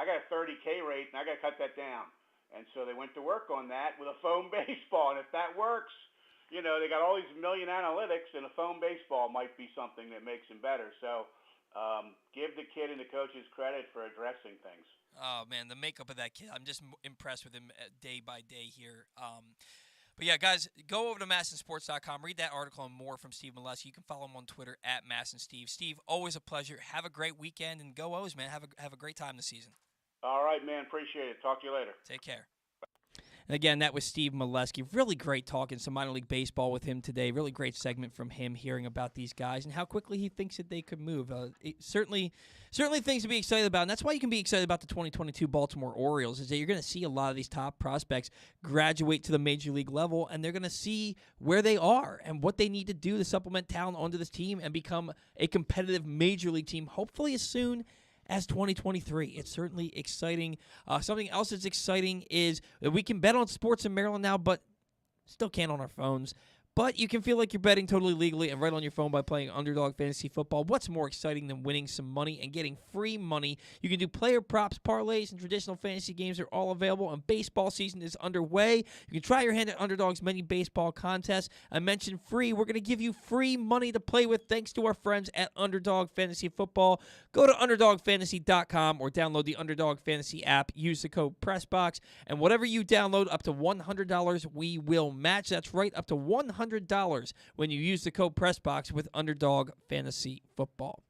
I got a 30 K rate, and I got to cut that down. And so they went to work on that with a foam baseball. And if that works, they got all these million analytics, and a foam baseball might be something that makes him better. So give the kid and the coaches credit for addressing things. Oh, man, the makeup of that kid. I'm just impressed with him day by day here. But yeah, guys, go over to MASNsports.com. Read that article and more from Steve Molesky. You can follow him on Twitter at MASNSteve. Steve, always a pleasure. Have a great weekend, and go O's, man. Have a great time this season. All right, man. Appreciate it. Talk to you later. Take care. And again, that was Steve Molesky. Really great talking some minor league baseball with him today. Really great segment from him, hearing about these guys and how quickly he thinks that they could move. Certainly things to be excited about, and that's why you can be excited about the 2022 Baltimore Orioles, is that you're going to see a lot of these top prospects graduate to the major league level, and they're going to see where they are and what they need to do to supplement talent onto this team and become a competitive major league team, hopefully as soon as 2023. It's certainly exciting. Something else that's exciting is that we can bet on sports in Maryland now, but still can't on our phones. But you can feel like you're betting totally legally and right on your phone by playing Underdog Fantasy Football. What's more exciting than winning some money and getting free money? You can do player props, parlays, and traditional fantasy games are all available, and baseball season is underway. You can try your hand at Underdog's many baseball contests. I mentioned free. We're going to give you free money to play with thanks to our friends at Underdog Fantasy Football. Go to UnderdogFantasy.com or download the Underdog Fantasy app. Use the code PRESSBOX, and whatever you download up to $100, we will match. That's right, up to $100 when you use the code PRESSBOX with Underdog Fantasy Football.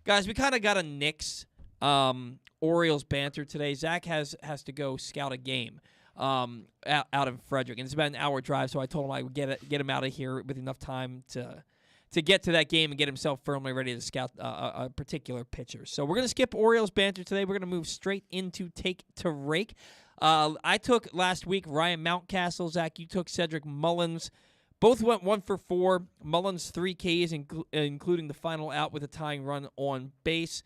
Guys, we kind of got a Knicks Orioles banter today. Zach has to go scout a game out in Frederick, and it's about an hour drive, so I told him I would get him out of here with enough time to get to that game and get himself firmly ready to scout a particular pitcher. So we're going to skip Orioles banter today. We're going to move straight into Take to Rake. I took last week Ryan Mountcastle. Zach, you took Cedric Mullins. Both went 1 for 4. Mullins 3 Ks, including the final out with a tying run on base.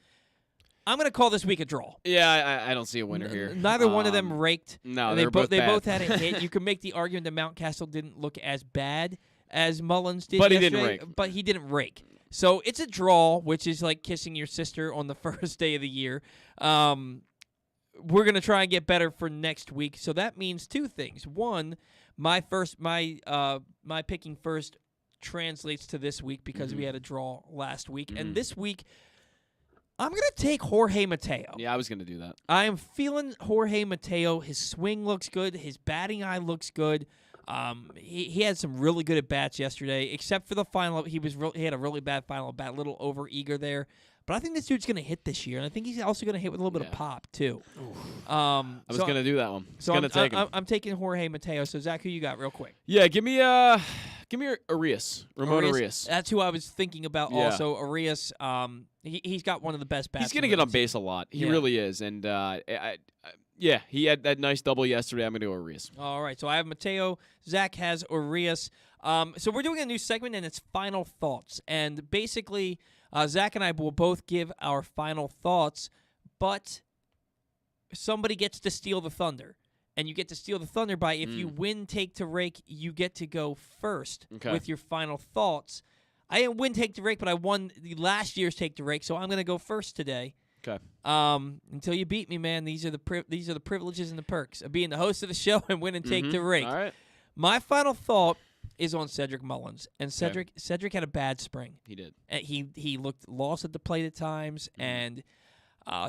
I'm going to call this week a draw. Yeah, I don't see a winner here. Neither one of them raked. No, they both bad. both had a hit. You can make the argument that Mountcastle didn't look as bad as Mullins did but yesterday, he didn't rake. But he didn't rake. So it's a draw, which is like kissing your sister on the first day of the year. We're going to try and get better for next week. So that means two things. One, my picking first translates to this week because we had a draw last week. And this week, I'm going to take Jorge Mateo. Yeah, I was going to do that. I am feeling Jorge Mateo. His swing looks good. His batting eye looks good. He had some really good at-bats yesterday, except for the final. He had a really bad final at-bat, a little over-eager there. But I think this dude's going to hit this year, and I think he's also going to hit with a little bit of pop, too. I was going to do that one. So I'm taking Jorge Mateo. So, Zach, who you got real quick? Yeah, give me Arias. Ramon Arias. That's who I was thinking about also. Arias, he's got one of the best bats. He's going to get on base a lot. He really is. And, he had that nice double yesterday. I'm going to go Arias. All right, so I have Mateo. Zach has Arias. So we're doing a new segment, and it's Final Thoughts. And basically, Zach and I will both give our final thoughts, but somebody gets to steal the thunder. And you get to steal the thunder by if you win Take to Rake, you get to go first with your final thoughts. I didn't win Take to Rake, but I won the last year's Take to Rake, so I'm going to go first today. Okay. Until you beat me, man, these are the privileges and the perks of being the host of the show and winning Take to Rake. All right. My final thought is on Cedric Mullins, and Cedric had a bad spring. He did. He looked lost at the plate at times, and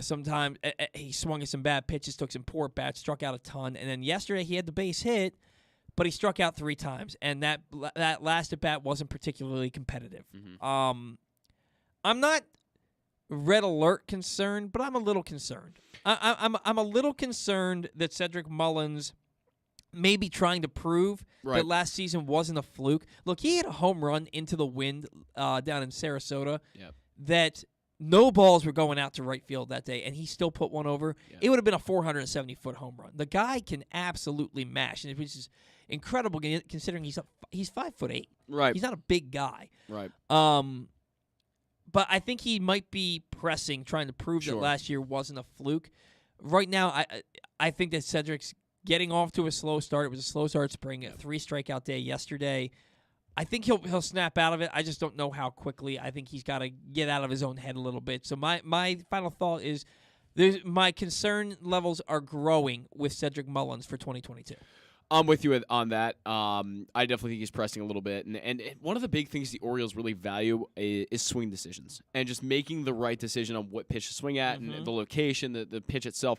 sometimes he swung at some bad pitches, took some poor bats, struck out a ton, and then yesterday he had the base hit, but he struck out 3 times, and that last at bat wasn't particularly competitive. I'm not red alert concerned, but I'm a little concerned. I'm a little concerned that Cedric Mullins may be trying to prove that last season wasn't a fluke. Look, he hit a home run into the wind down in Sarasota that no balls were going out to right field that day, and he still put one over. It would have been a 470-foot home run. The guy can absolutely mash, and which is incredible considering he's 5'8". Right. He's not a big guy. Right. But I think he might be pressing, trying to prove that last year wasn't a fluke. Right now, I think that Cedric's getting off to a slow start. It was a slow start spring, a 3 strikeout day yesterday. I think he'll snap out of it. I just don't know how quickly. I think he's got to get out of his own head a little bit. So my final thought is my concern levels are growing with Cedric Mullins for 2022. I'm with you on that. I definitely think he's pressing a little bit. And one of the big things the Orioles really value is swing decisions and just making the right decision on what pitch to swing at and the location, the pitch itself.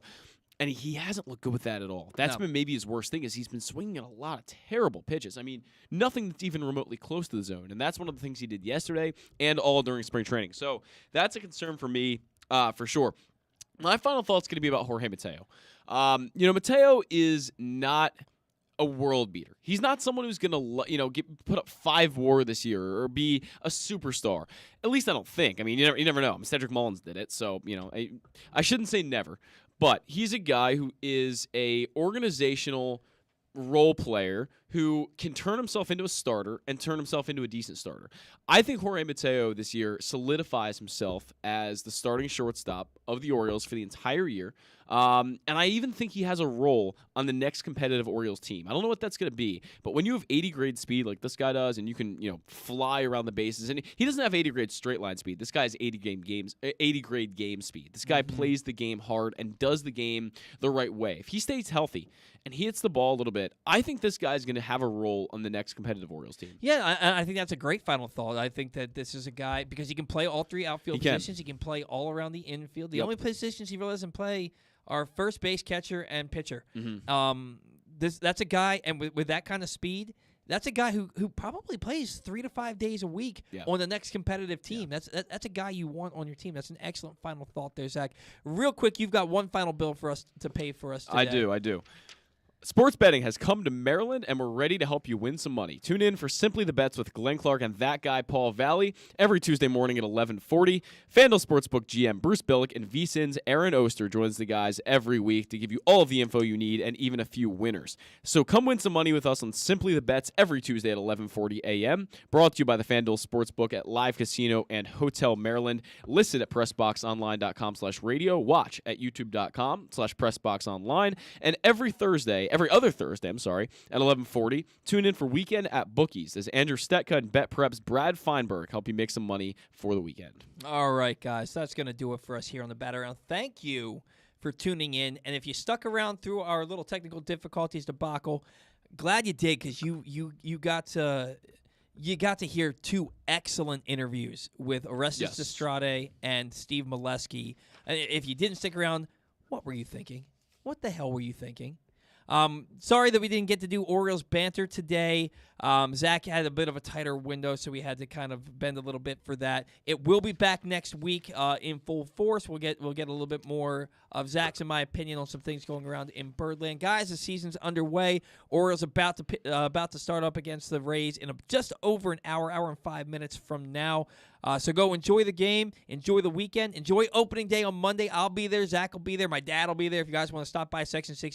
And he hasn't looked good with that at all. That's been maybe his worst thing is he's been swinging at a lot of terrible pitches. I mean, nothing that's even remotely close to the zone. And that's one of the things he did yesterday and all during spring training. So that's a concern for me for sure. My final thought's going to be about Jorge Mateo. Mateo is not a world beater. He's not someone who's going to, put up 5 WAR this year or be a superstar. At least I don't think. I mean, you never know. Cedric Mullins did it, so I shouldn't say never. But he's a guy who is a organizational role player who can turn himself into a starter and turn himself into a decent starter. I think Jorge Mateo this year solidifies himself as the starting shortstop of the Orioles for the entire year. And I even think he has a role on the next competitive Orioles team. I don't know what that's going to be, but when you have 80 grade speed like this guy does, and you can fly around the bases, and he doesn't have 80 grade straight line speed. This guy has 80 grade game speed. This guy plays the game hard and does the game the right way. If he stays healthy and he hits the ball a little bit, I think this guy's going to have a role on the next competitive Orioles team. Yeah, I think that's a great final thought. I think that this is a guy, because he can play all three outfield positions. He can play all around the infield. The only positions he really doesn't play are first base, catcher, and pitcher. That's a guy, and with that kind of speed, that's a guy who probably plays 3 to 5 days a week on the next competitive team. That's a guy you want on your team. That's an excellent final thought there, Zach. Real quick, you've got one final bill for us to pay for us today. I do. Sports betting has come to Maryland, and we're ready to help you win some money. Tune in for Simply the Bets with Glenn Clark and that guy, Paul Valley, every Tuesday morning at 11:40. FanDuel Sportsbook GM Bruce Billick and VSiN's Aaron Oster joins the guys every week to give you all of the info you need and even a few winners. So come win some money with us on Simply the Bets every Tuesday at 11:40 a.m. Brought to you by the FanDuel Sportsbook at Live Casino and Hotel Maryland. Listed at PressBoxOnline.com/radio. Watch at YouTube.com/PressBoxOnline. And every other Thursday, at 11:40. Tune in for Weekend at Bookies as Andrew Stetka and BetPrep's Brad Feinberg help you make some money for the weekend. All right, guys, that's going to do it for us here on the Bat Around. Thank you for tuning in. And if you stuck around through our little technical difficulties debacle, glad you did, because you got to hear two excellent interviews with Orestes Destrade and Steve Molesky. If you didn't stick around, what were you thinking? What the hell were you thinking? Sorry that we didn't get to do Orioles banter today. Zach had a bit of a tighter window, so we had to kind of bend a little bit for that. It will be back next week in full force. We'll get a little bit more of Zach's and my opinion on some things going around in Birdland. Guys, the season's underway. Orioles about to start up against the Rays in just over an hour and 5 minutes from now. So go enjoy the game, enjoy the weekend, enjoy opening day on Monday. I'll be there. Zach will be there. My dad will be there. If you guys want to stop by Section 6